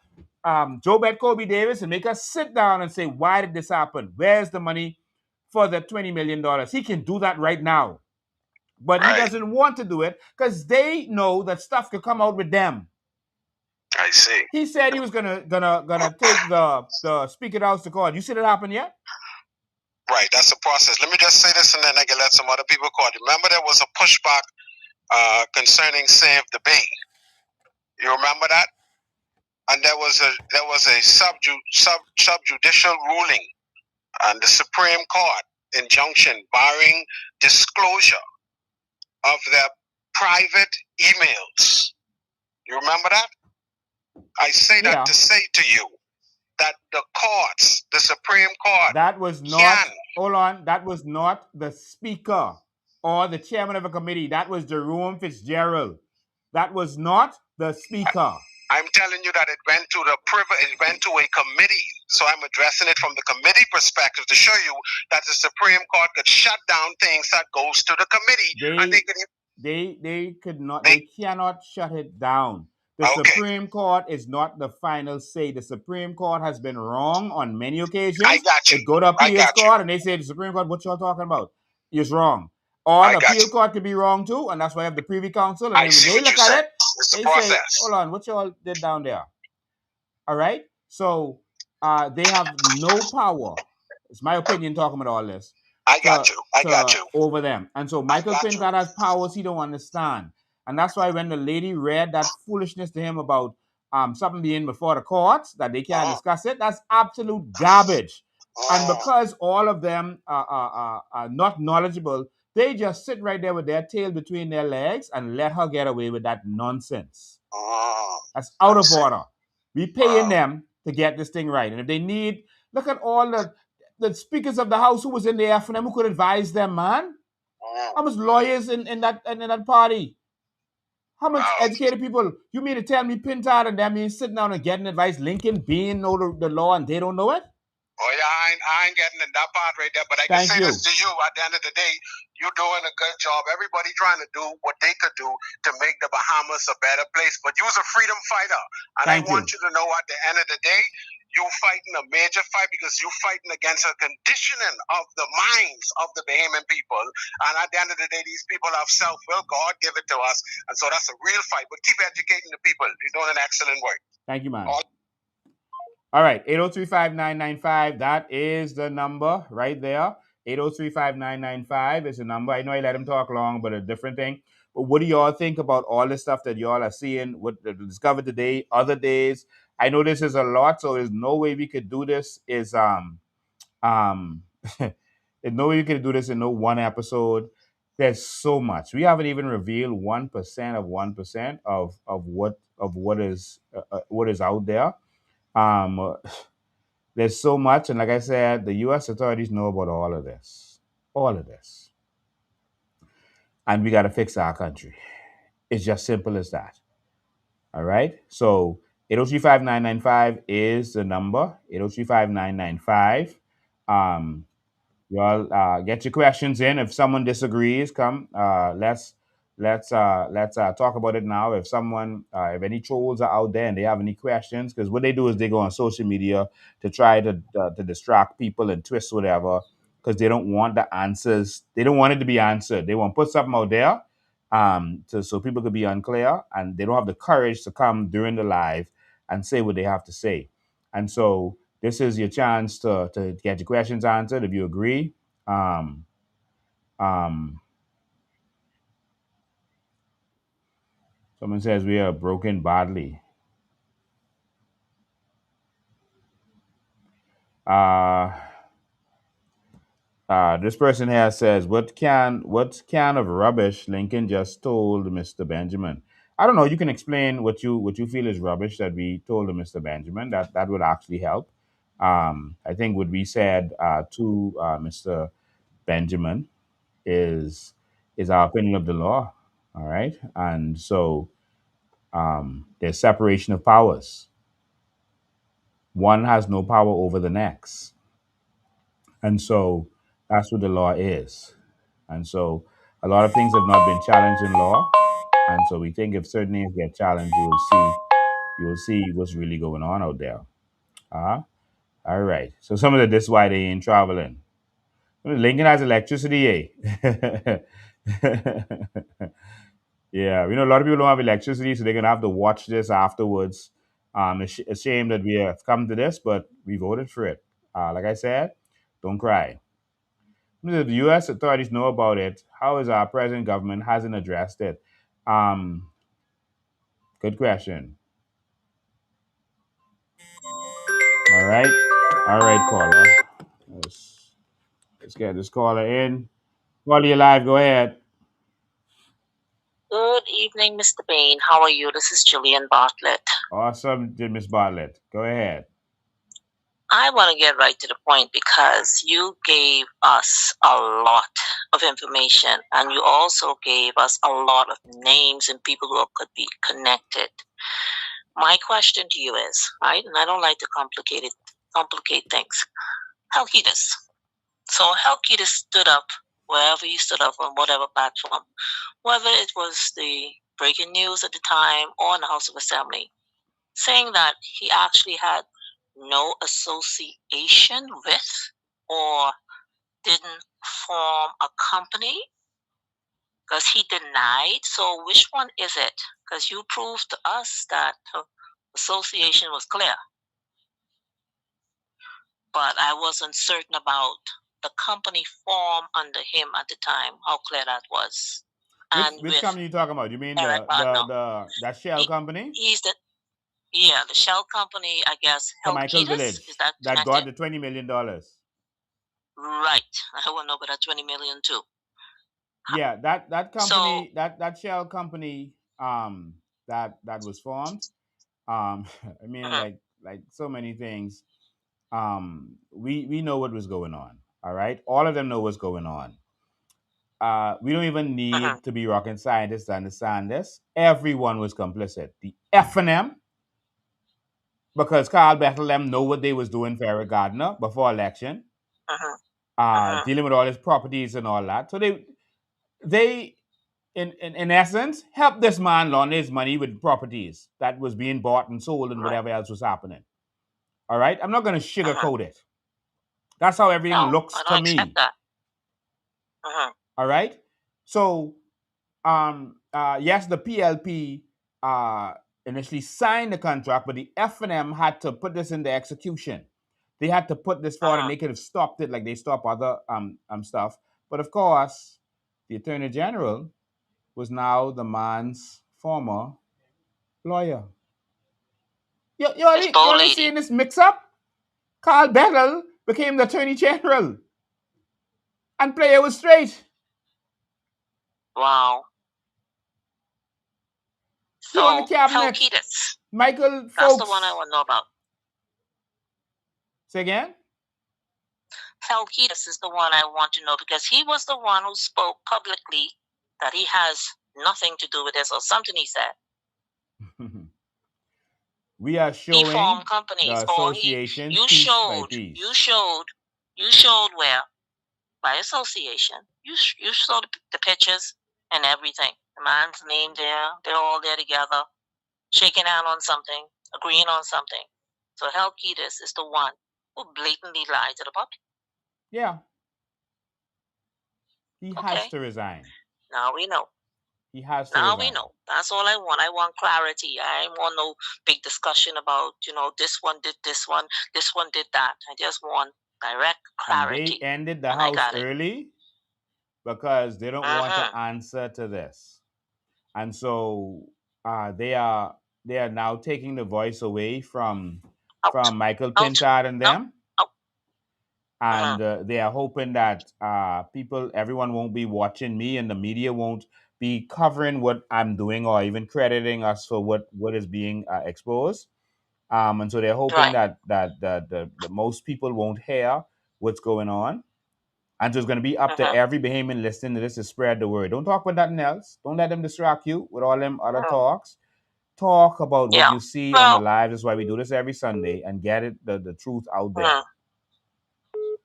Joe Kobe Davis and make us sit down and say, why did this happen? Where's the money for the $20 million? He can do that right now. But he doesn't want to do it because they know that stuff could come out with them.
I see.
He said he was gonna take the Speaker of the House to court. You see that happen yet?
Right, that's the process. Let me just say this, and then I can let some other people call. Remember, there was a pushback concerning Save the Bay. You remember that? And there was a subjudicial ruling, and the Supreme Court injunction barring disclosure of their private emails. You remember that? I say that to say to you that the courts, the Supreme Court,
that was not. Hold on, that was not the Speaker or the chairman of a committee. That was Jerome Fitzgerald. That was not the Speaker.
I'm telling you that it went to a committee. So I'm addressing it from the committee perspective to show you that the Supreme Court could shut down things that goes to the committee.
They cannot shut it down. The Supreme Court is not the final say. The Supreme Court has been wrong on many occasions.
I got you.
It go to appeals court and they say, the Supreme Court, what y'all talking about? It's wrong. Or the appeal court could be wrong too, and that's why I have the Privy Council. And they look at it, they say, hold on, what y'all did down there? All right? So they have no power. It's my opinion talking about all this.
I got you.
Over them. And so Michael Pintard has powers he don't understand. And that's why when the lady read that foolishness to him about something being before the courts, that they can't discuss it, that's absolute garbage. And because all of them are not knowledgeable They just sit right there with their tail between their legs and let her get away with that nonsense. That's out of order. We paying them to get this thing right. And if they need, look at all the speakers of the house who was in there for them who could advise them, man. How much lawyers in that party? How much educated people? You mean to tell me Pintard and them means sitting down and getting advice, Lincoln being know the law and they don't know it?
Oh yeah, I ain't getting in that part right there, but I can say this to you: at the end of the day, you're doing a good job. Everybody trying to do what they could do to make the Bahamas a better place. But you're a freedom fighter, and I want you to know at the end of the day, you fighting a major fight because you're fighting against a conditioning of the minds of the Bahamian people. And at the end of the day, these people have self-will. God give it to us, and so that's a real fight. But keep educating the people. You're doing an excellent work.
Thank you, man. All right, 803-5995. That is the number right there. 803-5995 is the number. I know I let him talk long, but a different thing. But what do y'all think about all the stuff that y'all are seeing, what discovered today, other days? I know this is a lot, so there's no way we could do this. There's no way we could do this in no one episode. There's so much. We haven't even revealed 1% of 1% of what is out there. There's so much, and like I said, the U.S. authorities know about all of this, and we got to fix our country. It's just simple as that. All right. So 803-5995 is the number. 803-5995. Y'all get your questions in. If someone disagrees, come. Let's talk about it now. If someone, if any trolls are out there and they have any questions, because what they do is they go on social media to try to distract people and twist whatever, because they don't want the answers. They don't want it to be answered. They want to put something out there, so people could be unclear, and they don't have the courage to come during the live and say what they have to say, and so. This is your chance to get your questions answered if you agree. Someone says we are broken badly. This person here says, what can of rubbish Lincoln just told Mr. Benjamin? I don't know. You can explain what you feel is rubbish that we told Mr. Benjamin. That would actually help. I think what we said to Mr. Benjamin is our opinion of the law. All right, and so there's separation of powers. One has no power over the next, and so that's what the law is. And so a lot of things have not been challenged in law, and so we think if certain things get challenged, you will see what's really going on out there. All right. So some of the this why they ain't traveling. Lincoln has electricity, eh? Yeah, a lot of people don't have electricity, so they're gonna have to watch this afterwards. It's a shame that we have come to this, but we voted for it. Like I said, don't cry. The U.S. authorities know about it. How is our present government hasn't addressed it? Good question. All right, caller. Let's get this caller in. Caller, you live. Go ahead.
Good evening, Mr. Bain. How are you? This is Jillian Bartlett.
Awesome, Miss Bartlett. Go ahead.
I want to get right to the point because you gave us a lot of information and you also gave us a lot of names and people who could be connected. My question to you is, right, and I don't like to complicate things. Halkitis. So Halkitis stood up wherever he stood up on whatever platform, whether it was the breaking news at the time or in the House of Assembly, saying that he actually had no association with or didn't form a company because he denied. So which one is it? Because you proved to us that association was clear, but I wasn't certain about the company formed under him at the time, how clear that was.
Which company are you talking about? You mean that shell company?
He's the shell company, I guess.
Michael Village.
Is that
got the $20 million.
Right. I want to know about that $20 million too.
Yeah, that
So,
company, that shell company, that was formed. I mean,
mhm,
like so many things. We know what was going on. All right, all of them know what's going on. We don't even
mhm,
need to be rocket scientists to understand this. Everyone was complicit. The F and M, because Carl Bethlehem know what they was doing for Eric Gardner before election,
mhm, mhm,
dealing with all his properties and all that. So they in essence helped this man launder his money with properties that was being bought and sold and
right,
whatever else was happening. All right, I'm not going to
mhm.
sugarcoat it. That's how everything
No,
looks
I
to
don't accept
me.
that. Mhm,
All right, so yes, the PLP uh, initially signed the contract, but the F&M had to put this into execution. They had to put this forward, and
mhm.
they could have stopped it like they stop other stuff. But of course, the Attorney General was now the man's former lawyer.
This
You
bold
only
lady.
seeing this mix up? Carl Bettel became the Attorney General, and player was straight.
Wow.
He on the
So,
cabinet.
Halkitis.
Michael
That's the one I
Folks.
want to know about.
Say again?
Halkitis is the one I want to know because he was the one who spoke publicly that he has nothing to do with this or something he said.
We are
He
showing
formed
the
companies or
associations
you
piece by
showed,
piece.
you showed where by association. You showed the pictures and everything. The man's name there, they're all there together, shaking out on something, agreeing on something. So Halkitis is the one who blatantly lied to the public.
Yeah, he has
Okay,
to resign.
now we know.
He has to
Now we
resign.
know. That's all I want. I want clarity. I don't want no big discussion about, this one did this one did that. I just want direct
And they
clarity.
ended the
And I
house
got it.
early because they don't want
Mm-hmm.
to answer to this. And so they are now taking the voice away from
Out.
Michael
Out.
Pintard and
No.
them,
Out. Mm-hmm.
and they are hoping that everyone won't be watching me, and the media won't be covering what I'm doing or even crediting us for what is being exposed. And so they're hoping
Right.
that most people won't hear what's going on. And so it's going to be up to
Mm-hmm.
every Bahamian listening to this to spread the word. Don't talk about nothing else. Don't let them distract you with all them other talks. Talk about what
Yeah.
you see on the
Well,
live. That's why we do this every Sunday and get the truth out there.
mm.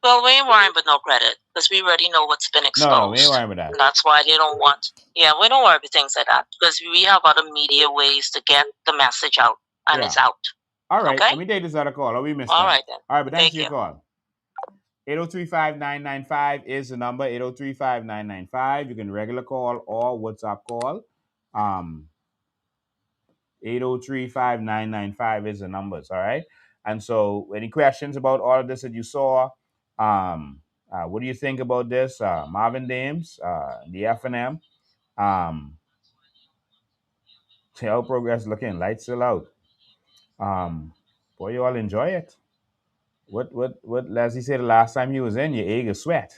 Well, we ain't worrying about no credit because we already know what's been
No, we ain't
exposed.
worrying about that.
And that's why they don't want. Yeah, we don't worry about things like that because we have other media ways to get the message out, and
Yeah.
it's out.
All right.
Okay?
Let me take this other call. Oh, we missed
All
them.
right then.
All right, but thanks
Take
for your
care.
call. 803-5995 is the number. 803-5995. You can regular call or WhatsApp call. 803-5995 is the numbers. All right. And so, any questions about all of this that you saw? What do you think about this? MArvin Dames, the F&M. How progress looking? Lights still out. Boy, you all enjoy it. What Leslie said the last time he was in, your egg is sweat.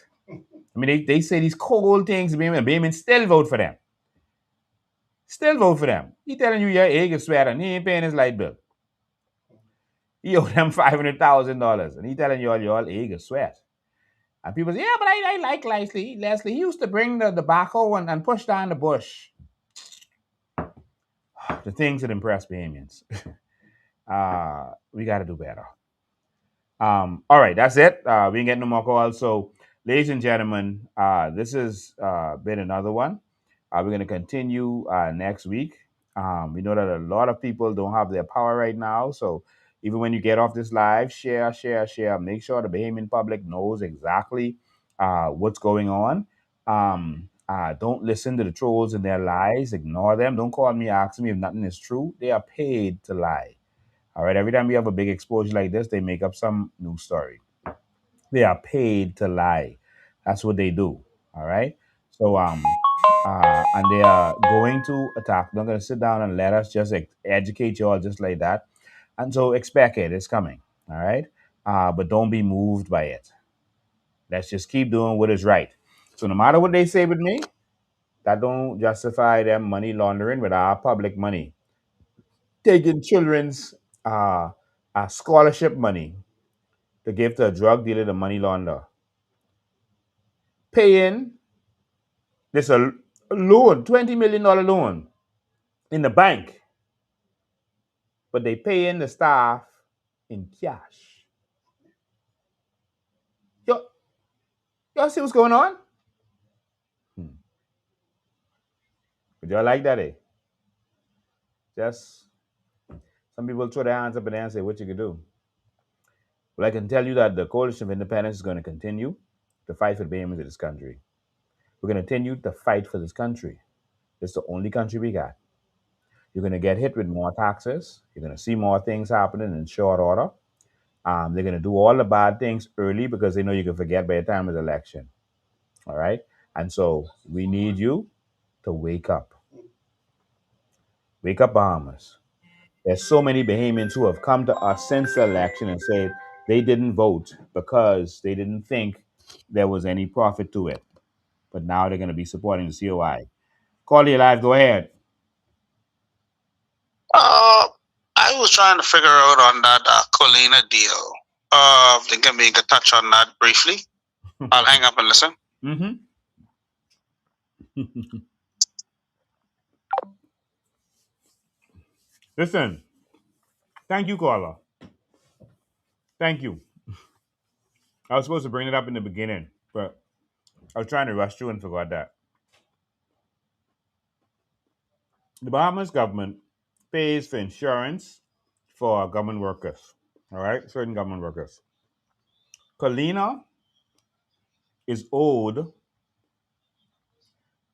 I mean, they say these cold things, Bayman still vote for them. Still vote for them. He telling you your egg is sweat and he ain't paying his light bill. He owe them $500,000 and he telling you all your egg is sweat. And people say, yeah, but I like Leslie. Leslie, he used to bring the backhoe and push down the bush. The things that impress Bahamians. We got to do better. All right, that's it. We ain't getting no more calls. So, ladies and gentlemen, this has been another one. We're going to continue next week. We know that a lot of people don't have their power right now. So, even when you get off this live, share, share, share. Make sure the Bahamian public knows exactly what's going on. Don't listen to the trolls and their lies. Ignore them. Don't call me asking me if nothing is true. They are paid to lie. All right. Every time we have a big exposure like this, they make up some new story. They are paid to lie. That's what they do. All right. So and they are going to attack. They're going to sit down and let us just educate you all just like that. And so expect it. It's coming. All right. But don't be moved by it. Let's just keep doing what is right. So no matter what they say with me, That don't justify them money laundering with our public money, taking children's uh, scholarship money to give to a drug dealer, the money launder, paying this a loan, $20 million loan in the bank, but they paying the staff in cash. Yo, y'all see what's going on? Would y'all like that, eh? Just some people throw their hands up in the air and say, what you can do? Well, I can tell you that the Coalition of Independence is going to continue to fight for the betterment of this country. We're going to continue to fight for this country. It's the only country we got. You're going to get hit with more taxes. You're going to see more things happening in short order. They're going to do all the bad things early because they know you can forget by the time of the election. All right? And so we need you to wake up. Wake up, Bahamas. There's so many Bahamians who have come to us since the election and said they didn't vote because they didn't think there was any profit to it. But now they're going to be supporting the COI. Call you live. Go ahead.
I was trying to figure out on that Colina deal. Think we could touch on that briefly. I'll hang up and listen.
Mm-hmm. Listen. Thank you, caller. Thank you. I was supposed to bring it up in the beginning, but I was trying to rush through and forgot that. The Bahamas government pays for insurance for government workers. All right, certain government workers. Colina is owed,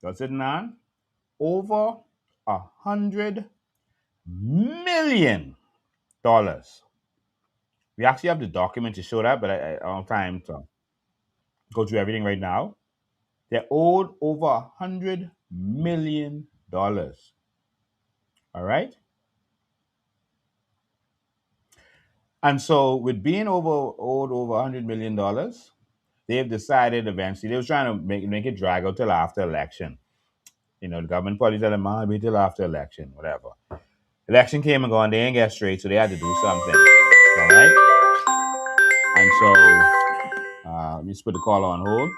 you're sitting on, over $100 million. We actually have the document to show that, but I don't have time to go through everything right now. They're owed over $100 million. All right? And so with being owed over $100 million, they've decided eventually, they were trying to make it drag out till after election. You know, the government probably tell them, wait till after election, whatever. Election came and gone, they ain't get straight, so they had to do something. All right? And so, let me just put the caller on hold.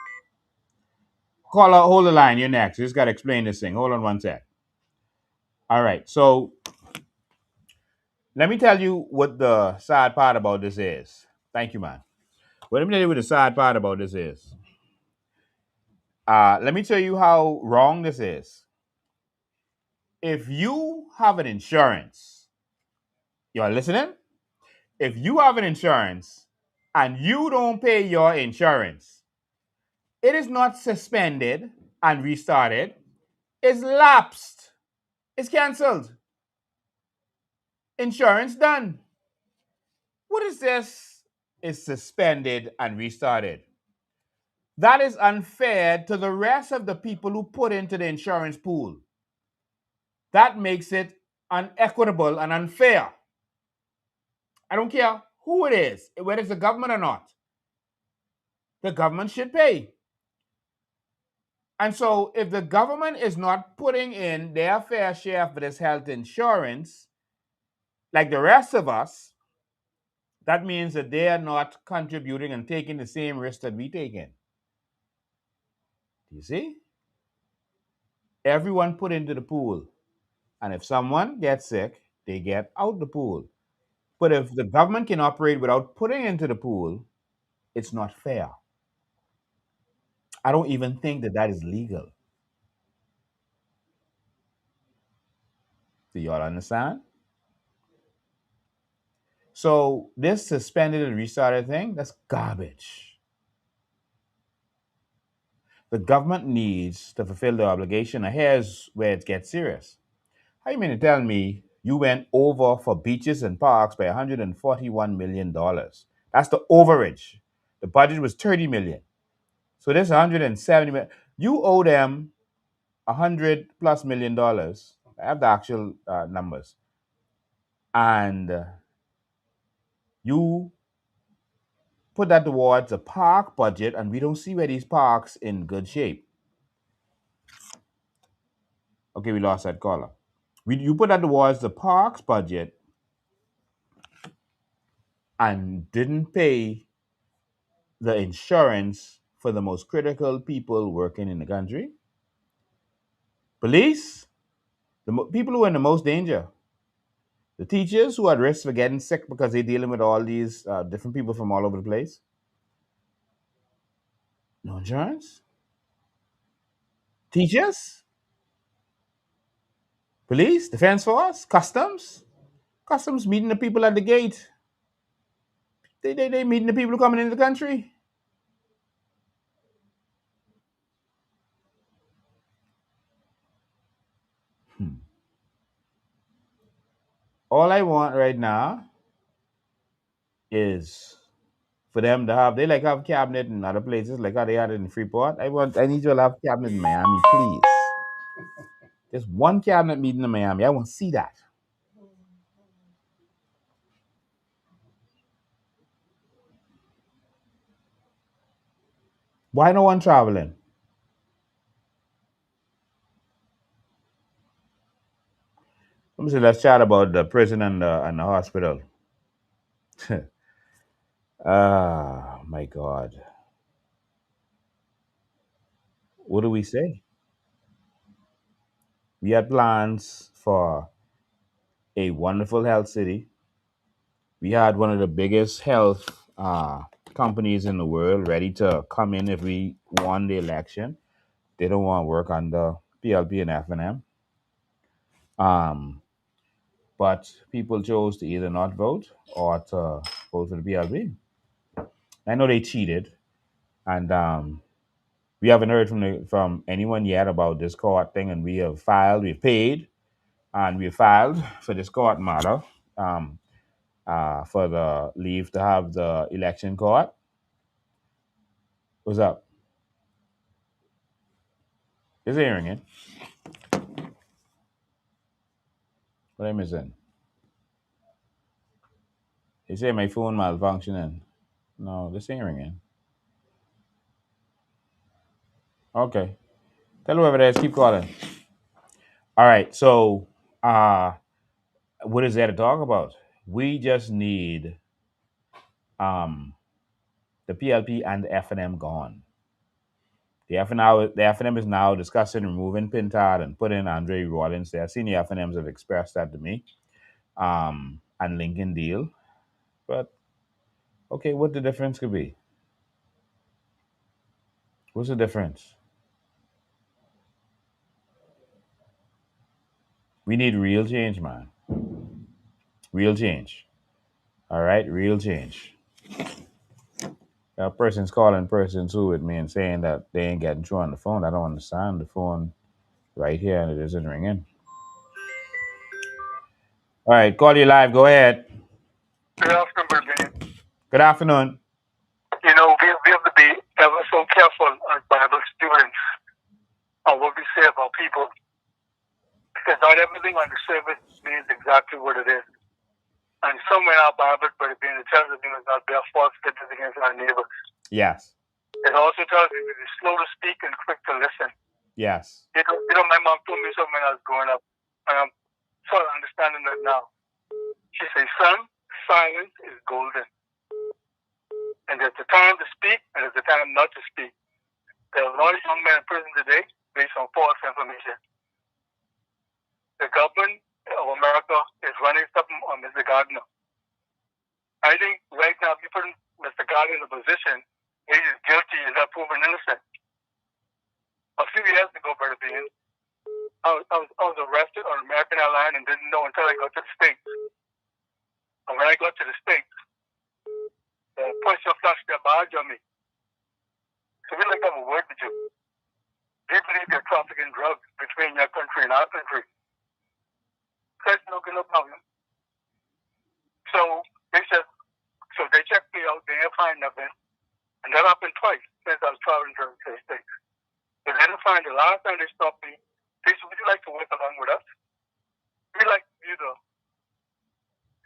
Caller, hold the line, you're next. You just got to explain this thing. Hold on one sec. All right, so let me tell you what the sad part about this is. Thank you, man. Well, let me tell you what the sad part about this is. Let me tell you how wrong this is. If you have an insurance, you're listening? If you have an insurance and you don't pay your insurance, it is not suspended and restarted. It's lapsed. It's canceled. Insurance done. What is this? It's suspended and restarted. That is unfair to the rest of the people who put into the insurance pool. That makes it unequitable and unfair. I don't care who it is, whether it's the government or not. The government should pay. And so if the government is not putting in their fair share for this health insurance, like the rest of us, that means that they are not contributing and taking the same risk that we take in. Do you see? Everyone put into the pool. And if someone gets sick, they get out the pool. But if the government can operate without putting into the pool, it's not fair. I don't even think that that is legal. Do y'all understand? So this suspended and restarted thing, that's garbage. The government needs to fulfill their obligation. And here's where it gets serious. How you mean to tell me you went over for beaches and parks by $141 million? That's the overage. The budget was $30 million. So this $170 million. You owe them $100+ million. I have the actual numbers. And you put that towards a park budget, and we don't see where these parks in good shape. Okay, we lost that caller. You put that towards the parks budget and didn't pay the insurance for the most critical people working in the country. Police, people who are in the most danger. The teachers who are at risk for getting sick because they're dealing with all these different people from all over the place. No insurance. Teachers, police, defense force, customs. Customs meeting the people at the gate. They meeting the people coming into the country. All I want right now is for them to have, they like have cabinet in other places, like how they had it in Freeport. I need you to have cabinet in Miami, please. There's one cabinet meeting in Miami. I want to see that. Why no one traveling? Let me see, let's chat about the prison and the hospital. Ah, my God. What do we say? We had plans for a wonderful health city. We had one of the biggest health companies in the world ready to come in if we won the election. They don't want to work under PLP and FNM. But people chose to either not vote or to vote for the PLP. I know they cheated, and we haven't heard from anyone yet about this court thing. And we've paid, and we filed for this court matter for the leave to have the election court. What's up? Is it hearing it? What am I missing? They say my phone malfunctioning. No, this ain't ringing. Okay. Tell whoever that is, keep calling. All right. So, what is there to talk about? We just need um, the PLP and the FNM gone. The FNM is now discussing removing Pintard and putting Andre Rawlins there. Senior FNMs have expressed that to me. And Lincoln Deal. But, okay, what the difference could be? What's the difference? We need real change, man. Real change. All right, real change. A person's calling person two with me and saying that they ain't getting through on the phone. I don't understand. The phone right here and it isn't ringing. All right, call you live. Go ahead.
Good afternoon, Virginia.
Good afternoon.
You know, we have to be ever so careful as Bible students on what we say about people, because not everything on the surface means exactly what it is. And somewhere in our Bible, but it being the tells us we must not bear false witness against our neighbors.
Yes.
It also tells us we be slow to speak and quick to listen.
Yes.
You know, my mom told me something when I was growing up, and I'm sort of understanding that now. She says, son, silence is golden. And there's the time to speak, and there's the time not to speak. There are a lot of young men in prison today based on false information. The government of America is running something on Mr. Gardner. I think right now, if you put Mr. Gardner in a position where he's guilty and not proven innocent. A few years ago, Brother Bean, I was arrested on American Airlines and didn't know until I got to the States. And when I got to the States, the person flashed their badge on me. So we'd like to have a word with you. Do you believe they're trafficking drugs between your country and our country? Said, no problem. So they said, so they checked me out, they didn't find nothing. And that happened twice since I was traveling to the States. They didn't find the last time they stopped me. They said, would you like to work along with us? We'd like you to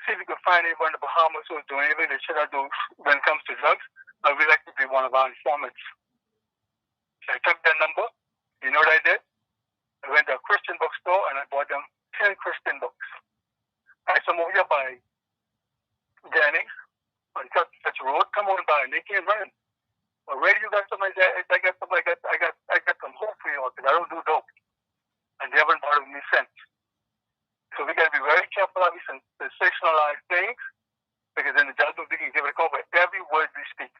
see if we could find anyone in the Bahamas who's doing anything they should not do when it comes to drugs. And we'd like to be one of our informants. So I took their number. You know what I did? I went to a Christian bookstore and I bought them 10 Christian books. I said, over here by Jennings on such a road, come on by. And they came running. Well, where do you got something like that? I got some, I got some hope for you because I don't do dope. And they haven't bothered me since. So we got to be very careful of these sensationalized things because in the judgment we can give it a call for every word we speak.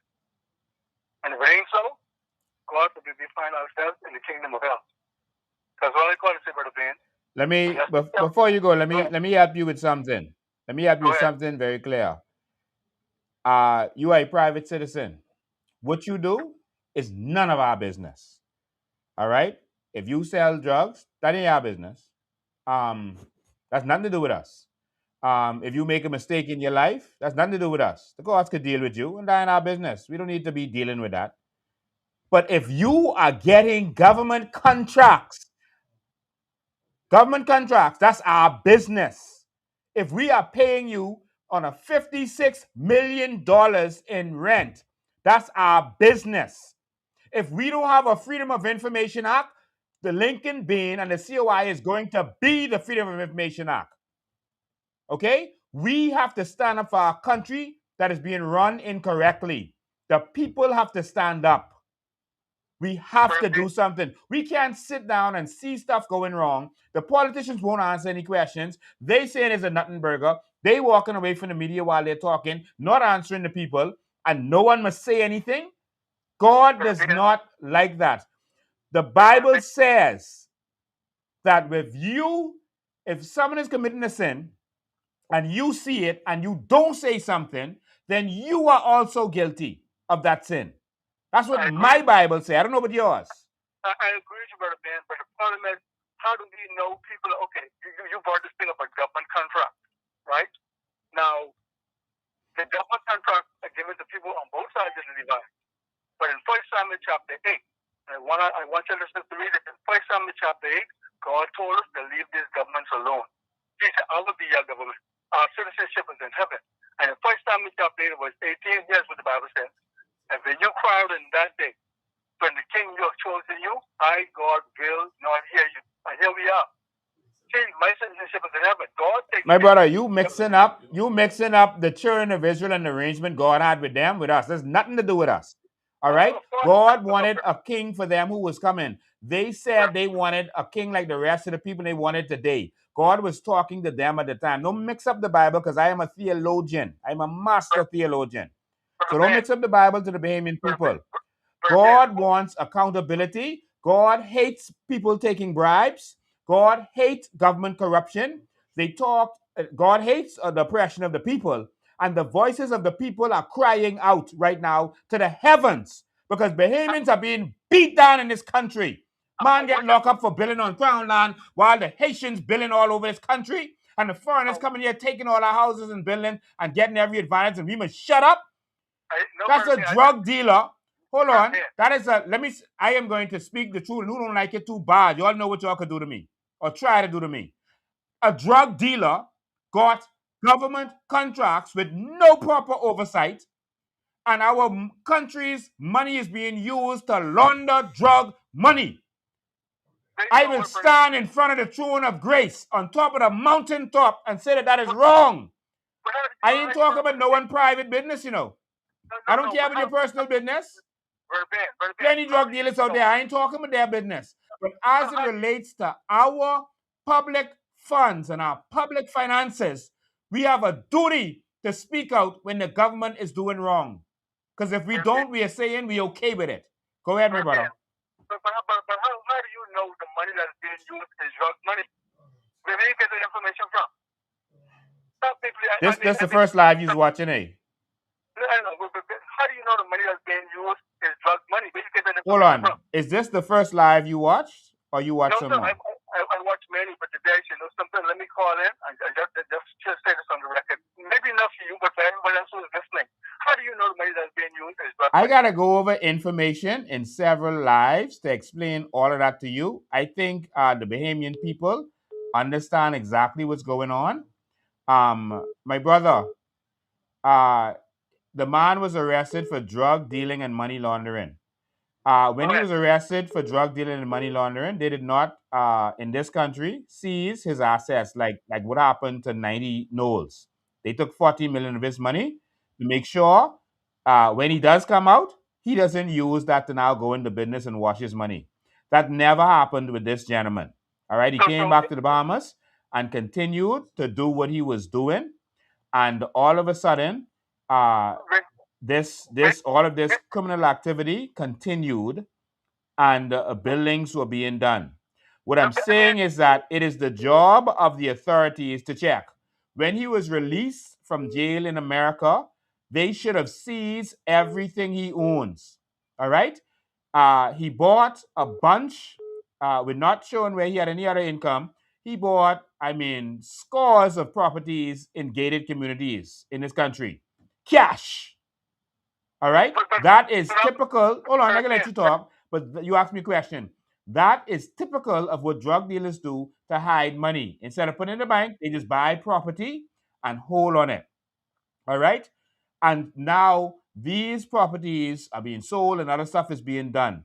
And if it ain't so, God forbid we find ourselves in the kingdom of hell. That's all I call to say, Brother Ben.
Let me before you go, let me help you with something. Let me help you with something very clear. You are a private citizen. What you do is none of our business. All right? If you sell drugs, that ain't our business. That's nothing to do with us. If you make a mistake in your life, that's nothing to do with us. The courts could deal with you, and that ain't our business. We don't need to be dealing with that. But if you are getting government contracts, that's our business. If we are paying you on a $56 million in rent, that's our business. If we don't have a Freedom of Information Act, the Lincoln Bean and the COI is going to be the Freedom of Information Act. Okay? We have to stand up for our country that is being run incorrectly. The people have to stand up. We have to do something. We can't sit down and see stuff going wrong. The politicians won't answer any questions. They say it's a nothing burger. They walking away from the media while they're talking, not answering the people, and no one must say anything. God does not like that. The Bible says that if someone is committing a sin and you see it and you don't say something, then you are also guilty of that sin. That's what my Bible says. I don't know about yours.
I agree with you, Brother Ben, but the problem is, how do we know people? Okay, you brought this thing up a government contract, right? Now, the government contracts are given to people on both sides of the divide. But in 1 Samuel chapter 8, I want you to listen to read it. In 1 Samuel chapter 8, God told us to leave these governments alone. He said, I will be your government. Our citizenship is in heaven. And in 1 Samuel chapter 8, verse 18, here's what the Bible says. And when you cry out in that day, when the king you have chosen you, I, God, will not hear you. And here we are. See, my citizenship is in heaven. God takes
My brother, you mixing up the children of Israel and the arrangement God had with them, with us. There's nothing to do with us. All right? God wanted a king for them who was coming. They said they wanted a king like the rest of the people they wanted today. God was talking to them at the time. Don't mix up the Bible because I am a theologian. I'm a master theologian. So don't mix up the Bible to the Bahamian people. God wants accountability. God hates people taking bribes. God hates government corruption. God hates the oppression of the people. And the voices of the people are crying out right now to the heavens because Bahamians are being beat down in this country. Man get locked up for billing on crown land while the Haitians billing all over this country. And the foreigners coming here taking all our houses and billing and getting every advantage. And we must shut up. That's a drug dealer. Hold on. I am going to speak the truth. And who don't like it too bad? Y'all know what y'all could do to me or try to do to me. A drug dealer got government contracts with no proper oversight, and our country's money is being used to launder drug money. I will stand in front of the throne of grace on top of the mountaintop and say that is wrong. I ain't talking about no one private business, you know. I don't care about your personal business. Plenty drug dealers out there. I ain't talking about their business. But as it relates to our public funds and our public finances, we have a duty to speak out when the government is doing wrong. Because if we don't, we are saying we okay with it. Go ahead, my brother.
But how do you know the money that's being used is drug money? Where do you get the information from?
This the first live you're watching, eh?
How do you know the money that's being used is drug money? Where you get that
Hold
information
on.
from?
Is this the first live you watched? Or you watched some more?
I watch many, but today, you know something, let me call in and just say this on the record. Maybe not for you, but for everyone else who's listening. How do you know the money that's being used is drug money?
I got to go over information in several lives to explain all of that to you. I think the Bahamian people understand exactly what's going on. My brother, the man was arrested for drug dealing and money laundering. When he was arrested for drug dealing and money laundering, they did not, in this country, seize his assets like what happened to 90 Knowles. They took 40 million of his money to make sure when he does come out, he doesn't use that to now go into business and wash his money. That never happened with this gentleman. All right, he came back to the Bahamas and continued to do what he was doing, and all of a sudden, all of this criminal activity continued, and buildings were being done. What I'm saying is that it is the job of the authorities to check. When he was released from jail in America, they should have seized everything he owns. All right? He bought a bunch, with not showing where he had any other income. He bought, scores of properties in gated communities in this country. Cash. All right? That is typical. Hold on, I'm going to let you talk, but you asked me a question. That is typical of what drug dealers do to hide money. Instead of putting it in the bank, they just buy property and hold on it. All right? And now these properties are being sold and other stuff is being done.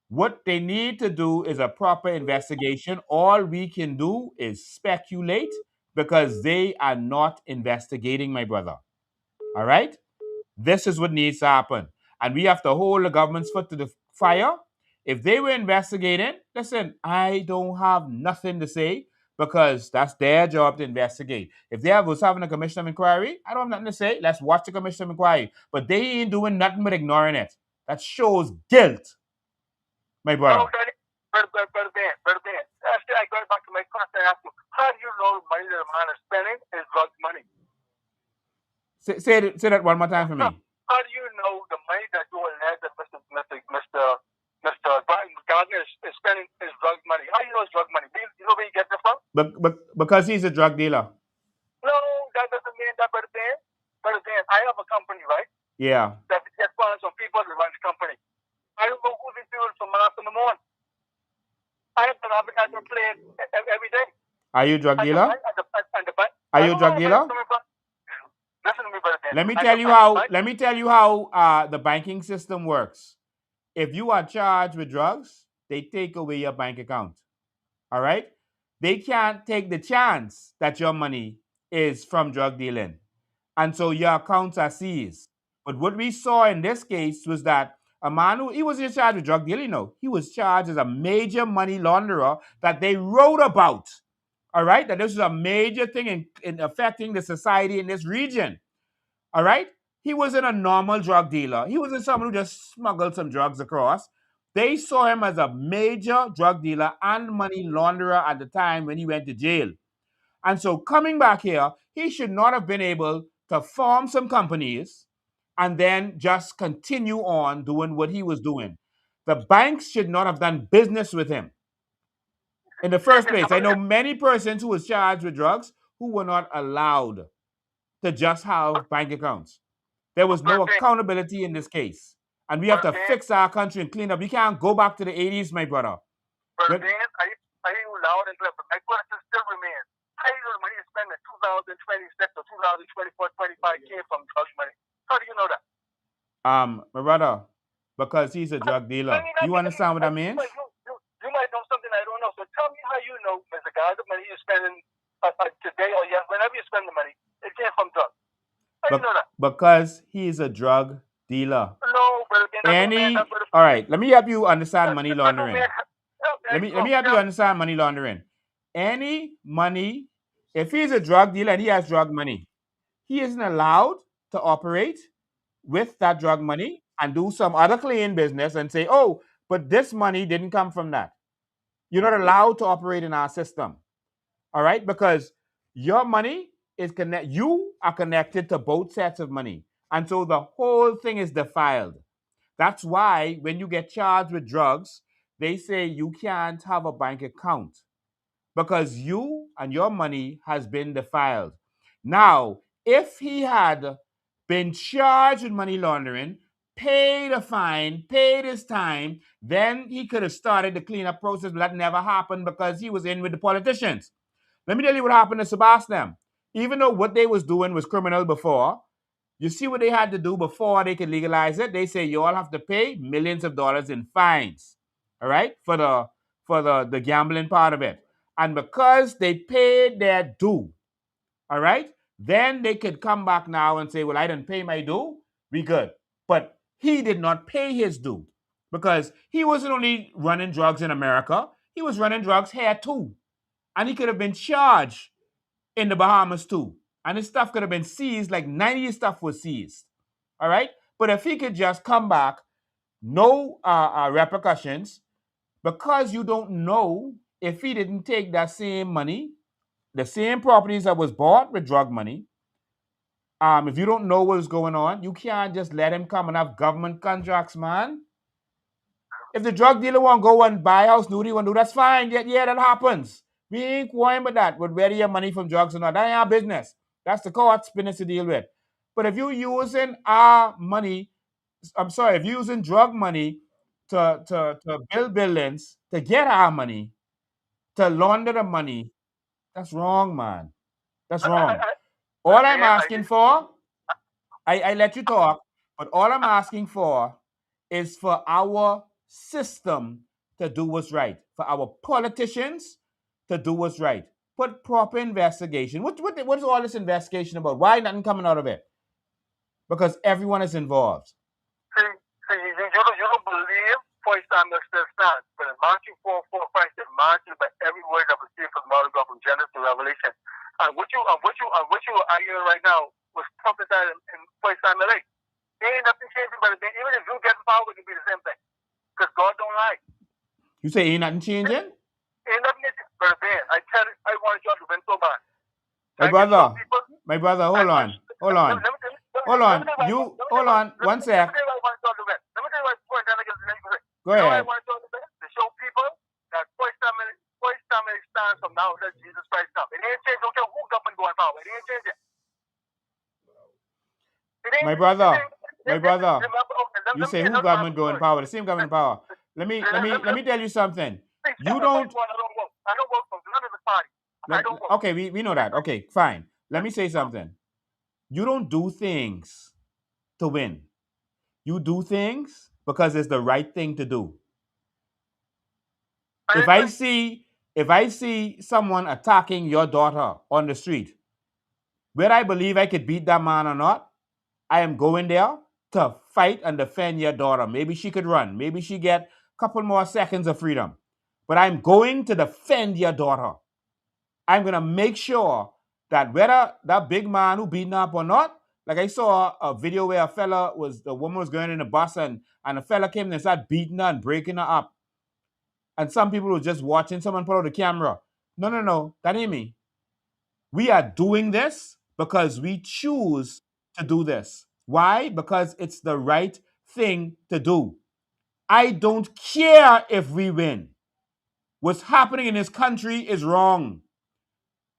What they need to do is a proper investigation. All we can do is speculate because they are not investigating, my brother. All right? This is what needs to happen. And we have to hold the government's foot to the fire. If they were investigating, listen, I don't have nothing to say because that's their job to investigate. If they was having a commission of inquiry, I don't have nothing to say. Let's watch the commission of inquiry. But they ain't doing nothing but ignoring it. That shows guilt, my brother.
Brother Dan, actually, I go back to my question and ask you, how do you know the money that a man is spending is drug money?
Say that one more time for me.
How do you know the money that you allege that Mr. Gardner is spending is drug money? How do you know it's drug money? Do you know where he gets it from?
Because he's a drug dealer.
No, that doesn't mean that, Brother Dan. Brother Dan, I have a company, right?
Yeah.
That gets funds from people that run the company. I don't know who these people from Mars in the morning. I have to play every day.
Are you a drug dealer? Are you a drug dealer?
Listen to me, Brother Dan.
Let me tell you how the banking system works. If you are charged with drugs, they take away your bank account. All right? They can't take the chance that your money is from drug dealing. And so your accounts are seized. But what we saw in this case was that a man he wasn't charged with drug dealing, no. He was charged as a major money launderer that they wrote about. All right? That this was a major thing in affecting the society in this region. All right? He wasn't a normal drug dealer. He wasn't someone who just smuggled some drugs across. They saw him as a major drug dealer and money launderer at the time when he went to jail. And so coming back here, he should not have been able to form some companies and then just continue on doing what he was doing. The banks should not have done business with him in the first place. I know many persons who was charged with drugs who were not allowed to just have bank accounts. There was no accountability in this case. And we have to fix our country and clean up. We can't go back to the 80s, my brother.
Brother Dan, are you loud and clear? But my question still remains. How do you know the money you spend in 2026 or 2024, 25 came from drug money? How do you know that?
My brother, because he's a drug dealer. You understand what I mean?
You might know something I don't know. So tell me how you know, Mr. God, the money you're spending today or whenever you spend the money, it came from drugs. How do you know that?
Because he's a drug dealer.
No, brother.
All right, let me help you understand money laundering. Let me help you understand money laundering. Any money, if he's a drug dealer and he has drug money, he isn't allowed to operate with that drug money and do some other clean business and say, oh, but this money didn't come from that. You're not allowed to operate in our system. All right? Because your money is you are connected to both sets of money. And so the whole thing is defiled. That's why when you get charged with drugs, they say you can't have a bank account because you and your money has been defiled. Now, if he had been charged with money laundering, paid a fine, paid his time, then he could have started the cleanup process, but that never happened because he was in with the politicians. Let me tell you what happened to Sebastian. Even though what they was doing was criminal before, You see what they had to do before they could legalize it? They say you all have to pay millions of dollars in fines, all right, for the gambling part of it. And because they paid their due, all right, then they could come back now and say, well, I didn't pay my due, we good. But he did not pay his due because he wasn't only running drugs in America, he was running drugs here too. And he could have been charged in the Bahamas too. And his stuff could have been seized, like 90 stuff was seized. All right? But if he could just come back, no repercussions, because you don't know if he didn't take that same money, the same properties that was bought with drug money, if you don't know what's going on, you can't just let him come and have government contracts, man. If the drug dealer want to go and buy a house, do that's fine. Yeah, that happens. We ain't worrying about that. But where do your money from drugs or not? That ain't our business. That's the court's business to deal with. But if you're using our money, if you're using drug money to build buildings, to get our money, to launder the money, that's wrong, man. That's wrong. All I'm asking for, I let you talk, but all I'm asking for is for our system to do what's right, for our politicians to do what's right. Put proper investigation. What is all this investigation about? Why nothing coming out of it? Because everyone is involved.
See, you don't believe first time that still stands. But in marching for Christ, in marching by every word that was said from the mouth of God from Genesis to Revelation. And what you are arguing right now was prophesied in First Samuel 8. There ain't nothing changing, but even if you get power, it can be the same thing. Because God don't lie.
You say ain't nothing changing?
Ain't nothing changing. But man, I tell you, I want you to win so bad.
My brother, hold on. Hold on. One sec.
Let me tell you why point then I get the next thing.
Go ahead.
You know why I want to to show people that first time it stands from now that Jesus Christ come. It ain't changed. Don't care who government going power. It ain't changing.
My brother, you say who government go in power? The same government in power. Let me tell you something. You don't.
I don't work for none of the party.
Okay, we know that. Okay, fine. Let me say something. You don't do things to win. You do things because it's the right thing to do. If I see someone attacking your daughter on the street, whether I believe I could beat that man or not, I am going there to fight and defend your daughter. Maybe she could run. Maybe she get a couple more seconds of freedom. But I'm going to defend your daughter. I'm going to make sure that whether that big man who beating up or not, like I saw a video where the woman was going in a bus and a fella came and started beating her and breaking her up. And some people were just watching someone put out the camera. No, that ain't me. We are doing this because we choose to do this. Why? Because it's the right thing to do. I don't care if we win. What's happening in this country is wrong.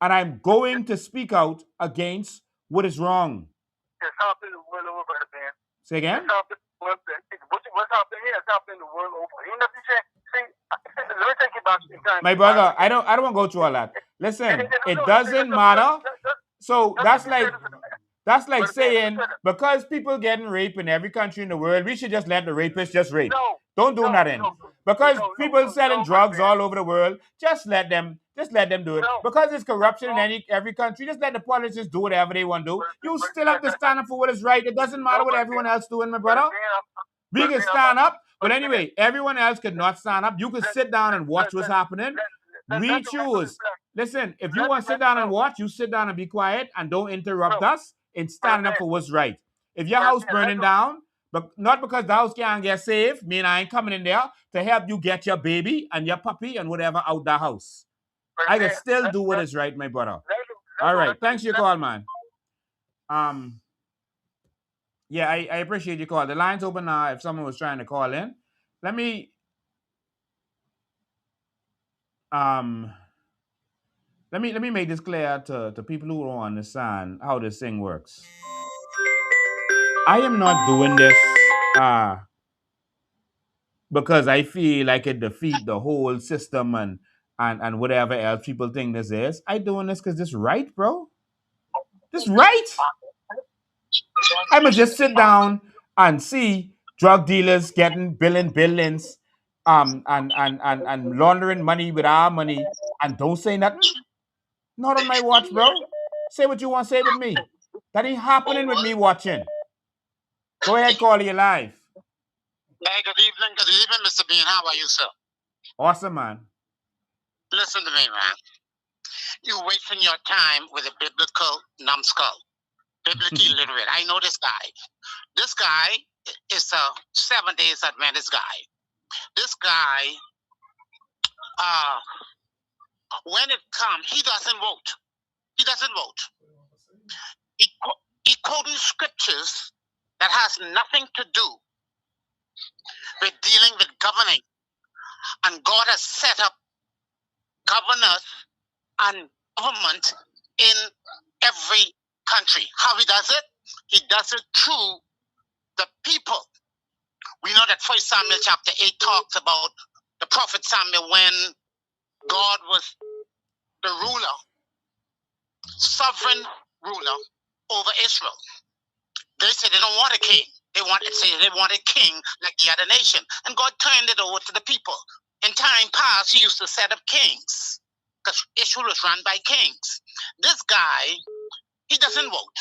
And I'm going to speak out against what is wrong.
It's happening the world over, brother man.
Say again?
What's happening here is happening the world over. Even if you say, let me take you back in time.
My brother, I don't want to go through all that. Listen, it doesn't matter. So that's like saying because people getting raped in every country in the world, we should just let the rapists just rape. Don't do nothing. Because people selling drugs all over the world, just let them do it. Because it's corruption in every country, just let the politicians do whatever they want to do. You still have to stand up for what is right. It doesn't matter what everyone else doing, my brother. We can stand up. But anyway, everyone else could not stand up. You can sit down and watch what's happening. We choose. Listen, if you want to sit down and watch, you sit down and be quiet and don't interrupt us in standing up for what's right. If your house burning down, but not because the house can't get saved, mean I ain't coming in there to help you get your baby and your puppy and whatever out the house. I can still do what is right, my brother. All right. Thanks for your call, man. Yeah, I appreciate your call. The line's open now if someone was trying to call in. Let me make this clear to people who don't understand how this thing works. I am not doing this because I feel like it defeat the whole system and whatever else people think this is. I doing this because this right, bro. This right. I'ma just sit down and see drug dealers getting billions, and laundering money with our money, and don't say nothing. Not on my watch, bro. Say what you want to say with me. That ain't happening with me watching. Go ahead, call you live.
Hey, good evening, Mr. Bean. How are you, sir?
Awesome, man.
Listen to me, man. You're wasting your time with a biblical numbskull, biblically illiterate. I know this guy. This guy is a 7 days Adventist guy. This guy, when it comes, he doesn't vote. He doesn't vote. He quoting scriptures that has nothing to do with dealing with governing. And God has set up governors and government in every country. How he does it? He does it through the people. We know that 1 Samuel chapter 8 talks about the prophet Samuel when God was the ruler, sovereign ruler over Israel. They said they don't want a king. They wanted a king like the other nation. And God turned it over to the people. In time past, he used to set up kings because Israel was run by kings. This guy, he doesn't vote.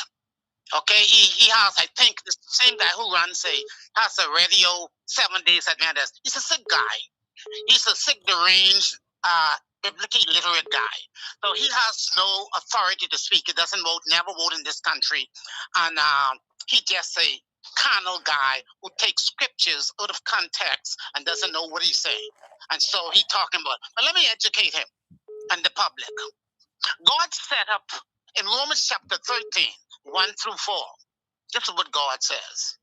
Okay, he has, I think, the same guy who has a radio 7 days Adventist. He's a sick guy. He's a sick, deranged, biblically illiterate guy. So he has no authority to speak. He doesn't vote, never vote in this country. And he just a carnal guy who takes scriptures out of context and doesn't know what he's saying. And so he's talking about, but let me educate him and the public. God set up in Romans chapter 13, 1 through 4. This is what God says.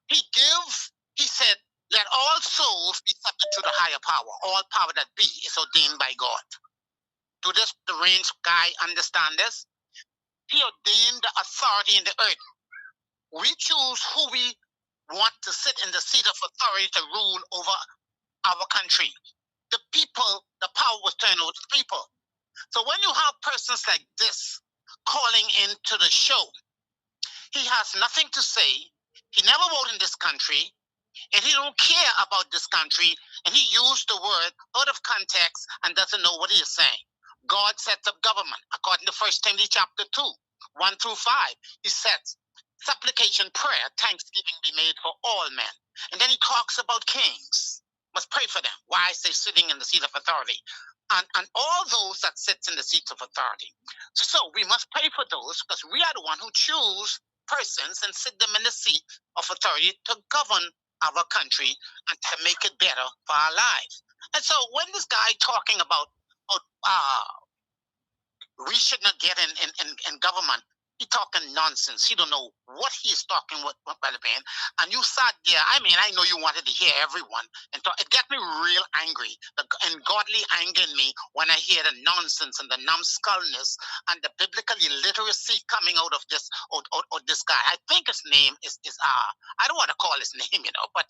He said, let all souls be subject to the higher power. All power that be is ordained by God. Do this, the range guy understand this? He ordained the authority in the earth. We choose who we want to sit in the seat of authority to rule over our country. The people, the power was turned over to the people. So when you have persons like this calling into the show, he has nothing to say. He never voted in this country. And he don't care about this country, and he used the word out of context and doesn't know what he is saying. God sets up government according to 1 Timothy chapter 2, 1 through 5. He sets supplication, prayer, thanksgiving be made for all men. And then he talks about kings. Must pray for them. Why is they sitting in the seat of authority? And all those that sits in the seats of authority. So we must pray for those because we are the one who choose persons and sit them in the seat of authority to govern our country and to make it better for our lives. And so when this guy talking about we should not get in government, he talking nonsense. He don't know what he's talking with by the band. And you sat there, I mean, I know you wanted to hear everyone and talk. It got me real angry, and godly anger in me when I hear the nonsense and the numbskullness and the biblical illiteracy coming out of this this guy. I think his name is I don't want to call his name, but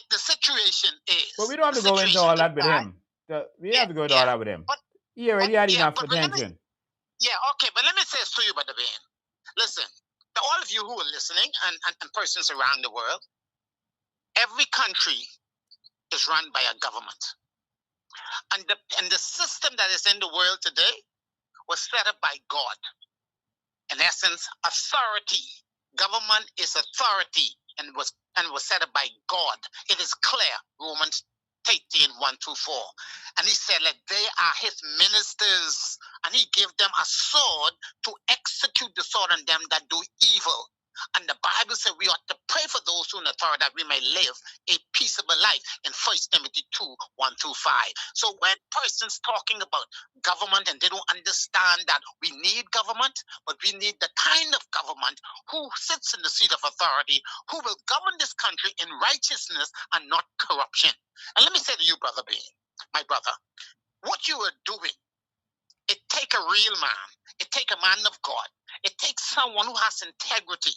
the situation is.
But we don't have to go into all that with him. We have to go into all that with him. He already had enough attention.
Okay, but let me say this to you, Brother Ben. Listen, to all of you who are listening and persons around the world, every country is run by a government. And the system that is in the world today was set up by God. In essence, authority. Government is authority and was set up by God. It is clear, Romans 13, 1 through 4. And he said that they are his ministers, and he gave them a sword to execute the sword on them that do evil. And the Bible said we ought to pray for those who in authority that we may live a peaceable life in 1 Timothy 2, 1 through 5. So when persons talking about government and they don't understand that we need government, but we need the kind of government who sits in the seat of authority, who will govern this country in righteousness and not corruption. And let me say to you, Brother Ben, my brother, what you are doing, it take a real man. It take a man of God. It takes someone who has integrity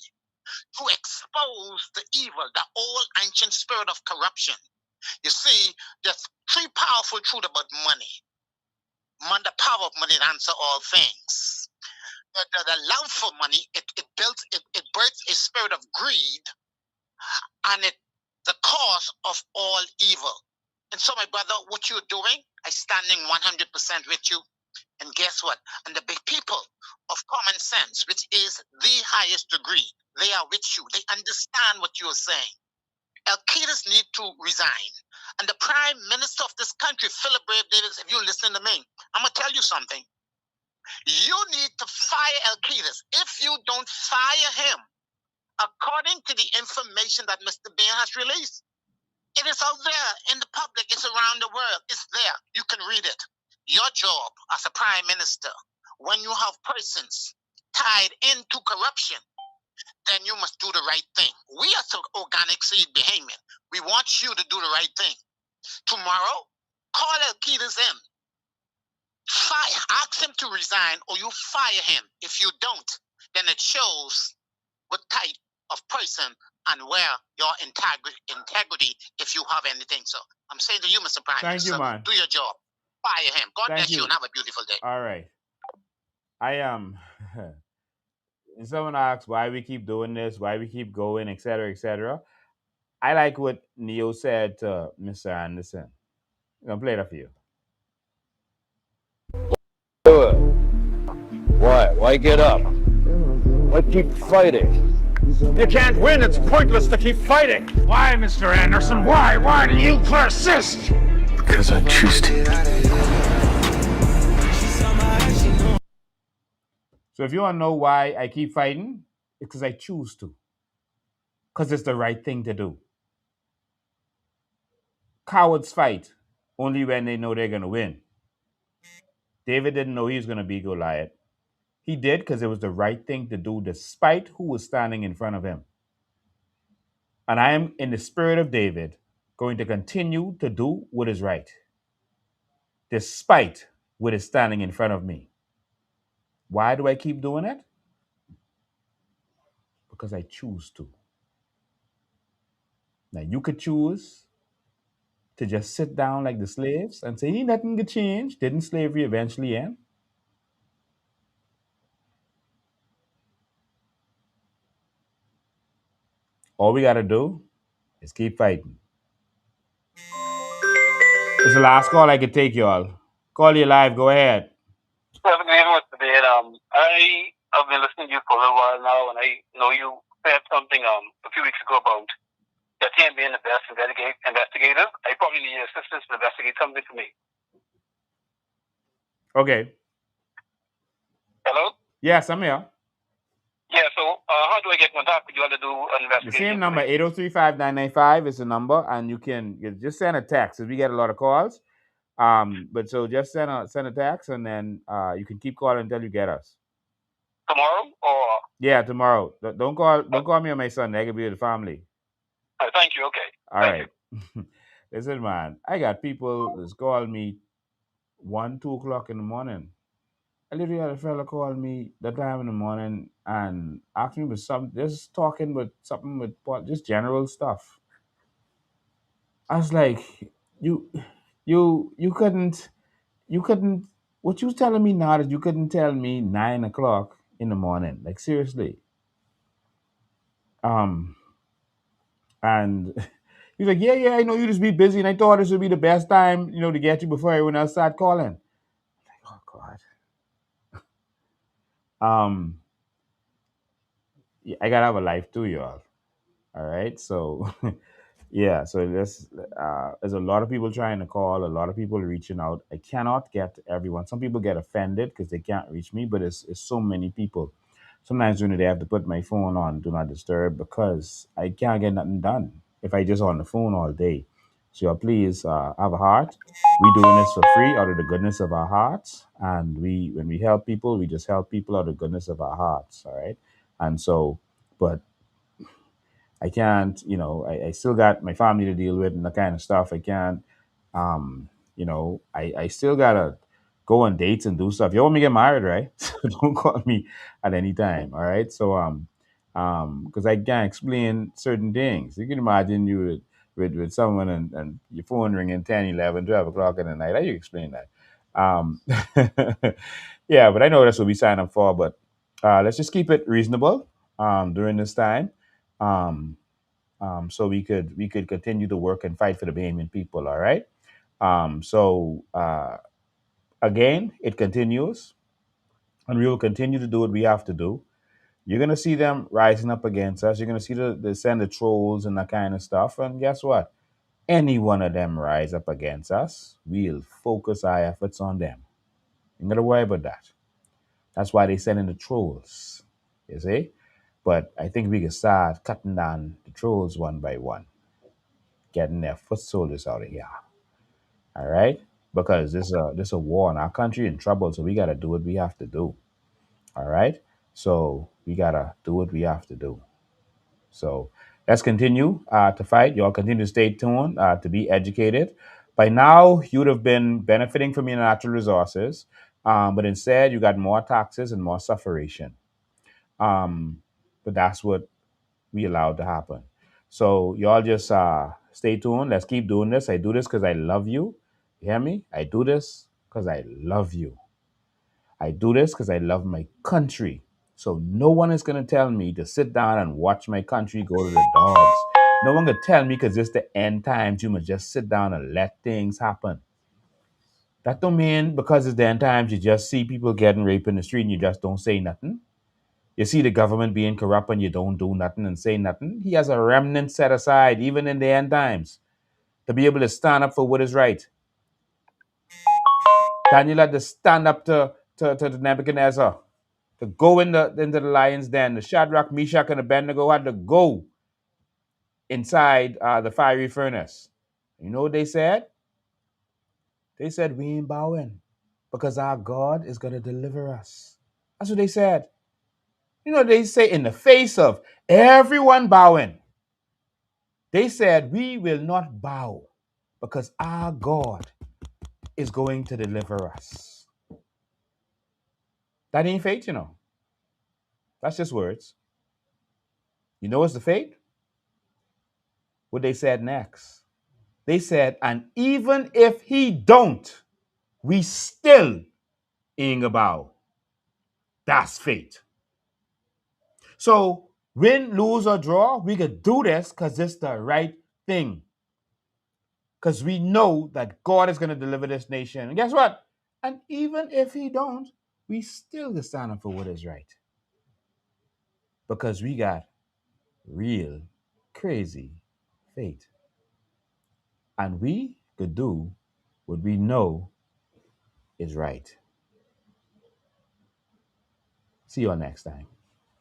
to expose the evil, the old ancient spirit of corruption. You see, there's three powerful truths about money. The power of money to answer all things. the love for money, it births a spirit of greed, and it the cause of all evil. And so, my brother, what you're doing, I standing 100% with you. And guess what? And the big people of common sense, which is the highest degree, they are with you. They understand what you're saying. Halkitis need to resign. And the prime minister of this country, Philip Brave Davis, if you listen to me, I'm going to tell you something. You need to fire Halkitis. If you don't fire him, according to the information that Mr. Bain has released, it is out there in the public. It's around the world. It's there. You can read it. Your job as a prime minister, when you have persons tied into corruption, then you must do the right thing. We as an organic seed behemoth, we want you to do the right thing. Tomorrow, call Halkitis in. Ask him to resign, or you fire him. If you don't, then it shows what type of person and where your integrity, if you have anything. So I'm saying to you, Mr. Prime
Thank you,
Minister,
man.
do your job. Fire him. God
Thank
bless you
you.
and have a beautiful day.
All right. I am. And someone asks why we keep doing this, why we keep going, etc., etc. I like what Neo said to Mr. Anderson. I'm gonna play it up for you.
Do it. Why? Why get up? Why keep fighting?
You can't win. It's pointless to keep fighting. Why, Mr. Anderson? Why? Why do you persist?
Because I choose to.
So if you want to know why I keep fighting, it's because I choose to. Because it's the right thing to do. Cowards fight only when they know they're going to win. David didn't know he was going to be Goliath. He did because it was the right thing to do despite who was standing in front of him. And I am, in the spirit of David, going to continue to do what is right, despite what is standing in front of me. Why do I keep doing it? Because I choose to. Now, you could choose to just sit down like the slaves and say, ain't nothing could change. Didn't slavery eventually end? All we got to do is keep fighting. It's the last call I could take, y'all. Call you live. Go ahead.
Have a great one today. I have been listening to you for a little while now, and I know you said something a few weeks ago about your team being the best investigators. I probably need your assistance to investigate something for me.
Okay.
Hello?
Yes, I'm here.
Yeah, so how do I get in contact with you all to do an
The
investigation?
same number, 803-5995 is the number, and you can just send a text. If we get a lot of calls, but so just send a text, and then you can keep calling until you get us.
Tomorrow or?
Yeah, tomorrow. Don't call me on my Sunday. I could be with the family.
Thank you. Okay.
All right. Listen, man, I got people that's called me 1, 2 o'clock in the morning. I literally had a fella call me that time in the morning and asked me about something, just talking with something with just general stuff. I was like, you couldn't, what you telling me now that you couldn't tell me 9 o'clock in the morning? Like, seriously. And he's like, yeah, I know you just be busy, and I thought this would be the best time, to get you before everyone else start calling. I'm like, oh God. Yeah, I gotta have a life too, y'all. All right, so yeah, so there's a lot of people trying to call, a lot of people reaching out. I cannot get to everyone. Some people get offended because they can't reach me, but it's so many people. Sometimes they have to put my phone on do not disturb because I can't get nothing done if I just on the phone all day. So y'all please have a heart. We doing this for free out of the goodness of our hearts, and when we help people, we just help people out of the goodness of our hearts. All right, and so, but I can't, I still got my family to deal with and that kind of stuff. I can't, I still gotta go on dates and do stuff. You want me to get married, right? So don't call me at any time. All right. So, because I can't explain certain things. You can imagine you with someone and your phone ringing 10, 11, 12 o'clock in the night. How you explain that? Yeah, but I know that's what we sign up for. But let's just keep it reasonable during this time, um, so we could continue to work and fight for the Bahamian people. All right. Again, it continues, and we will continue to do what we have to do. You're gonna see them rising up against us. You're gonna see the send the trolls and that kind of stuff. And guess what? Any one of them rise up against us, we'll focus our efforts on them. You gotta worry about that. That's why they send in the trolls. You see? But I think we can start cutting down the trolls one by one, getting their foot soldiers out of here. All right? Because this a war in our country in trouble, so we gotta do what we have to do. All right? So we gotta do what we have to do. So let's continue to fight. Y'all continue to stay tuned, to be educated. By now, you would have been benefiting from your natural resources, but instead, you got more taxes and more sufferation. But that's what we allowed to happen. So y'all just stay tuned. Let's keep doing this. I do this because I love you. You hear me? I do this because I love you. I do this because I love my country. So no one is going to tell me to sit down and watch my country go to the dogs. No one can tell me because it's the end times. You must just sit down and let things happen. That don't mean because it's the end times you just see people getting raped in the street and you just don't say nothing. You see the government being corrupt and you don't do nothing and say nothing. He has a remnant set aside, even in the end times, to be able to stand up for what is right. Daniel had to stand up to the Nebuchadnezzar, to go into the lion's den. The Shadrach, Meshach, and Abednego had to go inside the fiery furnace. You know what they said? They said, we ain't bowing because our God is going to deliver us. That's what they said. You know, they say in the face of everyone bowing, they said, we will not bow because our God is going to deliver us. That ain't faith, you know. That's just words. You know what's the faith? What they said next. They said, and even if he don't, we still ain't gonna bow. That's faith. So win, lose, or draw, we could do this because it's the right thing. Because we know that God is going to deliver this nation. And guess what? And even if he don't, we still can stand up for what is right. Because we got real, crazy faith. And we could do what we know is right. See you all next time.